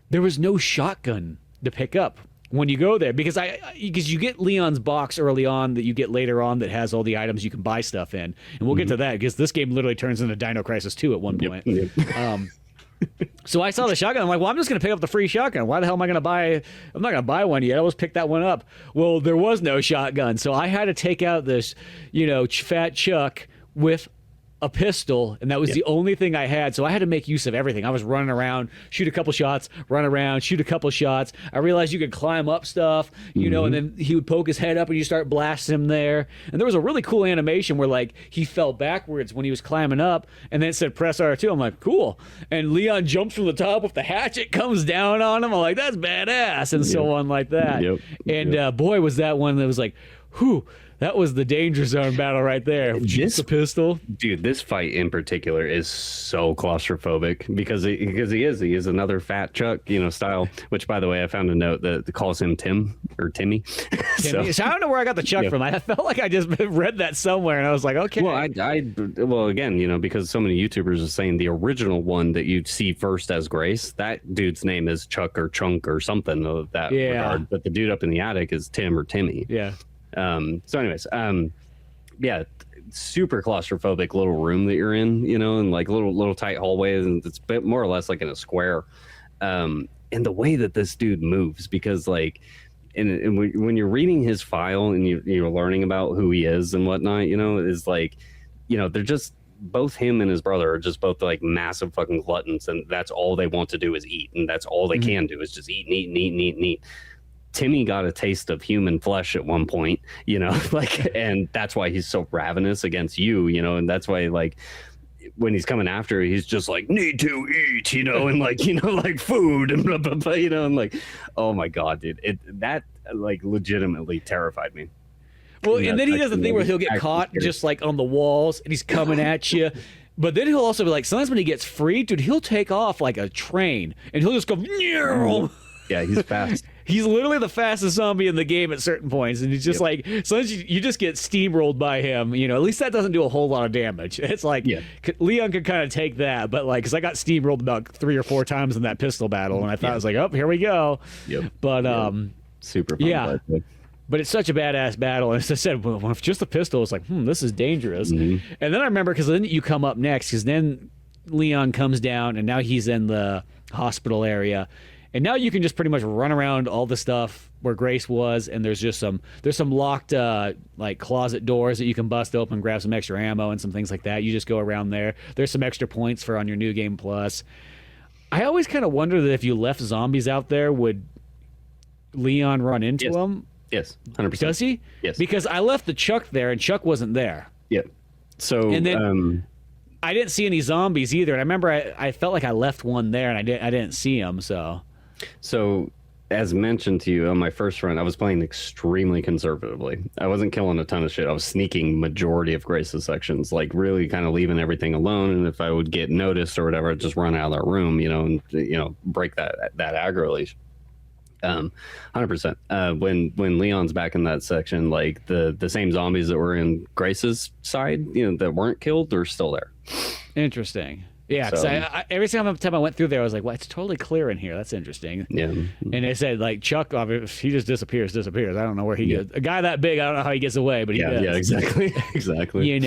Speaker 1: There was no shotgun to pick up when you go there because you get Leon's box early on that you get later on that has all the items you can buy stuff in. And we'll get to that because this game literally turns into Dino Crisis 2 at one point. So I saw the shotgun. I'm like, well, I'm just going to pick up the free shotgun. Why the hell am I going to buy? I'm not going to buy one yet. I'll just pick that one up. Well, there was no shotgun. So I had to take out this, you know, fat Chuck with a pistol, and that was the only thing I had. So I had to make use of everything. I was running around, shoot a couple shots, run around, shoot a couple shots. I realized you could climb up stuff, you know, and then he would poke his head up and you start blasting him there. And there was a really cool animation where like he fell backwards when he was climbing up and then it said press R2. I'm like, cool. And Leon jumps from the top with the hatchet, comes down on him. I'm like, that's badass, and so on like that. And boy, was that one that was like, whew. That was the danger zone battle right there. Just a pistol,
Speaker 2: dude. This fight in particular is so claustrophobic because he is another fat Chuck, you know, style. Which, by the way, I found a note that calls him Tim or Timmy.
Speaker 1: So I don't know where I got the Chuck from. I felt like I just read that somewhere, and I was like, okay.
Speaker 2: Well, again, you know, because so many YouTubers are saying the original one that you see first as Grace, that dude's name is Chuck or Chunk or something of that regard. But the dude up in the attic is Tim or Timmy.
Speaker 1: Yeah.
Speaker 2: So anyways, super claustrophobic little room that you're in, you know, and like little tight hallways, and it's more or less like in a square. And the way that this dude moves, because like, and when you're reading his file and you're learning about who he is and whatnot, you know, is like, you know, they're just both him and his brother are just both like massive fucking gluttons, and that's all they want to do is eat, and that's all they can do is just eat and eat and eat and eat and eat. Timmy got a taste of human flesh at one point, you know, like, and that's why he's so ravenous against you, you know, and that's why, like, when he's coming after, he's just like, need to eat, you know, and like, you know, like food and blah, blah, blah, you know, and like, oh my God, dude, that like legitimately terrified me.
Speaker 1: Well, and then he does the thing where he'll get caught just like on the walls and he's coming at you. But then he'll also be like, sometimes when he gets free, dude, he'll take off like a train and he'll just go,
Speaker 2: yeah, he's fast.
Speaker 1: He's literally the fastest zombie in the game at certain points, and he's just like, sometimes you just get steamrolled by him, you know. At least that doesn't do a whole lot of damage. It's like Leon could kind of take that, but like, because I got steamrolled about 3 or 4 times in that pistol battle, and I thought I was like, oh, here we go. But
Speaker 2: super fun.
Speaker 1: But it's such a badass battle, and as I said, well, if just the pistol, it's like, this is dangerous. And then I remember, because then you come up next, because then Leon comes down, and now he's in the hospital area. And now you can just pretty much run around all the stuff where Grace was, and there's some locked like closet doors that you can bust open, grab some extra ammo and some things like that. You just go around there. There's some extra points for on your New Game Plus. I always kind of wonder that if you left zombies out there, would Leon run into them?
Speaker 2: Yes, 100%.
Speaker 1: Does he?
Speaker 2: Yes.
Speaker 1: Because I left the Chuck there, and Chuck wasn't there.
Speaker 2: Yep. So
Speaker 1: and then I didn't see any zombies either. And I remember I felt like I left one there, and I didn't see him.
Speaker 2: So, as mentioned to you on my first run, I was playing extremely conservatively. I wasn't killing a ton of shit. I was sneaking majority of Grace's sections, like really kind of leaving everything alone. And if I would get noticed or whatever, I'd just run out of that room, and break that aggro leash. 100%. When Leon's back in that section, like the same zombies that were in Grace's side, that weren't killed, are still there.
Speaker 1: Interesting. Yeah, because every single time I went through there, I was like, well, it's totally clear in here. That's interesting.
Speaker 2: Yeah.
Speaker 1: And they said, like, Chuck, he just disappears. I don't know where he goes. A guy that big, I don't know how he gets away, but he does.
Speaker 2: Yeah, exactly. Exactly.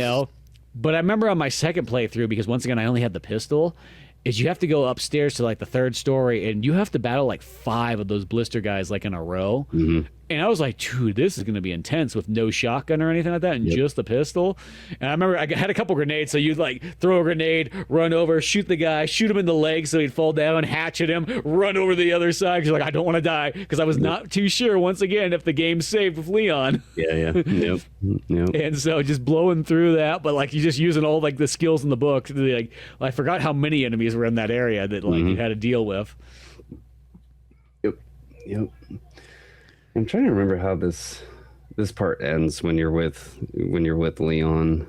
Speaker 1: But I remember on my second playthrough, because once again, I only had the pistol, is you have to go upstairs to, like, the third story, and you have to battle, like, 5 of those blister guys, like, in a row.
Speaker 2: Mm-hmm.
Speaker 1: And I was like, dude, this is going to be intense with no shotgun or anything like that, and just the pistol. And I remember I had a couple grenades, so you'd like throw a grenade, run over, shoot the guy, shoot him in the leg so he'd fall down, hatchet him, run over the other side because you're like, I don't want to die, because I was not too sure, once again, if the game's saved with Leon.
Speaker 2: Yeah. Yep.
Speaker 1: And so just blowing through that, but like you're just using all like the skills in the book. Like, I forgot how many enemies were in that area that like you had to deal with.
Speaker 2: Yep. I'm trying to remember how this part ends when you're with Leon.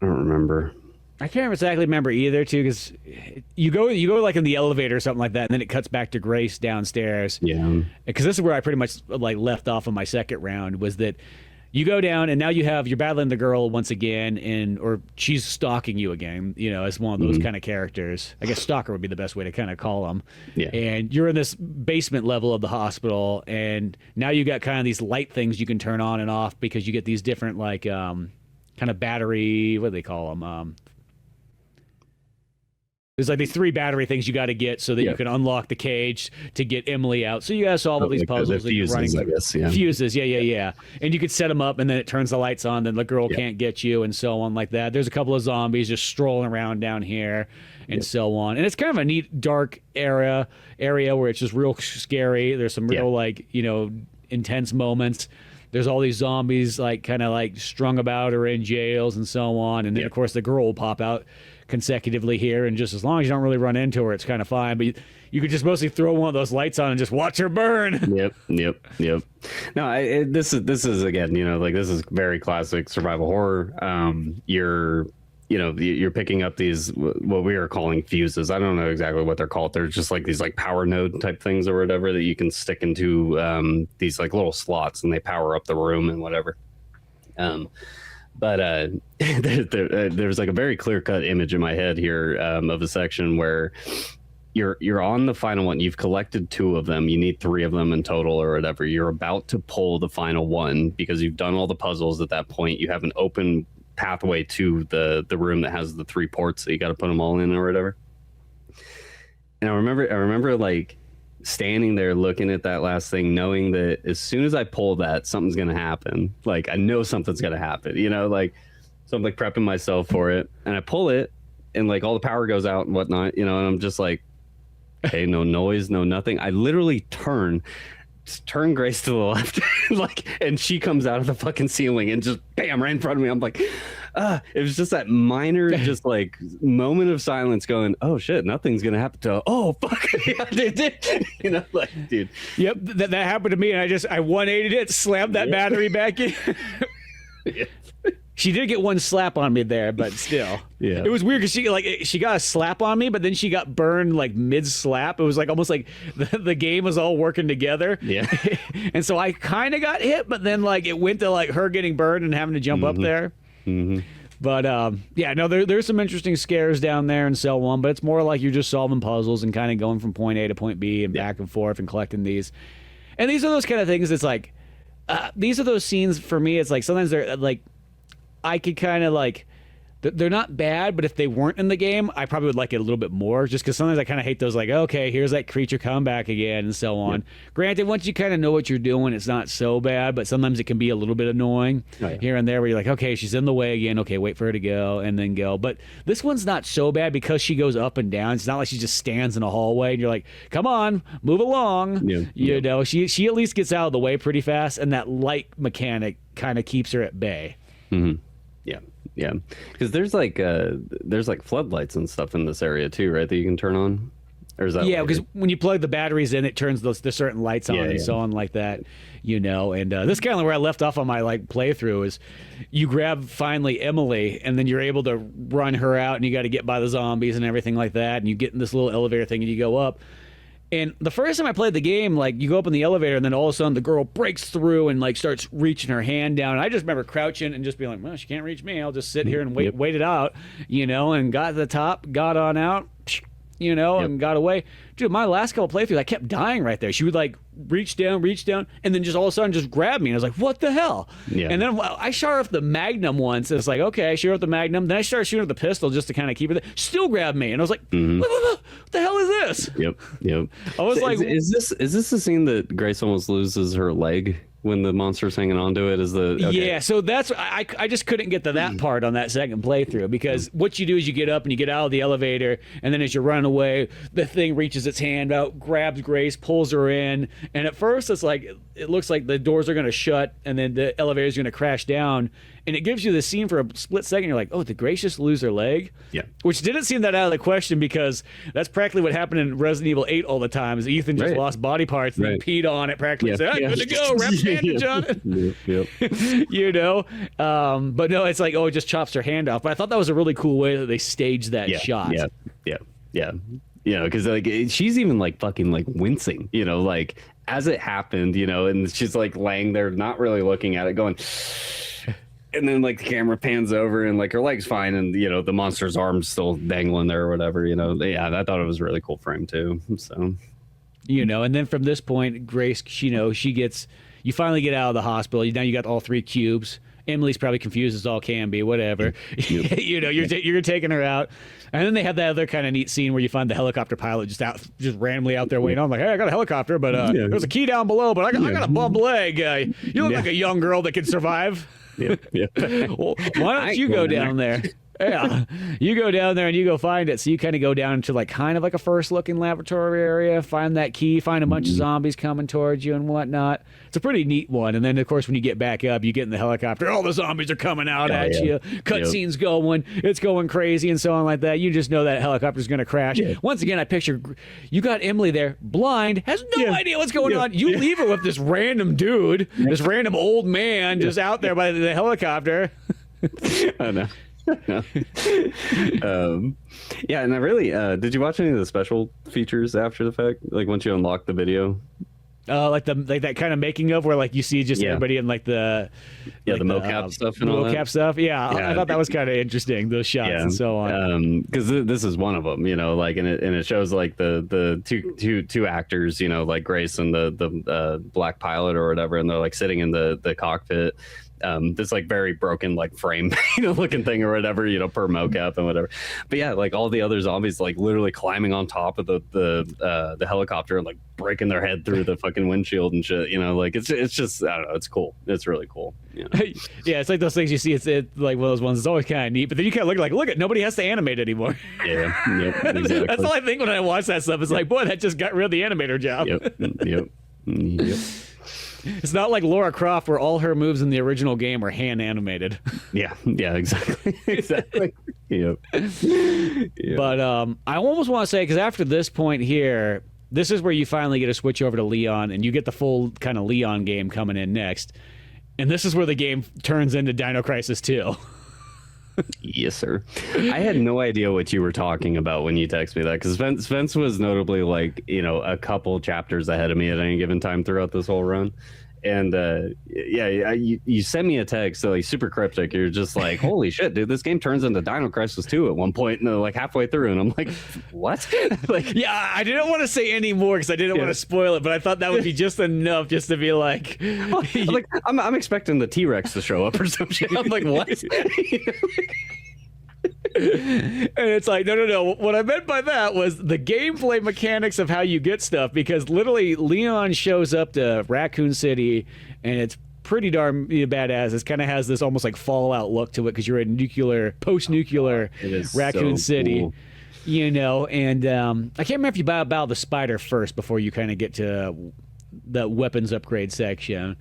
Speaker 2: I don't remember.
Speaker 1: I can't exactly remember either, too, because you go like in the elevator or something like that, and then it cuts back to Grace downstairs.
Speaker 2: Yeah. Because
Speaker 1: this is where I pretty much like left off on my second round, was that you go down and now you're battling the girl once again, or she's stalking you again, as one of those kind of characters. I guess stalker would be the best way to kind of call them.
Speaker 2: Yeah.
Speaker 1: And you're in this basement level of the hospital, and now you got kind of these light things you can turn on and off, because you get these different like kind of battery, what do they call them? There's like these 3 battery things you got to get so that you can unlock the cage to get Emily out. So you got to solve all these puzzles.
Speaker 2: The fuses, running, I guess. Yeah.
Speaker 1: Fuses, yeah. And you could set them up, and then it turns the lights on, then the girl can't get you, and so on like that. There's a couple of zombies just strolling around down here, and so on. And it's kind of a neat, dark area where it's just real scary. There's some real, like, intense moments. There's all these zombies, like, kind of like strung about or in jails and so on. And then, of course, the girl will pop out consecutively here, and just as long as you don't really run into her, it's kind of fine. But you could just mostly throw one of those lights on and just watch her burn.
Speaker 2: Yep. No, this is again, like, this is very classic survival horror. You're picking up these, what we are calling fuses. I don't know exactly what they're called. They're just like these like power node type things or whatever that you can stick into these like little slots, and they power up the room and whatever. But there's like a very clear-cut image in my head here of a section where you're on the final one. You've collected 2 of them. You need 3 of them in total or whatever. You're about to pull the final one because you've done all the puzzles at that point. You have an open pathway to the room that has the 3 ports that you got to put them all in or whatever. And I remember like standing there looking at that last thing, knowing that as soon as I pull that, something's gonna happen. Like, I know something's gonna happen, like, so I'm like prepping myself for it, and I pull it, and like all the power goes out and whatnot, and I'm just like, okay, no noise, no nothing. I literally turn Grace to the left, like, and she comes out of the fucking ceiling and just bam right in front of me. I'm like, it was just that minor, just like moment of silence, going, oh shit, nothing's gonna happen to. Oh fuck, yeah, they did. Like, dude.
Speaker 1: Yep, that happened to me, and I 180'd it, slammed that battery back in.
Speaker 2: Yeah.
Speaker 1: She did get one slap on me there, but still.
Speaker 2: Yeah.
Speaker 1: It was weird because she got a slap on me, but then she got burned like mid-slap. It was like almost like the game was all working together.
Speaker 2: Yeah.
Speaker 1: And so I kind of got hit, but then like it went to like her getting burned and having to jump up there.
Speaker 2: Mm-hmm.
Speaker 1: But there's some interesting scares down there and so on, but it's more like you're just solving puzzles and kind of going from point A to point B and back and forth and collecting these. And these are those kind of things that's like, these are those scenes for me, it's like sometimes they're like, I could kind of like, they're not bad, but if they weren't in the game, I probably would like it a little bit more, just because sometimes I kind of hate those, like, okay, here's that creature come back again and so on. Granted, once you kind of know what you're doing, it's not so bad, but sometimes it can be a little bit annoying here and there where you're like, okay, she's in the way again, okay, wait for her to go and then go. But this one's not so bad because she goes up and down. It's not like she just stands in a hallway and you're like, come on, move along. You know, she at least gets out of the way pretty fast, and that light mechanic kind of keeps her at bay.
Speaker 2: Yeah, because there's like floodlights and stuff in this area too, right? That you can turn on, or is that
Speaker 1: because when you plug the batteries in, it turns the certain lights on and so on like that, you know. And this is kind of where I left off on my like playthrough is you grab finally Emily, and then you're able to run her out, and you got to get by the zombies and everything like that, and you get in this little elevator thing and you go up. And the first time I played the game, like, you go up in the elevator, and then all of a sudden the girl breaks through and, like, starts reaching her hand down. And I just remember crouching and just being like, well, she can't reach me. I'll just sit here and wait it out, you know, and got to the top, got on out, you know, and got away. Dude, my last couple playthroughs, I kept dying right there. She would, like, reach down, and then just all of a sudden just grab me. And I was like, what the hell? And then I shot her with the Magnum once. It's like, okay, I shoot her with the Magnum. Then I started shooting with the pistol just to kind of keep her there. She still grabbed me. And I was like, what the hell is this? I was like,
Speaker 2: is this the scene that Grace almost loses her leg when the monster's hanging onto it?
Speaker 1: Yeah, so that's I just couldn't get to that part on that second playthrough, because what you do is you get up and you get out of the elevator, and then as you're running away, the thing reaches its hand out, grabs Grace, pulls her in, and at first it's like, it looks like the doors are going to shut and then the elevator's going to crash down, and it gives you this scene for a split second. You're like, oh, did Grace just lose her leg? Which didn't seem that out of the question, because that's practically what happened in Resident Evil 8 all the time, is Ethan just lost body parts and then peed on it practically. Said, good to go, wrap a bandage on it. You know? But no, it's like, oh, it just chops her hand off. But I thought that was a really cool way that they staged that shot.
Speaker 2: You know, because like she's even like fucking like wincing, you know, like as it happened, you know, and she's like laying there, not really looking at it, going, and then like the camera pans over and like her leg's fine, and you know the monster's arm's still dangling there or whatever, you know. I thought it was a really cool frame too. So,
Speaker 1: you know, and then from this point, Grace, you know, you finally get out of the hospital. Now you got all 3 cubes. Emily's probably confused as all can be, whatever. You know, you're taking her out. And then they have that other kind of neat scene where you find the helicopter pilot just randomly out there waiting on, like, hey, I got a helicopter, but there's a key down below, but I got a bum leg. You look like a young girl that can survive. Well, why don't you go down there? You go down there and you go find it. So you kind of go down into like kind of like a first looking laboratory area, find that key, find a bunch of zombies coming towards you and whatnot. It's a pretty neat one. And then of course when you get back up, you get in the helicopter, all the zombies are coming out at you, cutscenes going, it's going crazy and so on like that. You just know that helicopter's going to crash. Once again, I picture you got Emily there, blind, has no idea what's going on. You leave her with this random dude, this random old man just out there by the helicopter.
Speaker 2: I know. And I really did you watch any of the special features after the fact, like once you unlock the video?
Speaker 1: Like that kind of making of where like you see just everybody in like the
Speaker 2: the mocap stuff and all that.
Speaker 1: Stuff. I thought that was kind of interesting, those shots and so on.
Speaker 2: Because this is one of them, you know, like and it shows like the two actors, you know, like Grace and the black pilot or whatever, and they're like sitting in the cockpit. This like very broken like frame, you know, looking thing or whatever, you know, per mocap and whatever. But yeah, like all the other zombies like literally climbing on top of the helicopter and like breaking their head through the fucking windshield and shit, you know, like it's just, I don't know, it's cool. It's really cool. You know?
Speaker 1: It's like those things you see. It's like one of those ones. It's always kind of neat, but then you kind of look at nobody has to animate anymore.
Speaker 2: Exactly.
Speaker 1: That's all I think when I watch that stuff. It's like, boy, that just got rid of the animator job.
Speaker 2: Yep.
Speaker 1: It's not like Lara Croft where all her moves in the original game are hand animated.
Speaker 2: Yeah, exactly. Yep.
Speaker 1: But I almost want to say, because after this point here, this is where you finally get to switch over to Leon, and you get the full kind of Leon game coming in next. And this is where the game turns into Dino Crisis 2.
Speaker 2: Yes, sir. I had no idea what you were talking about when you texted me that, because Spence was notably like, you know, a couple chapters ahead of me at any given time throughout this whole run. And you sent me a text, so like super cryptic. You're just like, holy shit, dude, this game turns into Dino Crisis 2 at one point, and like halfway through, and I'm like, what? Like,
Speaker 1: yeah, I didn't want to say any more because I didn't want to spoil it, but I thought that would be just enough just to be like,
Speaker 2: I'm expecting the T-Rex to show up or some shit. I'm like, what?
Speaker 1: And it's like, no. What I meant by that was the gameplay mechanics of how you get stuff, because literally Leon shows up to Raccoon City, and it's pretty darn badass. It kind of has this almost like Fallout look to it, because you're in post-nuclear Raccoon City.
Speaker 2: Cool.
Speaker 1: And I can't remember if you battle the spider first before you kind of get to the weapons upgrade section,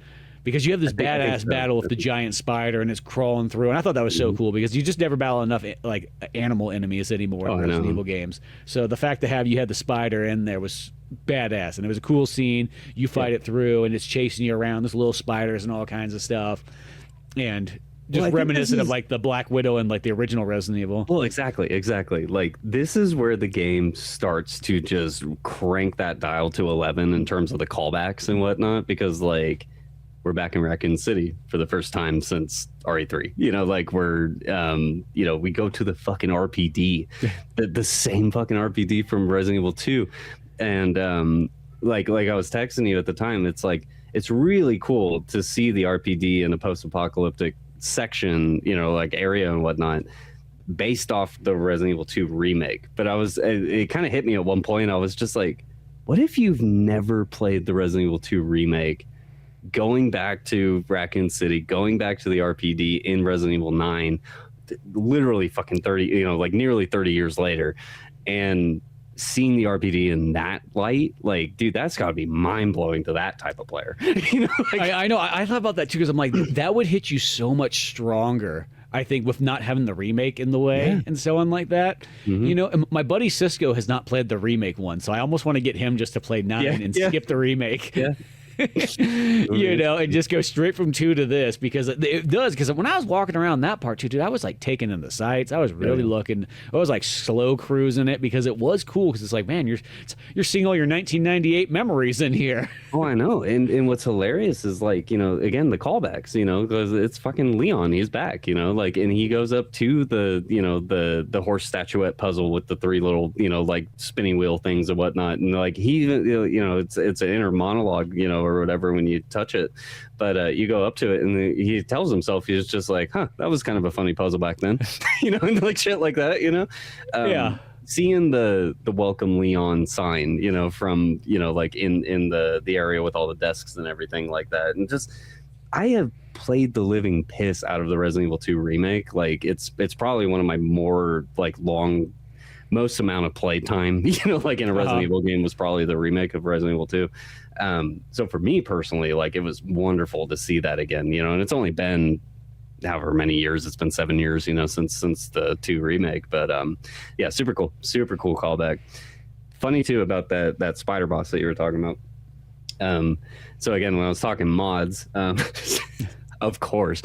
Speaker 1: because you have this badass battle with the giant spider and it's crawling through, and I thought that was so cool, because you just never battle enough like animal enemies anymore in Resident Evil games. So the fact to have you had the spider in there was badass, and it was a cool scene. You fight it through, and it's chasing you around. There's little spiders and all kinds of stuff, and just reminiscent of like the Black Widow and like the original Resident Evil.
Speaker 2: Well, exactly. Like, this is where the game starts to just crank that dial to 11 in terms of the callbacks and whatnot, because like we're back in Raccoon City for the first time since RE3. Like we're we go to the fucking RPD, the same fucking RPD from Resident Evil 2, and like I was texting you at the time, it's like it's really cool to see the RPD in a post-apocalyptic section, like area and whatnot, based off the Resident Evil 2 remake. But it kind of hit me at one point. I was just like, what if you've never played the Resident Evil 2 remake, going back to Raccoon City, going back to the RPD in Resident Evil 9, literally fucking 30, like nearly 30 years later, and seeing the RPD in that light, like, dude, that's got to be mind-blowing to that type of player.
Speaker 1: I know. I thought about that too, because I'm like, that would hit you so much stronger, I think, with not having the remake in the way and so on like that. And my buddy Cisco has not played the remake one, so I almost want to get him just to play 9 and skip the remake. And just go straight from 2 to this, because it does. Because when I was walking around that part too, dude, I was like taking in the sights. I was really looking. I was like slow cruising it, because it was cool. Because it's like, man, you're seeing all your 1998 memories in here.
Speaker 2: Oh, I know. And what's hilarious is, like, again, the callbacks, because it's fucking Leon. He's back, like, and he goes up to the horse statuette puzzle with the 3 little, like spinning wheel things and whatnot. And like it's an inner monologue, or whatever when you touch it, but you go up to it and he tells himself, he's just like, that was kind of a funny puzzle back then. And like shit like that. Seeing the welcome Leon sign, from like in the area with all the desks and everything like that, and just, I have played the living piss out of the Resident Evil 2 remake. Like it's probably one of my more like most amount of play time, like in a Resident Evil game, was probably the remake of Resident Evil 2. So for me personally, like, it was wonderful to see that again, and it's only been however many years. It's been 7 years, since the 2 remake. But super cool callback. Funny too about that spider boss that you were talking about. So again, when I was talking mods, of course.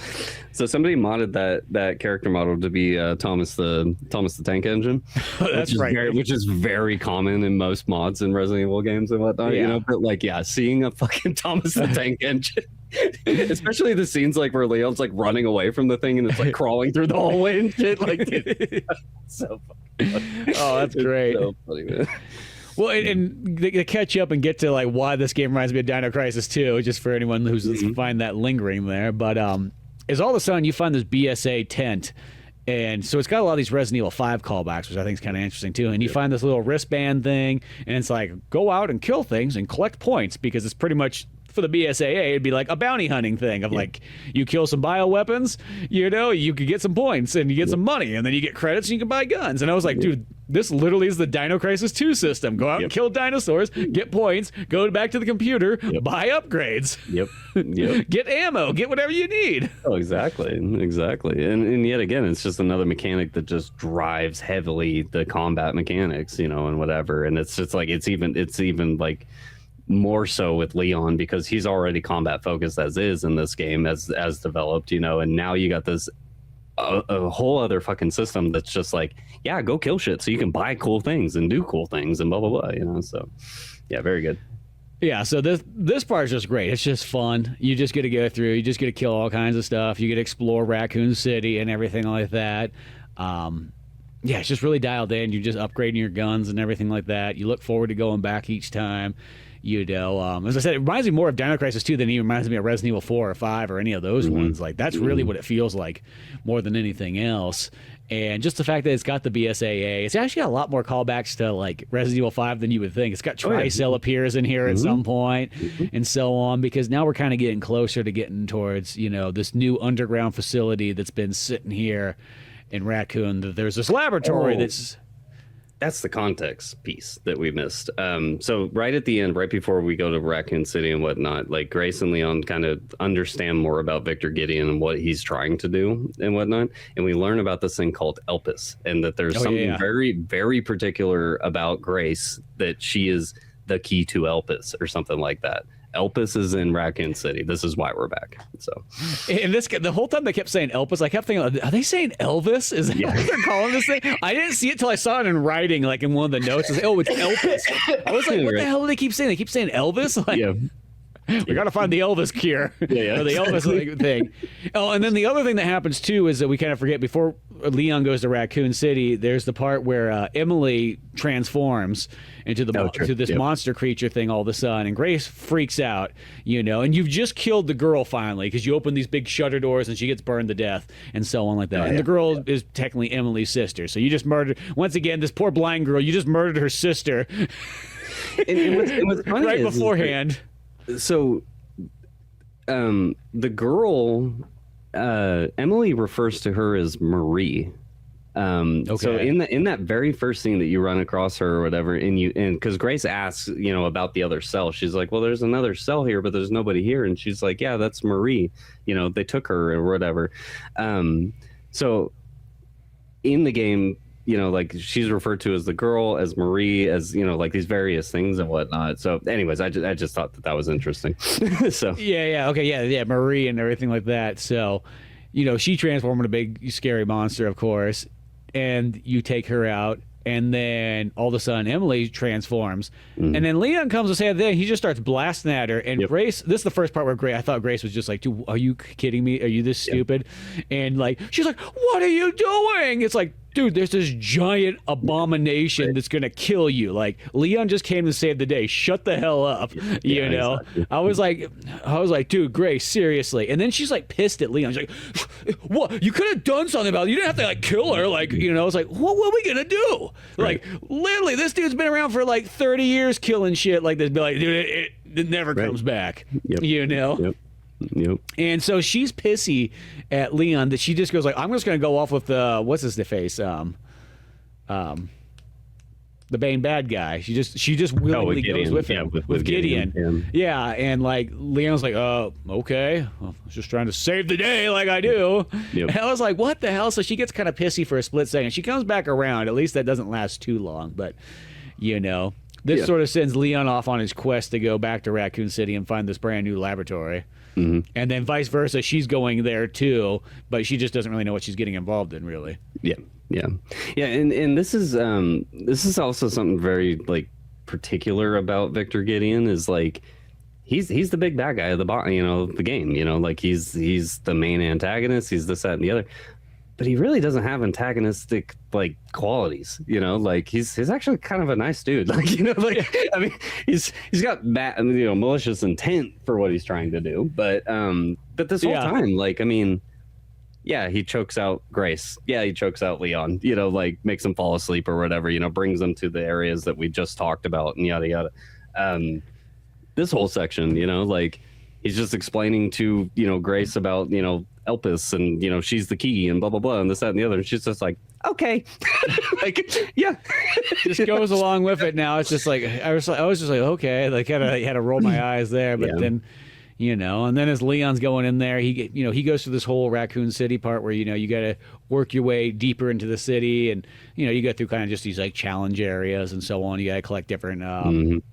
Speaker 2: So somebody modded that character model to be Thomas the Tank Engine.
Speaker 1: That's right.
Speaker 2: Which is very common in most mods in Resident Evil games and whatnot. But like, seeing a fucking Thomas the Tank Engine, especially the scenes like where Leon's like running away from the thing and it's like crawling through the hallway and shit. Like, dude, so funny.
Speaker 1: Oh, that's great.
Speaker 2: So funny, man.
Speaker 1: Well, and they catch up and get to like why this game reminds me of Dino Crisis 2, just for anyone who's find that lingering there. But is all of a sudden you find this BSA tent, and so it's got a lot of these Resident Evil 5 callbacks, which I think is kind of interesting too. And you find this little wristband thing, and it's like, go out and kill things and collect points, because it's pretty much, for the BSAA, it'd be like a bounty hunting thing of like, you kill some bioweapons, you could get some points and you get some money, and then you get credits and you can buy guns. And I was like, dude, this literally is the Dino Crisis 2 system. Go out and kill dinosaurs, get points, go back to the computer, buy upgrades. Get ammo, get whatever you need.
Speaker 2: Oh, exactly. And yet again, it's just another mechanic that just drives heavily the combat mechanics, and whatever. And it's just like, it's even like more so with Leon, because he's already combat focused as is in this game, as developed, and now you got this a whole other fucking system that's just like, go kill shit so you can buy cool things and do cool things and blah blah blah, so very good.
Speaker 1: So this part is just great. It's just fun. You just get to go through, you just get to kill all kinds of stuff, you get to explore Raccoon City and everything like that. It's just really dialed in. You're just upgrading your guns and everything like that. You look forward to going back each time. As I said, it reminds me more of Dino Crisis 2 than it reminds me of Resident Evil 4 or 5 or any of those ones. Like, that's really what it feels like more than anything else. And just the fact that it's got the BSAA, it's actually got a lot more callbacks to like Resident Evil 5 than you would think. It's got Tricell appears in here at some point, and so on, because now we're kind of getting closer to getting towards, you know, this new underground facility that's been sitting here in Raccoon. That there's this laboratory
Speaker 2: That's the context piece that we missed. So right at the end, right before we go to Raccoon City and whatnot, like Grace and Leon kind of understand more about Victor Gideon and what he's trying to do and whatnot. And we learn about this thing called Elpis, and that there's something very, very particular about Grace, that she is the key to Elpis or something like that. Elpis is in Raccoon City. This is why we're back. So,
Speaker 1: and the whole time they kept saying Elpis, I kept thinking, are they saying Elvis? Is that what they're calling this thing? I didn't see it till I saw it in writing, like in one of the notes. It's Elpis. I was like, what the hell do they keep saying? They keep saying Elvis? Like, we got to find the Elvis cure. Or the Elvis thing. Oh, and then the other thing that happens too is that we kind of forget, before Leon goes to Raccoon City, there's the part where Emily transforms into this monster creature thing all of a sudden, and Grace freaks out, you know, and you've just killed the girl finally, because you open these big shutter doors and she gets burned to death and so on like that. And the girl is technically Emily's sister, so you just murdered, once again, this poor blind girl, you just murdered her sister.
Speaker 2: and what's funny
Speaker 1: right beforehand.
Speaker 2: So, the girl, Emily refers to her as Marie. So in that very first scene that you run across her or whatever, and because Grace asks, you know, about the other cell, she's like, well, there's another cell here, but there's nobody here, and she's like, yeah, that's Marie. You know, they took her or whatever. So in the game, you know, like she's referred to as the girl, as Marie, as, you know, like these various things and whatnot. So anyways, I just thought that was interesting. So
Speaker 1: yeah, Marie and everything like that. So, you know, she transformed into a big scary monster, of course, and you take her out, and then all of a sudden Emily transforms, and then Leon comes to say that he just starts blasting at her, and Grace, this is the first part where I thought Grace was just like, dude, are you kidding me? Are you this stupid? And like, she's like, what are you doing? It's like, dude, there's this giant abomination that's gonna kill you. Like, Leon just came to save the day. Shut the hell up. You know? Exactly. I was like, dude, Grace, seriously. And then she's like pissed at Leon. She's like, what? You could have done something about it. You didn't have to like kill her. Like, you know, it's like, what are we gonna do? Like, literally, this dude's been around for like 30 years killing shit like this. Be like, dude, it never comes back. You know?
Speaker 2: Yep.
Speaker 1: And so she's pissy at Leon that she just goes like, I'm just going to go off with what's his face, the main bad guy. She just willingly goes with him, with Gideon. Yeah, and like Leon's like, okay, well, I was just trying to save the day, like I do. And I was like, what the hell? So she gets kind of pissy for a split second. She comes back around. At least that doesn't last too long, but you know, this sort of sends Leon off on his quest to go back to Raccoon City and find this brand new laboratory. And then vice versa, she's going there too, but she just doesn't really know what she's getting involved in, really. And this is also something very like particular about Victor Gideon, is like he's the big bad guy of the game, you know, like he's the main antagonist, he's this, that, and the other, but he really doesn't have antagonistic like qualities, you know, like he's actually kind of a nice dude, like, you know, like I mean, he's got malicious intent for what he's trying to do, but this whole time, like, I mean, he chokes out Grace, he chokes out Leon, you know, like makes him fall asleep or whatever, you know, brings them to the areas that we just talked about and yada yada. This whole section, you know, like he's just explaining to, you know, Grace about, you know, Elpis, and you know, she's the key and blah blah blah and this, that, and the other, and she's just like, okay. Like, just goes along with it. Now it's just like I was just like, okay, like I had to roll my eyes there, but then, you know, and then as Leon's going in there, he goes through this whole Raccoon City part where, you know, you got to work your way deeper into the city, and you know, you go through kind of just these like challenge areas and so on. You got to collect different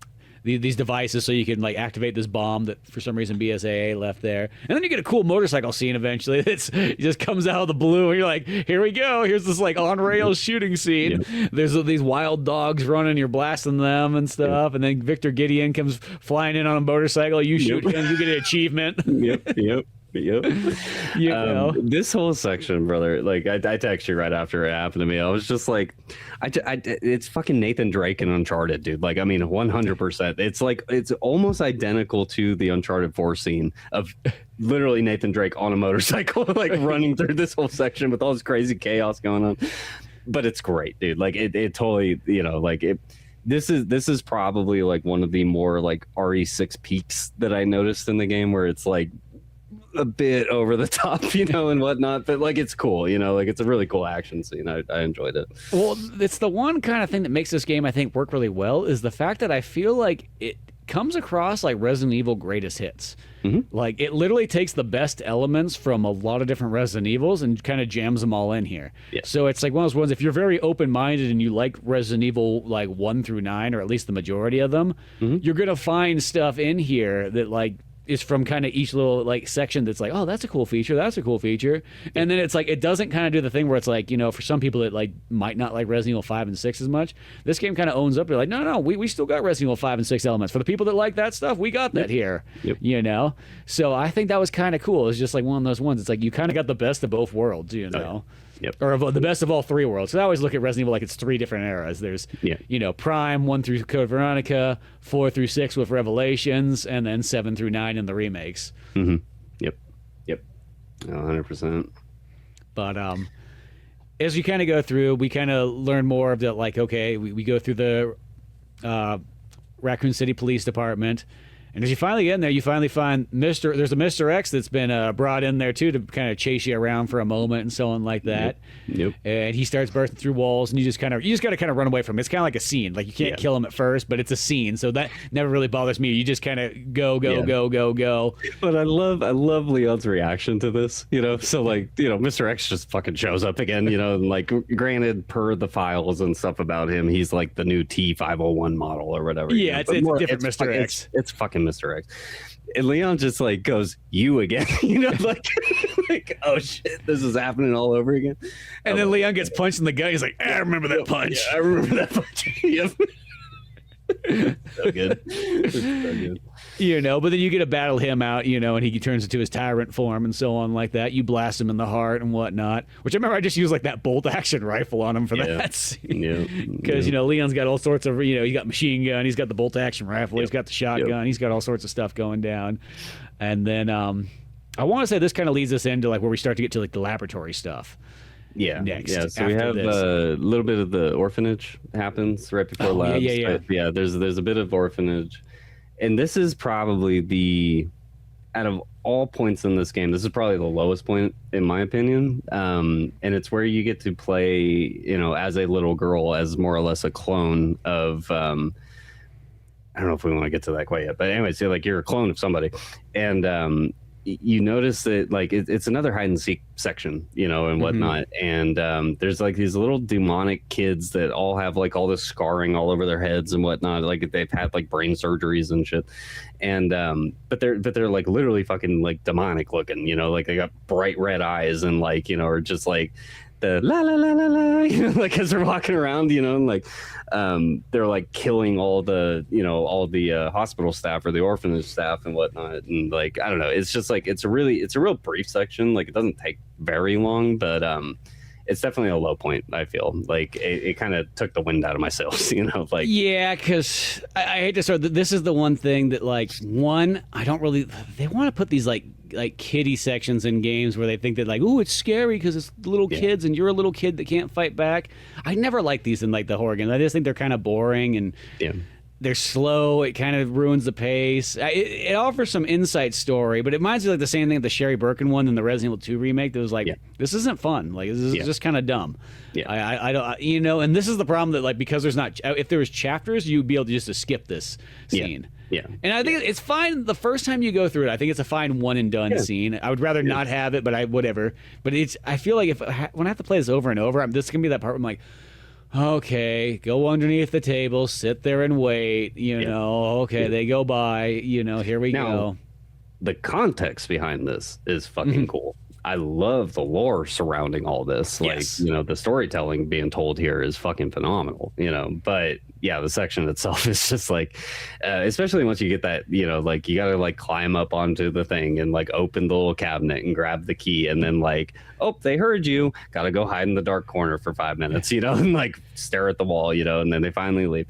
Speaker 1: these devices so you can like activate this bomb that for some reason BSAA left there, and then you get a cool motorcycle scene eventually. It just comes out of the blue, and you're like, here we go. Here's this like on rails shooting scene. There's these wild dogs running, you're blasting them and stuff, and then Victor Gideon comes flying in on a motorcycle. You shoot him, you get an achievement.
Speaker 2: Yep. This whole section, brother, like I text you right after it happened to me. I was just like, it's fucking Nathan Drake in Uncharted, dude. Like, I mean, 100%. It's like, it's almost identical to the Uncharted 4 scene of literally Nathan Drake on a motorcycle, like running through this whole section with all this crazy chaos going on. But it's great, dude. Like it totally, like it. This is probably like one of the more like RE6 peaks that I noticed in the game, where it's like a bit over the top, and whatnot, but like it's cool, like it's a really cool action scene. I enjoyed it.
Speaker 1: Well, it's the one kind of thing that makes this game, I think, work really well, is the fact that I feel like it comes across like Resident Evil greatest hits. Mm-hmm. Like it literally takes the best elements from a lot of different Resident Evils and kind of jams them all in here. Yeah. So it's like one of those ones, if you're very open-minded and you like Resident Evil like 1 through 9, or at least the majority of them, you're gonna find stuff in here that like is from kind of each little like section that's like, oh, that's a cool feature, that's a cool feature. And then it's like, it doesn't kind of do the thing where it's like, for some people that like might not like Resident Evil 5 and 6 as much, this game kind of owns up. They're like, no, we still got Resident Evil 5 and 6 elements. For the people that like that stuff, we got that here. Yep. So I think that was kind of cool. It's just like one of those ones, it's like you kind of got the best of both worlds,
Speaker 2: Yep.
Speaker 1: Or the best of all three worlds. So I always look at Resident Evil like it's 3 different eras. There's, Prime, 1 through Code Veronica, 4 through 6 with Revelations, and then 7 through 9 in the remakes.
Speaker 2: Mm-hmm. Yep. 100%.
Speaker 1: But as we kind of go through, we kind of learn more of the, like, okay, we go through the Raccoon City Police Department. And as you finally get in there, you finally find there's a Mr. X that's been brought in there, too, to kind of chase you around for a moment and so on like that.
Speaker 2: Yep.
Speaker 1: And he starts bursting through walls, and you just got to kind of run away from him. It's kind of like a scene. Like, you can't kill him at first, but it's a scene. So that never really bothers me. You just kind of go.
Speaker 2: But I love Leon's reaction to this, So, like, Mr. X just fucking shows up again, and, like, granted, per the files and stuff about him, he's, like, the new T501 model or whatever.
Speaker 1: Yeah, it's different Mr. X.
Speaker 2: It's fucking Mr. X. And Leon just like goes, you again, like, oh shit, this is happening all over again.
Speaker 1: And then Leon gets punched in the gut. He's like, I remember that punch.
Speaker 2: Yeah, I remember that punch. Yep. So good. So good.
Speaker 1: But then you get to battle him out, and he turns into his tyrant form and so on like that. You blast him in the heart and whatnot, which I remember I just used like that bolt action rifle on him for that scene. Because, Leon's got all sorts of, he's got machine gun, he's got the bolt action rifle, he's got the shotgun, he's got all sorts of stuff going down. And then I want to say this kind of leads us into like where we start to get to like the laboratory stuff. Next.
Speaker 2: Yeah, so we have a little bit of the orphanage happens right before labs. Yeah, there's a bit of orphanage. And this is probably out of all points in this game, this is probably the lowest point in my opinion. And it's where you get to play, as a little girl, as more or less a clone of, I don't know if we want to get to that quite yet, but anyway, so like you're a clone of somebody. And, you notice that like it's another hide and seek section, and whatnot. And there's like these little demonic kids that all have like all this scarring all over their heads and whatnot. Like they've had like brain surgeries and shit. And but they're like literally fucking like demonic looking, like they got bright red eyes and like, or just like the la la la la la, like as they're walking around, and like they're like killing all the hospital staff or the orphanage staff and whatnot. And like I don't know, it's just like it's a real brief section. Like it doesn't take very long, but it's definitely a low point. I feel like it kind of took the wind out of my sails, like
Speaker 1: because I hate to start. This is the one thing that like I don't really. They want to put these like kiddie sections in games where they think that like, oh, it's scary because it's little kids and you're a little kid that can't fight back. I never like these in like the horror games. I just think they're kind of boring and they're slow. It kind of ruins the pace. It offers some insight story, but it reminds me like the same thing with the Sherry Birkin one in the Resident Evil 2 remake. That was like, this isn't fun. Like this is just kind of dumb. Yeah, I don't. And this is the problem that like because there's not. If there was chapters, you'd be able to just skip this scene.
Speaker 2: Yeah.
Speaker 1: And I think it's fine the first time you go through it. I think it's a fine one and done scene. I would rather not have it, but whatever. But I feel like when I have to play this over and over, this is gonna be that part where I'm like, okay, go underneath the table, sit there and wait. Okay, they go by. Here we go.
Speaker 2: The context behind this is fucking cool. I love the lore surrounding all this. Like,
Speaker 1: Yes.
Speaker 2: you know, the storytelling being told here is fucking phenomenal, you know. But yeah, the section itself is just like, especially once you get that, you know, like you got to like climb up onto the thing and like open the little cabinet and grab the key. And then like, oh, they heard you. Got to go hide in the dark corner for 5 minutes, you know, and like stare at the wall, you know, and then they finally leave.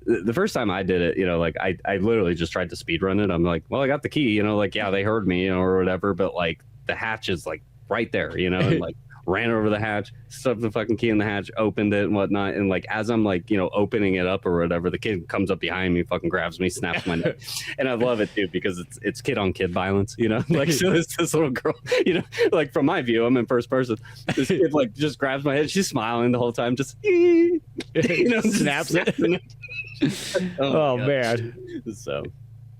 Speaker 2: The first time I did it, you know, like I literally just tried to speed run it. I'm like, well, I got the key, you know, like, yeah, they heard me, you know, or whatever. But like the hatch is like right there, you know, and like ran over the hatch, stuffed the fucking key in the hatch, opened it and whatnot. And like, as I'm like, you know, opening it up or whatever, the kid comes up behind me, fucking grabs me, snaps my neck. And I love it, dude, because it's kid on kid violence, you know, like, so this little girl, you know, like from my view, I'm in first person. This kid like just grabs my head. She's smiling the whole time, just, you know,
Speaker 1: snaps it. Oh man.
Speaker 2: So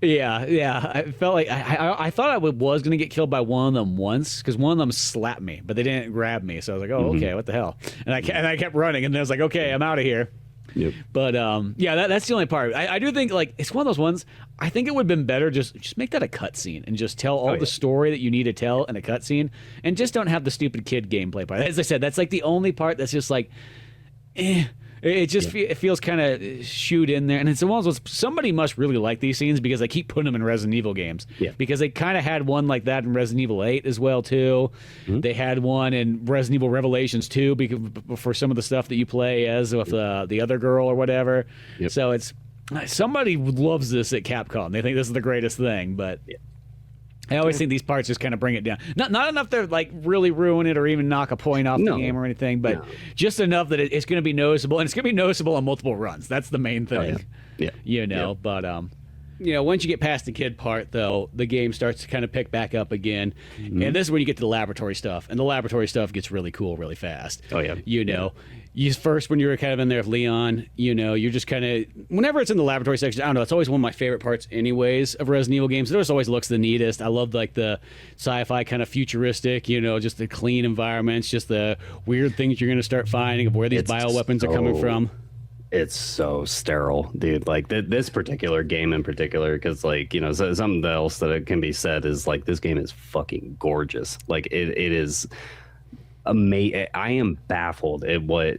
Speaker 1: yeah, I felt like I thought I was gonna get killed by one of them once, because one of them slapped me, but they didn't grab me, so I was like, oh, okay, what the hell? And I kept running, and then I was like, okay, I'm out of here.
Speaker 2: Yep.
Speaker 1: But yeah, that's the only part. I do think like it's one of those ones. I think it would have been better just make that a cutscene and just tell all the story that you need to tell in a cutscene, and just don't have the stupid kid gameplay part. As I said, that's like the only part that's just like, eh. It just it feels kind of shooed in there, and it's one of those. Somebody must really like these scenes, because I keep putting them in Resident Evil games. Yeah. Because they kind of had one like that in Resident Evil 8 as well too. Mm-hmm. They had one in Resident Evil Revelations 2 because for some of the stuff that you play as with the other girl or whatever. Yep. So it's somebody loves this at Capcom. They think this is the greatest thing, but. Yeah. I always think these parts just kind of bring it down. Not enough to like really ruin it or even knock a point off the game or anything, but just enough that it's going to be noticeable, and it's going to be noticeable on multiple runs. That's the main thing. Oh, yeah. You know, but you know, once you get past the kid part, though, the game starts to kind of pick back up again, and this is when you get to the laboratory stuff, and the laboratory stuff gets really cool really fast. Oh yeah, you know. First, when you were kind of in there with Leon, you know, you're just kind of, whenever it's in the laboratory section, I don't know, it's always one of my favorite parts anyways of Resident Evil games. It just always looks the neatest. I love like the sci-fi kind of futuristic, you know, just the clean environments, just the weird things you're going to start finding of where these bioweapons are coming from.
Speaker 2: It's so sterile, dude. Like this particular game in particular, because like, you know, something else that it can be said is like, this game is fucking gorgeous. Like it is amazing. I am baffled at what,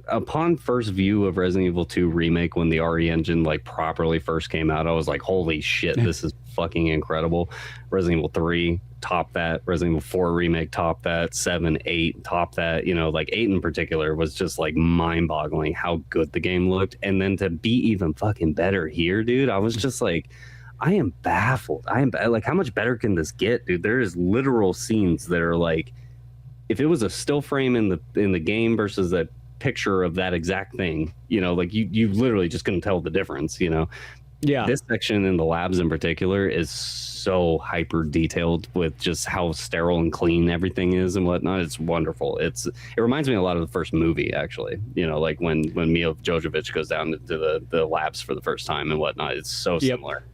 Speaker 2: upon first view of Resident Evil 2 remake, when the RE engine like properly first came out, I was like, holy shit, this is fucking incredible. Resident Evil 3 top that, Resident Evil 4 remake top that, 7, 8 top that, you know, like 8 in particular was just like mind-boggling how good the game looked. And then to be even fucking better here, dude, I was just like, I am baffled. I am like, how much better can this get, dude? There is literal scenes that are like, if it was a still frame in the game versus a picture of that exact thing, you know, like you literally just couldn't tell the difference, you know. Yeah, this section in the labs in particular is so hyper detailed with just how sterile and clean everything is and whatnot. It's wonderful. It reminds me a lot of the first movie, actually, you know, like when Mia Jovovich goes down to the labs for the first time and whatnot. It's so similar.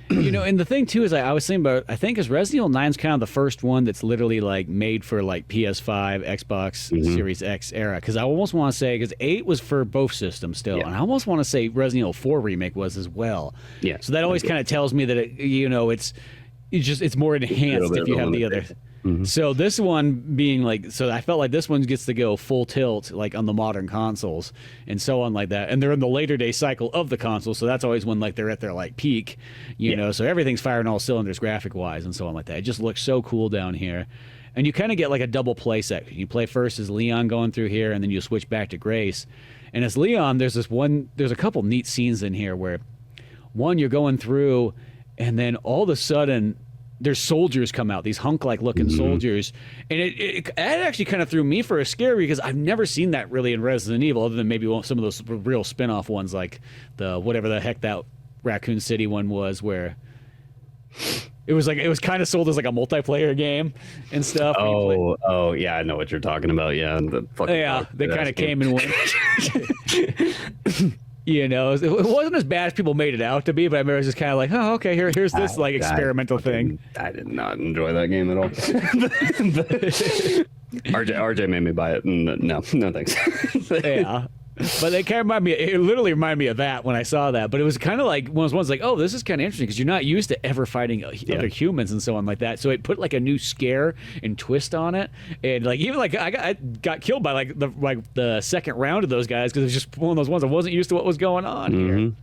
Speaker 1: You know, and the thing too is I was thinking about, I think is Resident Evil 9 is kind of the first one that's literally like made for like PS5, Xbox Series X era, because I almost want to say, because 8 was for both systems still, and I almost want to say Resident Evil 4 remake was as well. Yeah, so that always kind of tells me that it's more enhanced if you have the other. So this one being like, so I felt like this one gets to go full tilt like on the modern consoles and so on like that, and they're in the later day cycle of the console, so that's always when like they're at their like peak, you know, so everything's firing all cylinders graphic wise and so on like that. It just looks so cool down here, and you kind of get like a double play section. You play first as Leon going through here, and then you switch back to Grace, and as Leon there's a couple neat scenes in here where one, you're going through, and then all of a sudden there's soldiers come out, these hunk-like looking soldiers, and it actually kind of threw me for a scare, because I've never seen that really in Resident Evil, other than maybe some of those real spin-off ones, like the whatever the heck that Raccoon City one was, where it was kind of sold as like a multiplayer game and stuff.
Speaker 2: Oh yeah, I know what you're talking about. Yeah,
Speaker 1: they kind of came and went. You know, it wasn't as bad as people made it out to be, but I remember it was just kind of like, oh, okay, here's this like experimental thing.
Speaker 2: I did not enjoy that game at all. RJ made me buy it. No thanks.
Speaker 1: Yeah. But they kind of remind me. It literally reminded me of that when I saw that. But it was kind of like one of those ones like, oh, this is kind of interesting because you're not used to ever fighting other humans and so on like that. So it put like a new scare and twist on it. And like even like I got killed by like the second round of those guys because it was just one of those ones I wasn't used to what was going on here.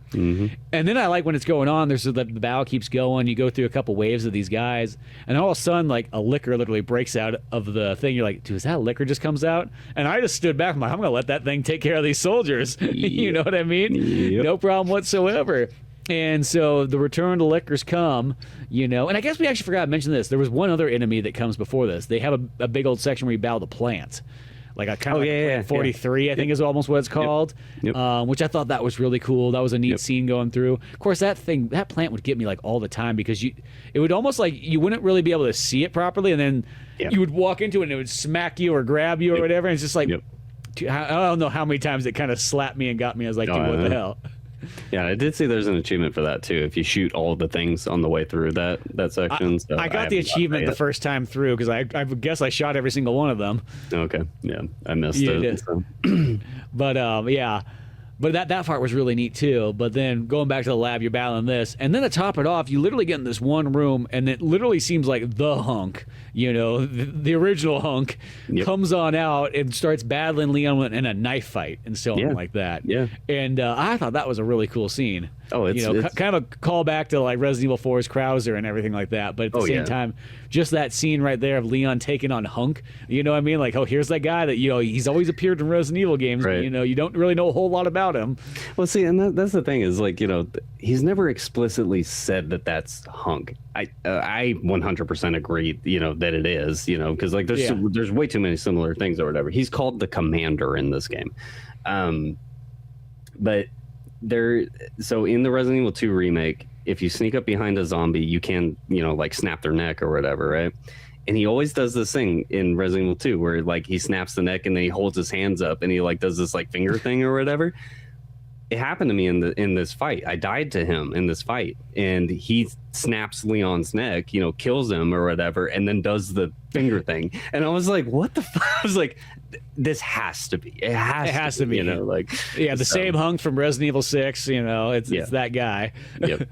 Speaker 1: And then I like when it's going on. There's the battle keeps going. You go through a couple waves of these guys, and all of a sudden like a liquor literally breaks out of the thing. You're like, dude, is that a liquor just comes out? And I just stood back. I'm like, I'm gonna let that thing take care of these soldiers. You know what I mean?
Speaker 2: Yep.
Speaker 1: No problem whatsoever. And so the return to liquors come, and I guess we actually forgot to mention this. There was one other enemy that comes before this. They have a big old section where you battle the plant. Like a kind of Plant 43, I think is almost what it's called, which I thought that was really cool. That was a neat scene going through. Of course, that plant would get me like all the time because it would almost like you wouldn't really be able to see it properly, and then you would walk into it and it would smack you or grab you or whatever, and it's just like, I don't know how many times it kind of slapped me and got me. I was like, dude, what the hell?
Speaker 2: Yeah, I did see there's an achievement for that too. If you shoot all the things on the way through that section.
Speaker 1: I got the achievement the first time through because I guess I shot every single one of them.
Speaker 2: Okay, yeah, I missed it. So.
Speaker 1: But But that part was really neat too. But then going back to the lab, you're battling this, and then to top it off, you literally get in this one room, and it literally seems like the hunk, the original hunk, comes on out and starts battling Leon in a knife fight and so on like that.
Speaker 2: Yeah.
Speaker 1: And I thought that was a really cool scene.
Speaker 2: Oh, it's
Speaker 1: kind of a callback to like Resident Evil 4's Krauser and everything like that. But at the same time, just that scene right there of Leon taking on Hunk, you know what I mean? Like, oh, here's that guy that, he's always appeared in Resident Evil games,
Speaker 2: right.
Speaker 1: But, you don't really know a whole lot about him.
Speaker 2: Well, see, and that's the thing is like, he's never explicitly said that that's Hunk. I 100% agree, that it is, because like there's way too many similar things or whatever. He's called the Commander in this game. But so in the Resident Evil 2 remake, if you sneak up behind a zombie, you can, like snap their neck or whatever, right? And he always does this thing in Resident Evil 2 where like he snaps the neck and then he holds his hands up and he like does this like finger thing or whatever. It happened to me in this fight. I died to him in this fight, and he snaps Leon's neck, kills him or whatever, and then does the finger thing. And I was like, "What the?" I was like, "This has to be. It has to be."
Speaker 1: The same Hunk from Resident Evil 6. It's that guy.
Speaker 2: Yep.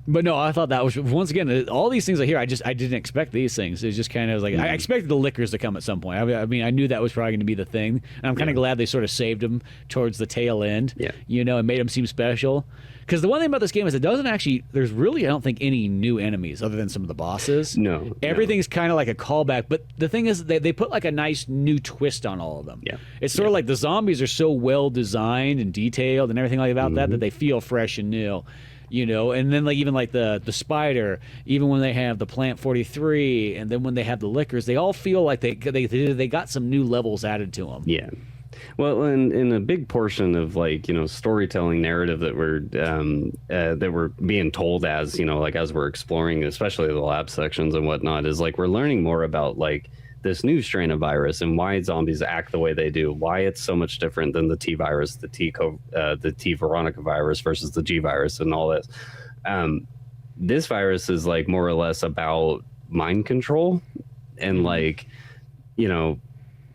Speaker 1: But no, I thought that was, once again, all these things I hear, I didn't expect these things. It's just kind of like, I expected the liquors to come at some point. I mean, I knew that was probably going to be the thing. And I'm kind of glad they sort of saved them towards the tail end, and made them seem special. Because the one thing about this game is it doesn't actually, there's really, I don't think, any new enemies other than some of the bosses.
Speaker 2: No.
Speaker 1: Everything's kind of like a callback. But the thing is, they put like a nice new twist on all of them.
Speaker 2: Yeah.
Speaker 1: It's sort of like the zombies are so well designed and detailed and everything like about that they feel fresh and new. And then like even like the spider, even when they have the Plant 43, and then when they have the liquors, they all feel like they got some new levels added to them.
Speaker 2: Yeah. Well, in a big portion of like storytelling narrative that we're being told as as we're exploring, especially the lab sections and whatnot, is like we're learning more about like this new strain of virus and why zombies act the way they do, why it's so much different than the T virus, the T Veronica virus versus the G virus and all this. This virus is like more or less about mind control and like,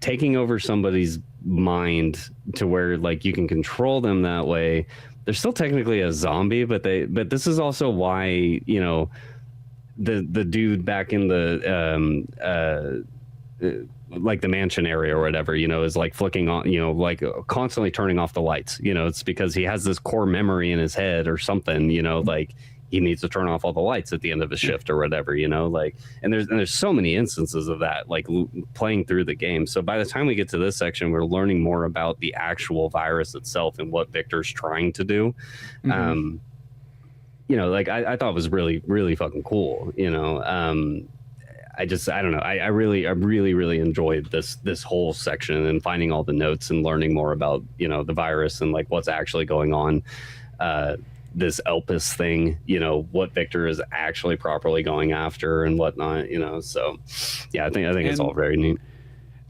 Speaker 2: taking over somebody's mind to where like you can control them that way. They're still technically a zombie, but this is also why, the dude back in the like the mansion area or whatever, is like flicking on, like constantly turning off the lights. It's because he has this core memory in his head or something, like he needs to turn off all the lights at the end of his shift or whatever, like, and there's so many instances of that, like playing through the game. So by the time we get to this section, we're learning more about the actual virus itself and what Victor's trying to do. Like I thought it was really, really fucking cool, I don't know. I really enjoyed this whole section and finding all the notes and learning more about, the virus and like what's actually going on. This Elpis thing, what Victor is actually properly going after and whatnot, So yeah, I think it's all very neat.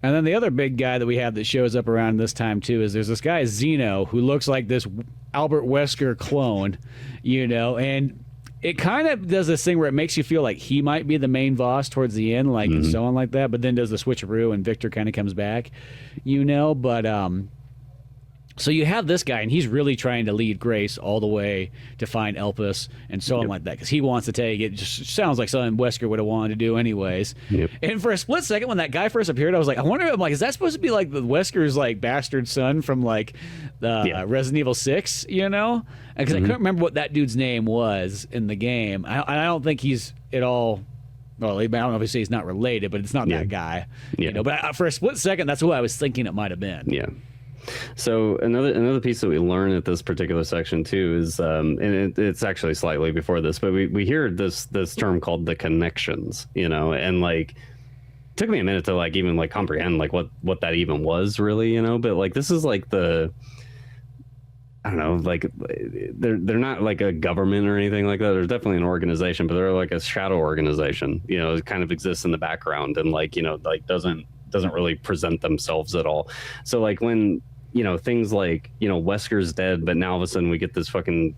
Speaker 1: And then the other big guy that we have that shows up around this time too is there's this guy Zeno who looks like this Albert Wesker clone, and it kind of does this thing where it makes you feel like he might be the main boss towards the end, like and so on like that. But then does the switcheroo and Victor kind of comes back, But so you have this guy, and he's really trying to lead Grace all the way to find Elpis and so on like that, because he wants to take it. Just sounds like something Wesker would have wanted to do anyways. And for a split second, when that guy first appeared, I was like, I wonder, I'm like, is that supposed to be like the Wesker's like bastard son from like the Resident Evil 6, Because I couldn't remember what that dude's name was in the game. I don't think he's at all. Well, I don't know if he's not related, but it's not that guy. But for a split second, that's who I was thinking it might have been.
Speaker 2: Yeah. So another piece that we learn at this particular section too is, and it's actually slightly before this, but we hear this term called the connections, and like it took me a minute to like even like comprehend like what that even was really, but like this is like I don't know, like they're not like a government or anything like that. There's definitely an organization, but they're like a shadow organization, it kind of exists in the background and like, like doesn't really present themselves at all. So like when, things like, Wesker's dead, but now all of a sudden we get this fucking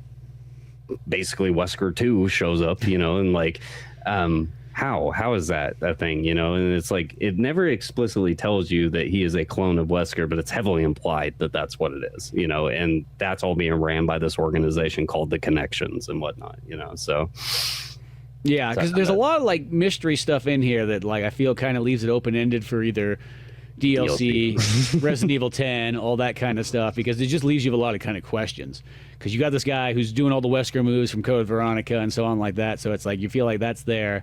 Speaker 2: basically Wesker 2 shows up, and like, how is that a thing, and it's like, it never explicitly tells you that he is a clone of Wesker, but it's heavily implied that that's what it is, and that's all being ran by this organization called the Connections and whatnot, so.
Speaker 1: Yeah, because there's a lot of like mystery stuff in here that like I feel kind of leaves it open-ended for either DLC, Resident Evil 10, all that kind of stuff, because it just leaves you with a lot of kind of questions. Because you got this guy who's doing all the Wesker moves from Code Veronica and so on like that, so it's like you feel like that's there.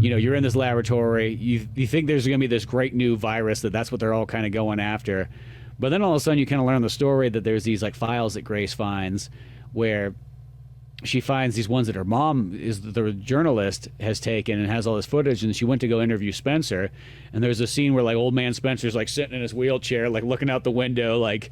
Speaker 1: You're in this laboratory, you think there's going to be this great new virus that's what they're all kind of going after. But then all of a sudden you kind of learn the story that there's these like files that Grace finds where she finds these ones that her mom is the journalist has taken and has all this footage, and she went to go interview Spencer, and there's a scene where like old man Spencer's like sitting in his wheelchair like looking out the window like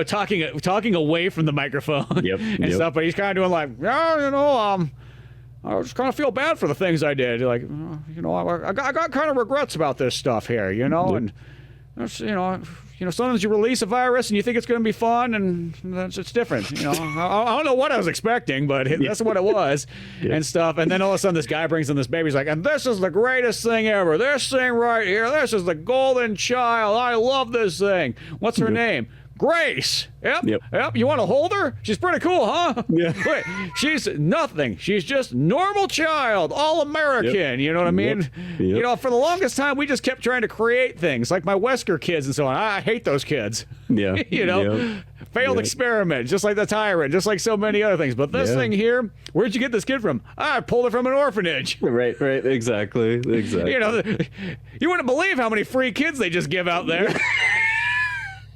Speaker 1: talking away from the microphone and stuff, but he's kind of doing like I just kind of feel bad for the things I did, like I got kind of regrets about this stuff here, and that's, sometimes you release a virus and you think it's going to be fun, and it's different. I don't know what I was expecting, but that's what it was and stuff. And then all of a sudden this guy brings in this baby. He's like, and this is the greatest thing ever. This thing right here, this is the golden child. I love this thing. What's her name? Grace. Yep. You want to hold her? She's pretty cool, huh? Yeah. Wait, she's nothing. She's just normal child, all American. You know what I mean? Yep. For the longest time, we just kept trying to create things like my Wesker kids and so on. I hate those kids. Yeah. Failed experiment, just like the Tyrant, just like so many other things. But this thing here, where'd you get this kid from? I pulled it from an orphanage.
Speaker 2: Right. Exactly.
Speaker 1: You wouldn't believe how many free kids they just give out there.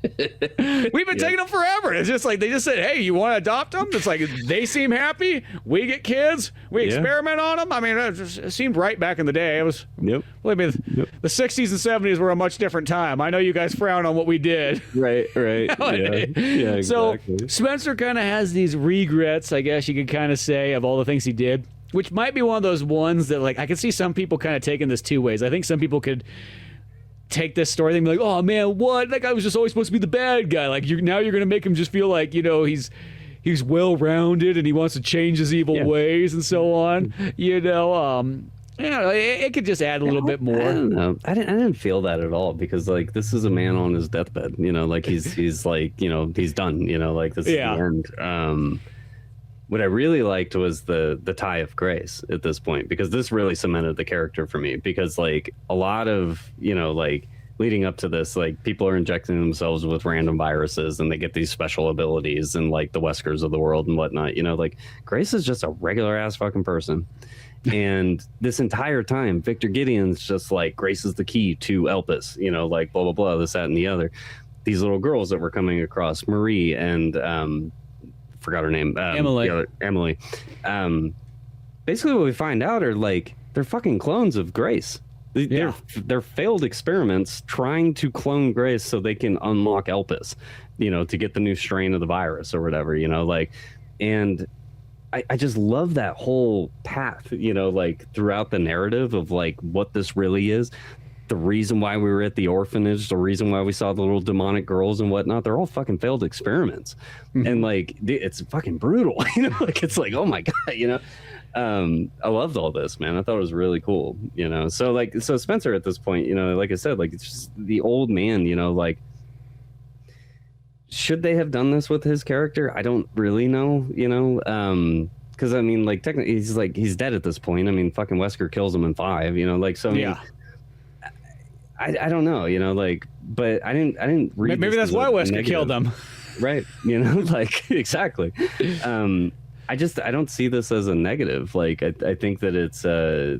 Speaker 1: We've been taking them forever. It's just like they just said, hey, you want to adopt them? It's like they seem happy, we get kids, we experiment on them. I mean, it seemed right back in the day. It was believe me, the 60s and 70s were a much different time. I know you guys frown on what we did.
Speaker 2: Right. Yeah, exactly.
Speaker 1: So Spencer kind of has these regrets, I guess you could kind of say, of all the things he did, which might be one of those ones that like I could see some people kind of taking this two ways. I think some people could take this story and be like, oh man, what? That guy was just always supposed to be the bad guy. Like now you're going to make him just feel like, he's well-rounded and he wants to change his evil ways and so on. It could just add a little bit more.
Speaker 2: I don't know. I didn't feel that at all, because like this is a man on his deathbed, like he's like, he's done, like this is the end. What I really liked was the tie of Grace at this point, because this really cemented the character for me, because like a lot of, like leading up to this, like people are injecting themselves with random viruses and they get these special abilities, and like the Weskers of the world and whatnot, like Grace is just a regular ass fucking person. And this entire time, Victor Gideon's just like, Grace is the key to Elpis, like blah, blah, blah, this, that, and the other. These little girls that we're coming across, Marie and, forgot her name. Emily. Basically what we find out are like, they're fucking clones of Grace. They're failed experiments trying to clone Grace so they can unlock Elpis, to get the new strain of the virus or whatever, and I just love that whole path, like throughout the narrative of like what this really is. The reason why we were at the orphanage, the reason why we saw the little demonic girls and whatnot, they're all fucking failed experiments. And like, it's fucking brutal, like, it's like, oh my God, I loved all this, man. I thought it was really cool, you know. So Spencer at this point, you know, like I said, like it's just the old man, you know, like should they have done this with his character? I don't really know, you know. Because I mean, like technically, he's dead at this point. I mean, fucking Wesker kills him in 5, you know, like so. I mean,
Speaker 1: Yeah.
Speaker 2: I don't know, you know, like, but I didn't read.
Speaker 1: Maybe that's why Wesker killed him.
Speaker 2: Right, you know, like exactly. I don't see this as a negative. Like I think that it's a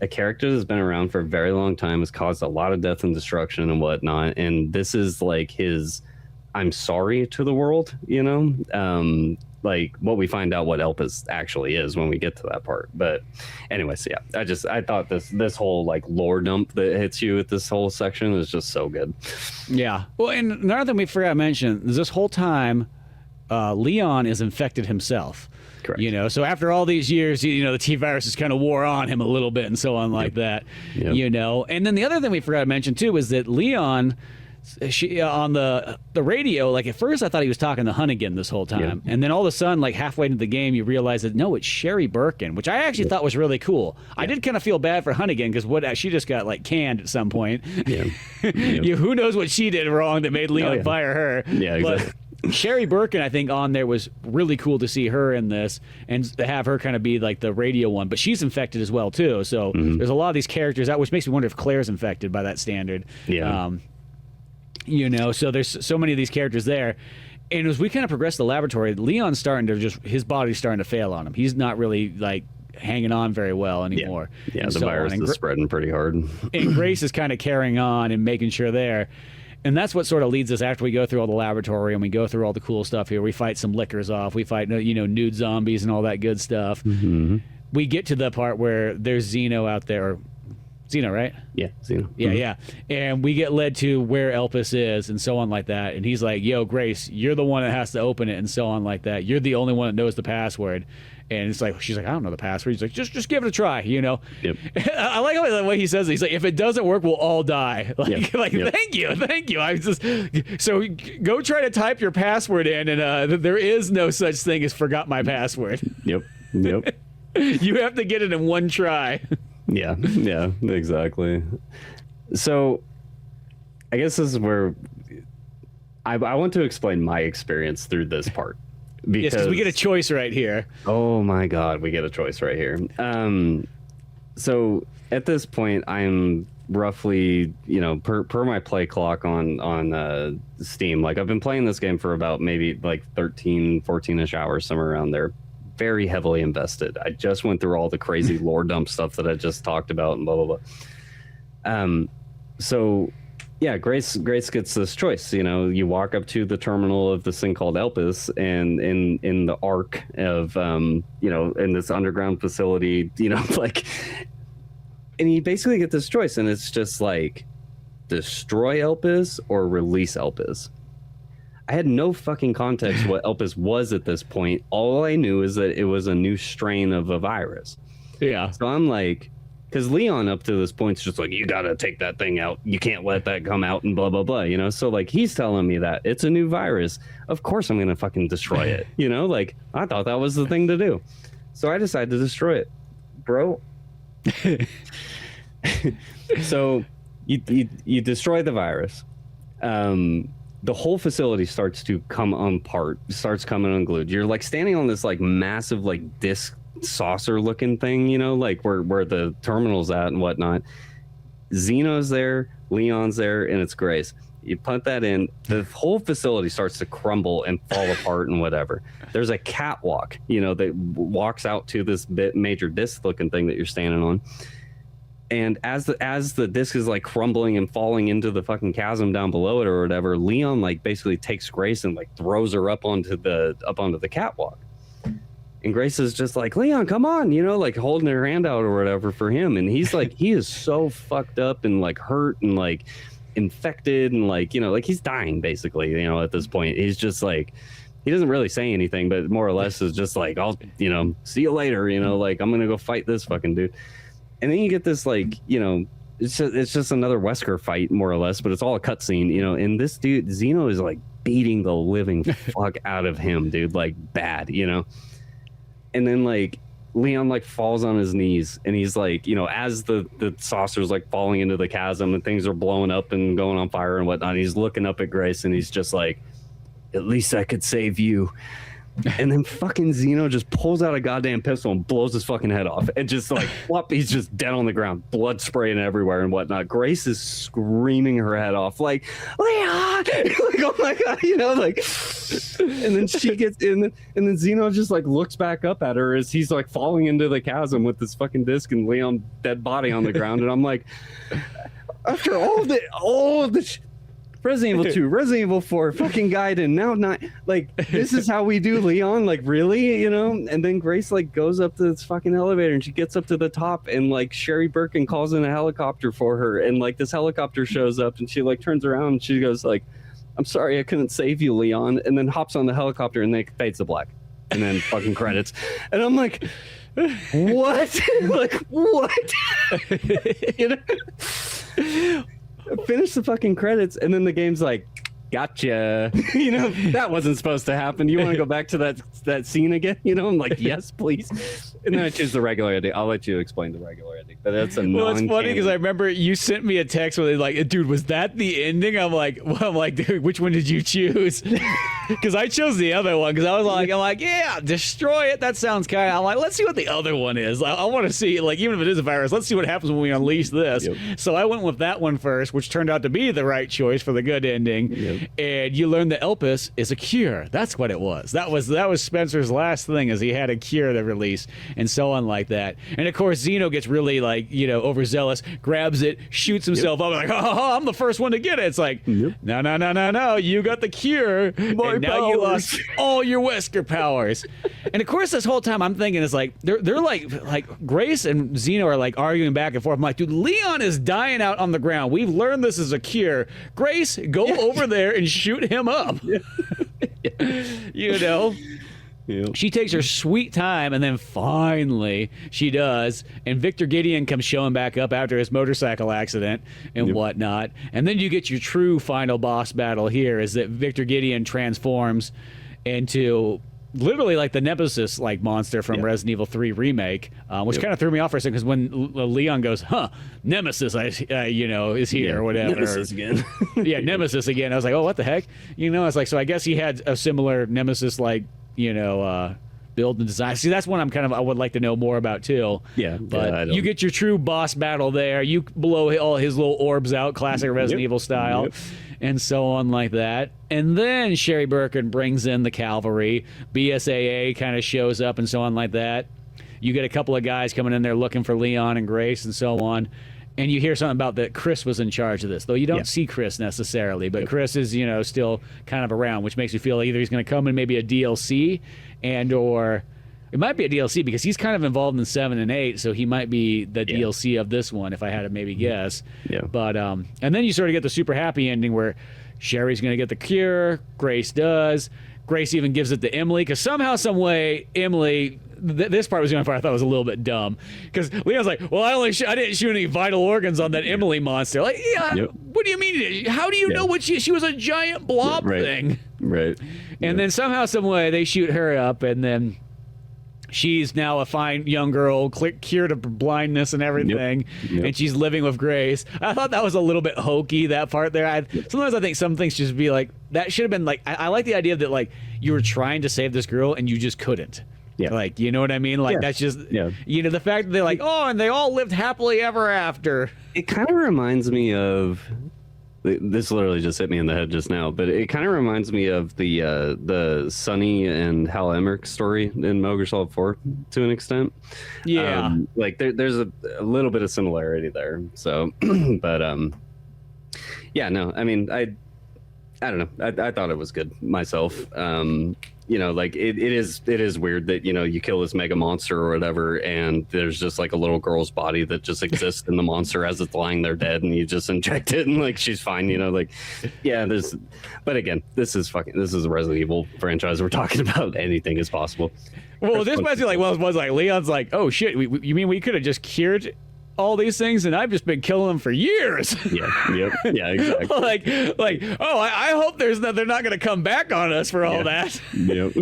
Speaker 2: character that's been around for a very long time, has caused a lot of death and destruction and whatnot, and this is like his I'm sorry to the world, you know. Like what we find out what Elpis actually is when we get to that part. But anyways, yeah, I thought this whole like lore dump that hits you with this whole section is just so good.
Speaker 1: Yeah. Well, and another thing we forgot to mention is this whole time, Leon is infected himself.
Speaker 2: Correct.
Speaker 1: You know, so after all these years, you know, the T virus has kind of wore on him a little bit and so on like that.
Speaker 2: Yep.
Speaker 1: You know, and then the other thing we forgot to mention too is that Leon. She on the radio, like at first I thought he was talking to Hunnigan this whole time, and then all of a sudden, like halfway into the game, you realize that no, it's Sherry Birkin, which I actually thought was really cool. I did kind of feel bad for Hunnigan because she just got like canned at some point.
Speaker 2: Yeah,
Speaker 1: Who knows what she did wrong that made Leon fire her?
Speaker 2: Yeah, exactly.
Speaker 1: But Sherry Birkin, I think on there was really cool to see her in this and to have her kind of be like the radio one, but she's infected as well too. So there's a lot of these characters out, which makes me wonder if Claire's infected by that standard.
Speaker 2: Yeah.
Speaker 1: You know, so there's so many of these characters there. And as we kind of progress the laboratory, Leon's starting to his body's starting to fail on him. He's not really like hanging on very well anymore.
Speaker 2: Yeah, the virus is spreading pretty hard.
Speaker 1: And Grace is kind of carrying on and making sure there. And that's what sort of leads us after we go through all the laboratory and we go through all the cool stuff here. We fight some lickers off. We fight, you know, nude zombies and all that good stuff. Mm-hmm. We get to the part where there's Xeno out there. Xeno, right?
Speaker 2: Yeah, Xeno.
Speaker 1: Yeah, yeah. And we get led to where Elpis is and so on like that. And he's like, yo, Grace, you're the one that has to open it and so on like that. You're the only one that knows the password. And it's like, she's like, I don't know the password. He's like, just give it a try, you know?
Speaker 2: Yep.
Speaker 1: I like the way he says it. He's like, if it doesn't work, we'll all die. Like,
Speaker 2: Yep.
Speaker 1: Thank you. I was just, so go try to type your password in, and there is no such thing as forgot my password.
Speaker 2: Yep.
Speaker 1: You have to get it in one try.
Speaker 2: Yeah, exactly. So I guess this is where I want to explain my experience through this part. Because
Speaker 1: we get a choice right here.
Speaker 2: Oh my God, we get a choice right here. So at this point, I'm roughly, you know, per my play clock on Steam, like I've been playing this game for about maybe like 13, 14-ish hours, somewhere around there. Very heavily invested. I just went through all the crazy lore dump stuff that I just talked about and blah, blah, blah. So yeah, Grace gets this choice. You know, you walk up to the terminal of this thing called Elpis, and in the arc of, you know, in this underground facility, you know, like, and you basically get this choice, and it's just like, destroy Elpis or release Elpis. I had no fucking context what Elpis was at this point. All I knew is that it was a new strain of a virus.
Speaker 1: Yeah.
Speaker 2: So I'm like, because Leon up to this point is just like, you gotta take that thing out. You can't let that come out and blah, blah, blah, you know? So like, he's telling me that it's a new virus. Of course I'm gonna fucking destroy it, you know? Like, I thought that was the thing to do. So I decided to destroy it. Bro. So you destroy the virus. The whole facility starts to come apart, starts coming unglued. You're like standing on this like massive like disc saucer looking thing, you know, like where the terminal's at and whatnot. Xeno's there, Leon's there, and it's Grace. You put that in, the whole facility starts to crumble and fall apart and whatever. There's a catwalk, you know, that walks out to this major disc looking thing that you're standing on. And as the disc is like crumbling and falling into the fucking chasm down below it or whatever, Leon like basically takes Grace and like throws her up onto the catwalk. And Grace is just like, Leon, come on, you know, like holding her hand out or whatever for him. And he's like, he is so fucked up and like hurt and like infected and like, you know, like he's dying basically, you know, at this point. He's just like, he doesn't really say anything, but more or less is just like, I'll, you know, see you later, you know, like I'm gonna go fight this fucking dude. And then you get this like, you know, it's just another Wesker fight more or less, but it's all a cutscene, you know. And this dude Xeno is like beating the living fuck out of him, dude, like bad, you know. And then like Leon like falls on his knees, and he's like, you know, as the saucer's like falling into the chasm and things are blowing up and going on fire and whatnot, he's looking up at Grace and he's just like, at least I could save you. And then fucking Xeno just pulls out a goddamn pistol and blows his fucking head off, and just like whoop, he's just dead on the ground, blood spraying everywhere and whatnot. Grace is screaming her head off like, Leon, like, oh my god, you know, like. And then she gets in, and then Xeno just like looks back up at her as he's like falling into the chasm with this fucking disc and Leon dead body on the ground. And I'm like, after all the Resident Evil 2, Resident Evil 4, fucking Gaiden, now 9. Like, this is how we do Leon? Like, really? You know? And then Grace, like, goes up to this fucking elevator, and she gets up to the top, and, like, Sherry Birkin calls in a helicopter for her, and, like, this helicopter shows up, and she, like, turns around, and she goes, like, I'm sorry I couldn't save you, Leon, and then hops on the helicopter, and then it fades to black. And then fucking credits. And I'm like, what? Like, what? You know? Finish the fucking credits, and then the game's like, gotcha. You know, that wasn't supposed to happen. You want to go back to that scene again? You know, I'm like, yes, please. And then I choose the regular ending. I'll let you explain the regular ending, but that's a
Speaker 1: well, it's funny because I remember you sent me a text where they're like, dude, was that the ending? I'm like, dude, which one did you choose? Because I chose the other one because I'm like, yeah, destroy it. That sounds kind of. I'm like, let's see what the other one is. I want to see, like, even if it is a virus, let's see what happens when we unleash this. Yep. So I went with that one first, which turned out to be the right choice for the good ending. Yep. And you learn that Elpis is a cure. That's what it was. That was Spencer's last thing, is he had a cure to release and so on like that. And of course, Xeno gets really, like, you know, overzealous, grabs it, shoots himself up, like, oh, I'm the first one to get it. It's like, no, you got the cure. And now you lost all your Wesker powers. And of course, this whole time I'm thinking, it's like they're like Grace and Xeno are like arguing back and forth. I'm like, dude, Leon is dying out on the ground. We've learned this is a cure. Grace, go over there and shoot him up. You know. Yep. She takes her sweet time, and then finally she does, and Victor Gideon comes showing back up after his motorcycle accident and whatnot. And then you get your true final boss battle here, is that Victor Gideon transforms into literally like the Nemesis like monster from Resident Evil 3 remake, which kind of threw me off for a second, because when Leon goes, Nemesis, is here or whatever.
Speaker 2: Nemesis again.
Speaker 1: Nemesis again. I was like, oh, what the heck? You know, it's like, so I guess he had a similar Nemesis like, build and design. See, that's one I would like to know more about too. Yeah, but you get your true boss battle there. You blow all his little orbs out, classic Resident Evil style, and so on like that. And then Sherry Birkin brings in the cavalry. BSAA kind of shows up and so on like that. You get a couple of guys coming in there looking for Leon and Grace and so on. And you hear something about that Chris was in charge of this, though you don't see Chris necessarily, but Chris is, still kind of around, which makes me feel either he's going to come in maybe a DLC, or it might be a DLC because he's kind of involved in 7 and 8, so he might be the DLC of this one, if I had to maybe guess. Yeah. But and then you sort of get the super happy ending where Sherry's going to get the cure, Grace does. Grace even gives it to Emily, because somehow, some way, Emily. This part was the only part I thought was a little bit dumb, because Leon's like, well, I didn't shoot any vital organs on that Emily monster. Like, what do you mean? How do you know what she was a giant blob thing? Right. And then somehow, some way, they shoot her up, and then she's now a fine young girl, cured of blindness and everything, and she's living with Grace. I thought that was a little bit hokey, that part there. Sometimes I think some things should be like, that should have been like, I like the idea that, like, you were trying to save this girl and you just couldn't. Yeah. Like, you know what I mean? Like, that's just, the fact that they're like, oh, and they all lived happily ever after.
Speaker 2: It kind of reminds me of, this literally just hit me in the head just now, but it kind of reminds me of the Sonny and Hal Emmerich story in Metal Gear Solid 4 to an extent. Yeah. Like, there's a little bit of similarity there. So, but, no, I mean, I don't know. I thought it was good myself. Like it is weird that, you kill this mega monster or whatever, and there's just like a little girl's body that just exists in the monster as it's lying there dead, and you just inject it and like she's fine, but again, this is a Resident Evil franchise. We're talking about anything is possible.
Speaker 1: Well, this might be like, it was like Leon's like, oh shit, you mean we could have just cured all these things, and I've just been killing them for years. Yeah, exactly. like, oh, I hope they're not going to come back on us for all that. Yep.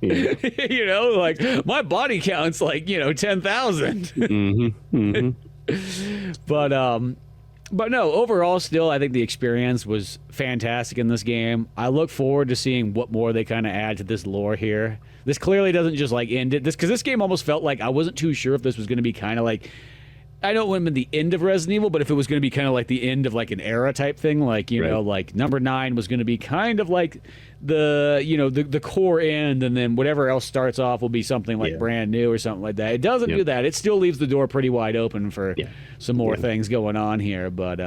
Speaker 2: Yeah.
Speaker 1: You know, like my body count's like, 10,000. But no, overall, still, I think the experience was fantastic in this game. I look forward to seeing what more they kind of add to this lore here. This clearly doesn't just like end it. Because this game almost felt like I wasn't too sure if this was going to be kind of like, I know it wouldn't have been the end of Resident Evil, but if it was going to be kind of like the end of like an era type thing, like, know, like number 9 was going to be kind of like the core end, and then whatever else starts off will be something like brand new or something like that. It doesn't do that. It still leaves the door pretty wide open for some more things going on here, but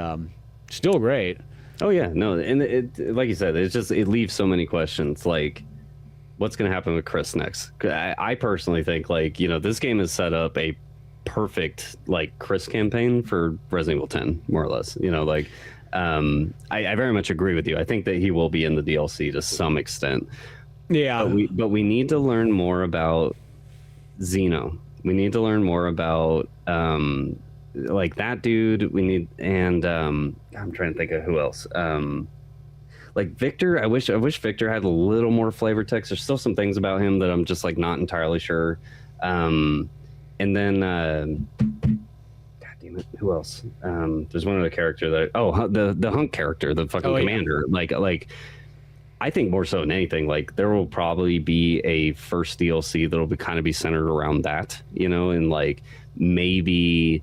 Speaker 1: still great.
Speaker 2: Oh yeah, no, and it like you said, it leaves so many questions, like what's going to happen with Chris next. I personally think like, this game has set up a perfect like Chris campaign for Resident Evil 10, more or less. I very much agree with you. I think that he will be in the DLC to some extent. Yeah, but we need to learn more about Xeno. We need to learn more about like that dude. We need, and I'm trying to think of who else. Like Victor, I wish Victor had a little more flavor text. There's still some things about him that I'm just like not entirely sure. And then, God damn it, who else? There's one other character that, the Hunk character, the fucking commander. Yeah. Like, I think more so than anything, like there will probably be a first DLC that'll kind of be centered around that, and like maybe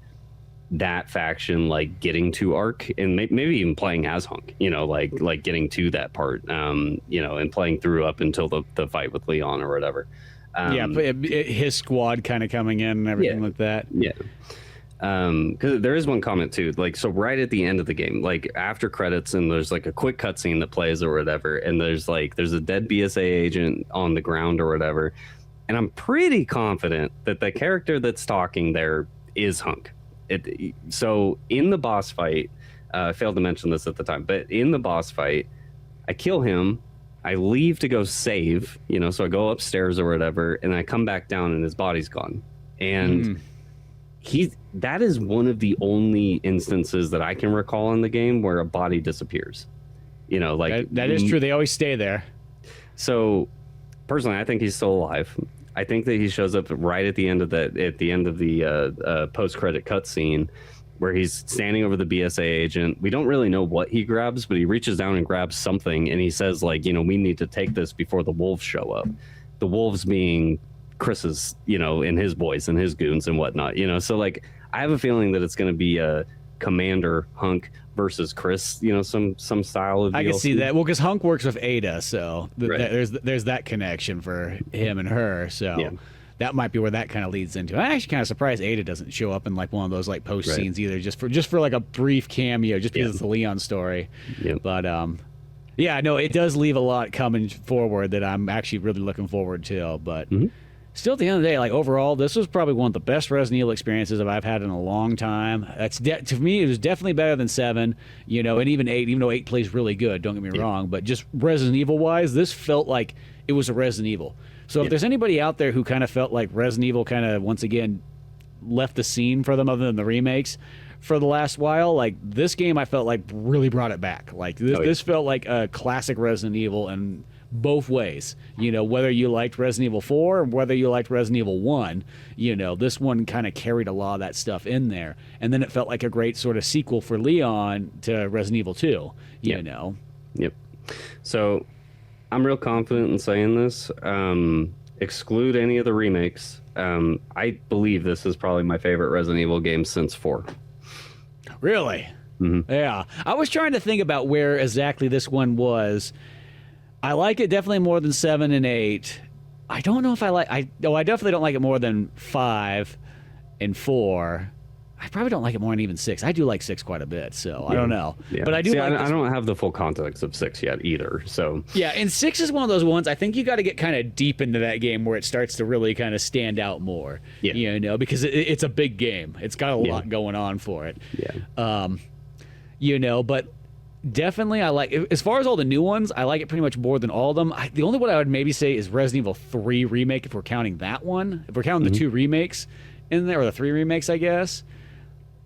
Speaker 2: that faction like getting to Arc and maybe even playing as Hunk, like getting to that part, and playing through up until the fight with Leon or whatever.
Speaker 1: His squad kind of coming in and everything like that. Yeah.
Speaker 2: Because there is one comment too, like, so right at the end of the game, like after credits, and there's like a quick cutscene that plays or whatever, and there's a dead BSA agent on the ground or whatever, and I'm pretty confident that the character that's talking there is Hunk. So in the boss fight, I failed to mention this at the time, but in the boss fight, I kill him. I leave to go save, so I go upstairs or whatever, and I come back down and his body's gone. And that is one of the only instances that I can recall in the game where a body disappears. Like
Speaker 1: that is true. They always stay there.
Speaker 2: So personally, I think he's still alive. I think that he shows up right at the end of the post-credit cutscene, where he's standing over the BSA agent. We don't really know what he grabs, but he reaches down and grabs something, and he says, like, we need to take this before the wolves show up. The wolves being Chris's, and his boys and his goons and whatnot, So, like, I have a feeling that it's going to be a Commander Hunk versus Chris, some style of DLC.
Speaker 1: I can see that. Well, because Hunk works with Ada, so there's that connection for him and her, so... Yeah. That might be where that kind of leads into. I'm actually kind of surprised Ada doesn't show up in like one of those like post scenes either, just for like a brief cameo, just because it's the Leon story. Yeah. But no, it does leave a lot coming forward that I'm actually really looking forward to. But still, at the end of the day, like overall, this was probably one of the best Resident Evil experiences that I've had in a long time. To me, it was definitely better than 7, and even 8, even though 8 plays really good. Don't get me wrong, but just Resident Evil wise, this felt like it was a Resident Evil. So if there's anybody out there who kind of felt like Resident Evil kind of, once again, left the scene for them other than the remakes for the last while, like this game I felt like really brought it back. Like this felt like a classic Resident Evil in both ways. Whether you liked Resident Evil 4 or whether you liked Resident Evil 1, this one kind of carried a lot of that stuff in there. And then it felt like a great sort of sequel for Leon to Resident Evil 2, you know.
Speaker 2: Yep. So... I'm real confident in saying this. Exclude any of the remakes. I believe this is probably my favorite Resident Evil game since 4.
Speaker 1: Really? Mm-hmm. Yeah. I was trying to think about where exactly this one was. I like it definitely more than 7 and 8. I don't know if I definitely don't like it more than 5 and 4. I probably don't like it more than even 6. I do like 6 quite a bit, so I don't know. Yeah. But I do. See,
Speaker 2: I don't have the full context of 6 yet either. So
Speaker 1: yeah, and 6 is one of those ones I think you got to get kind of deep into that game where it starts to really kind of stand out more. Yeah. Because it's a big game. It's got a lot going on for it. Yeah. But definitely I like, as far as all the new ones, I like it pretty much more than all of them. The only one I would maybe say is Resident Evil 3 remake, if we're counting that one. If we're counting the 2 remakes in there, or the 3 remakes, I guess.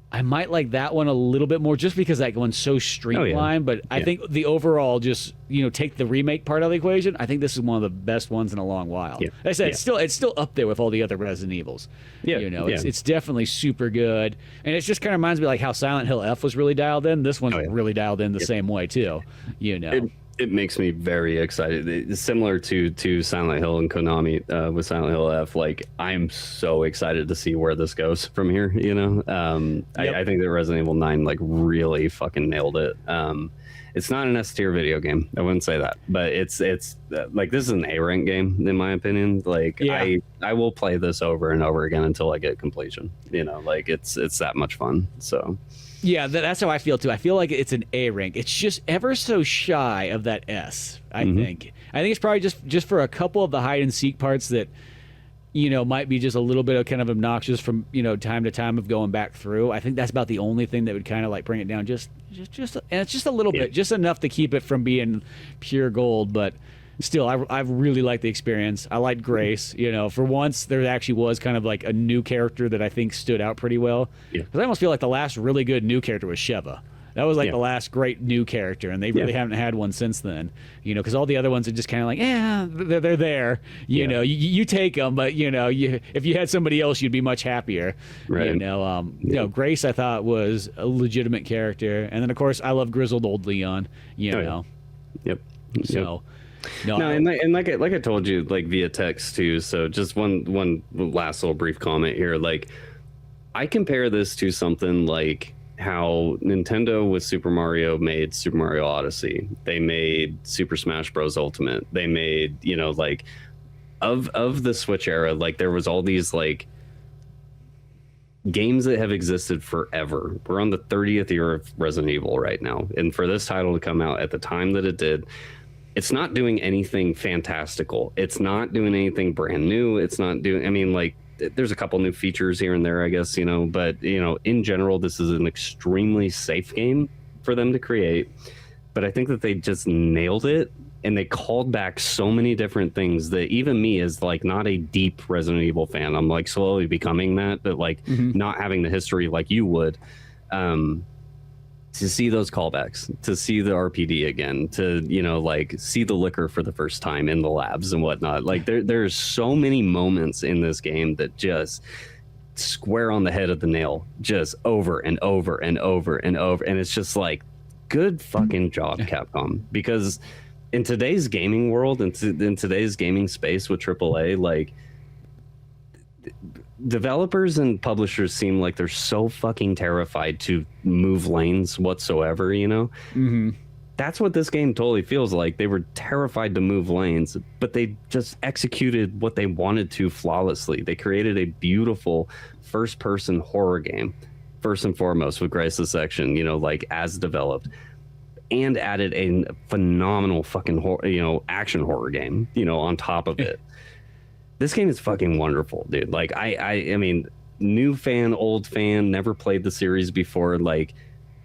Speaker 1: I might like that one a little bit more just because that one's so streamlined. But I think the overall, just take the remake part of the equation. I think this is one of the best ones in a long while.
Speaker 2: Yeah.
Speaker 1: Like I said, it's still up there with all the other Resident Evils.
Speaker 2: Yeah,
Speaker 1: it's definitely super good, and it just kind of reminds me like how Silent Hill F was really dialed in. This one's really dialed in the same way too.
Speaker 2: It makes me very excited. It's similar to Silent Hill and Konami with Silent Hill F. Like, I'm so excited to see where this goes from here. I think that Resident Evil 9 like really fucking nailed it. It's not an S tier video game. I wouldn't say that, but it's like this is an A rank game in my opinion. Like I will play this over and over again until I get completion. Like it's that much fun. So.
Speaker 1: Yeah, that's how I feel too. I feel like it's an A rank. It's just ever so shy of that S. I think it's probably just for a couple of the hide and seek parts that might be just a little bit of kind of obnoxious from time to time of going back through. I think that's about the only thing that would kind of like bring it down and it's just a little bit, just enough to keep it from being pure gold, but still, I really liked the experience. I liked Grace. For once, there actually was kind of like a new character that I think stood out pretty well. Because I almost feel like the last really good new character was Sheva. That was like the last great new character, and they really haven't had one since then. Because all the other ones are just kind of like, they're there. You take them, but if you had somebody else, you'd be much happier.
Speaker 2: Right.
Speaker 1: Grace I thought was a legitimate character, and then of course I love grizzled old Leon.
Speaker 2: Yep.
Speaker 1: So.
Speaker 2: No, and like I told you, like via text too. So just one last little brief comment here. Like, I compare this to something like how Nintendo with Super Mario made Super Mario Odyssey. They made Super Smash Bros. Ultimate. They made like of the Switch era. Like there was all these like games that have existed forever. We're on the 30th year of Resident Evil right now, and for this title to come out at the time that it did. It's not doing anything fantastical. It's not doing anything brand new. It's not doing, I mean, like, there's a couple new features here and there, I guess, but, in general, this is an extremely safe game for them to create. But I think that they just nailed it, and they called back so many different things that even me as, like, not a deep Resident Evil fan, I'm, like, slowly becoming that, but, like, not having the history like you would, to see those callbacks, to see the RPD again, to like see the liquor for the first time in the labs and whatnot. Like there's so many moments in this game that just square on the head of the nail, just over and over and over and over, and it's just like, good fucking job, Capcom. Because in today's gaming world, in today's gaming space with AAA, like, developers and publishers seem like they're so fucking terrified to move lanes whatsoever, That's what this game totally feels like. They were terrified to move lanes, but they just executed what they wanted to flawlessly. They created a beautiful first-person horror game, first and foremost, with Grace's section, like as developed, and added a phenomenal fucking action horror game, on top of it. This game is fucking wonderful, dude. Like, I mean, new fan, old fan, never played the series before. Like,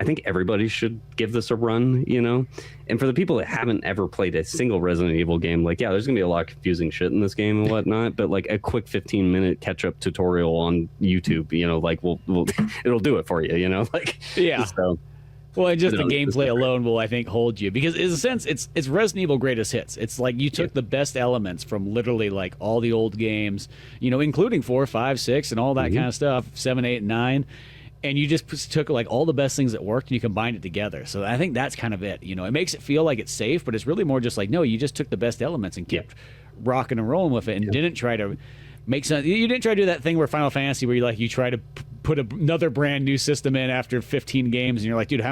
Speaker 2: I think everybody should give this a run, And for the people that haven't ever played a single Resident Evil game, like, there's gonna be a lot of confusing shit in this game and whatnot. But like a quick 15-minute catch-up tutorial on YouTube, like, we'll it'll do it for you, Like, So,
Speaker 1: well, and just the gameplay alone will, I think, hold you, because in a sense, it's Resident Evil greatest hits. It's like you took the best elements from literally like all the old games, including 4, 5, 6, and all that kind of stuff, 7, 8, and 9, and you just took like all the best things that worked and you combined it together. So I think that's kind of it. It makes it feel like it's safe, but it's really more just like, no, you just took the best elements and kept rocking and rolling with it, and didn't try to make sense. You didn't try to do that thing where Final Fantasy, where you try to put another brand new system in after 15 games, and you're like, dude,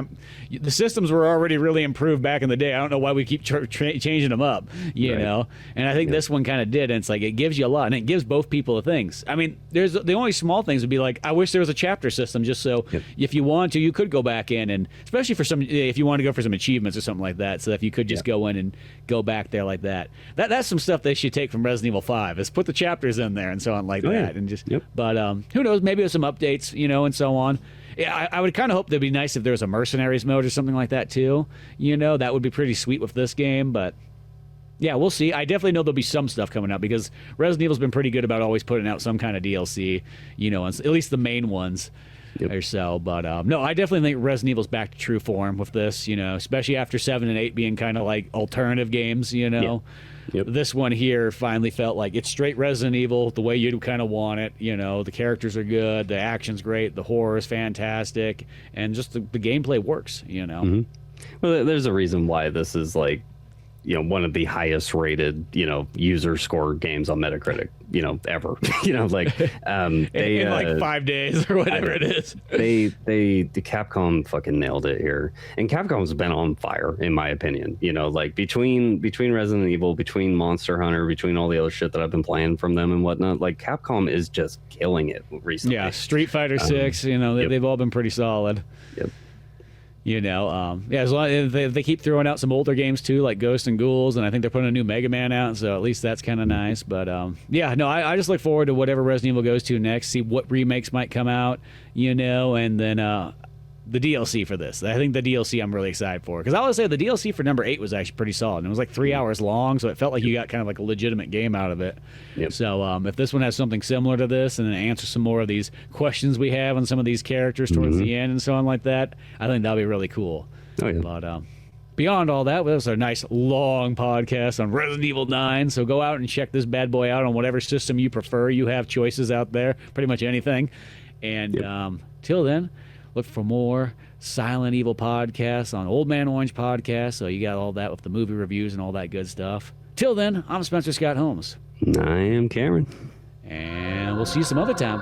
Speaker 1: the systems were already really improved back in the day. I don't know why we keep changing them up, you know? And I think this one kind of did, and it's like, it gives you a lot, and it gives both people the things. I mean, there's the only small things would be like, I wish there was a chapter system, just so if you want to, you could go back in, and especially for if you want to go for some achievements or something like that, so if you could just go in and go back there like that. That's some stuff they should take from Resident Evil 5, is put the chapters in there and so on like that. And just, but who knows, maybe with some updates, and so on. Yeah, I would kind of hope that'd be nice if there was a mercenaries mode or something like that too. That would be pretty sweet with this game, but yeah, we'll see. I definitely know there'll be some stuff coming out, because Resident Evil's been pretty good about always putting out some kind of DLC, at least the main ones. or so. But no, I definitely think Resident Evil's back to true form with this, especially after 7 and 8 being kind of like alternative games,
Speaker 2: Yep.
Speaker 1: This one here finally felt like it's straight Resident Evil, the way you kind of want it. The characters are good, the action's great, the horror is fantastic, and just the gameplay works,
Speaker 2: Mm-hmm. Well, there's a reason why this is like, one of the highest rated, user score games on Metacritic, ever. They
Speaker 1: in like 5 days or whatever it is.
Speaker 2: The Capcom fucking nailed it here, and Capcom's been on fire in my opinion. Between Resident Evil, between Monster Hunter, between all the other shit that I've been playing from them and whatnot, like Capcom is just killing it recently.
Speaker 1: Yeah, Street Fighter 6, they've all been pretty solid.
Speaker 2: Yep.
Speaker 1: As long as they keep throwing out some older games too, like Ghosts and Ghouls, and I think they're putting a new Mega Man out, so at least that's kind of nice. But I just look forward to whatever Resident Evil goes to next, see what remakes might come out, and then the DLC for this. I think the DLC I'm really excited for, because I would say the DLC for number 8 was actually pretty solid, and it was like 3 hours long, so it felt like you got kind of like a legitimate game out of it.
Speaker 2: Yep.
Speaker 1: So if this one has something similar to this and then answers some more of these questions we have on some of these characters towards the end and so on like that, I think that'll be really cool.
Speaker 2: Oh yeah.
Speaker 1: But beyond all that, was a nice long podcast on Resident Evil 9. So go out and check this bad boy out on whatever system you prefer. You have choices out there, pretty much anything. And till then, look for more Silent Evil podcasts on Old Man Orange podcast. So you got all that with the movie reviews and all that good stuff. Till then, I'm Spencer Scott Holmes.
Speaker 2: I am Cameron.
Speaker 1: And we'll see you some other time.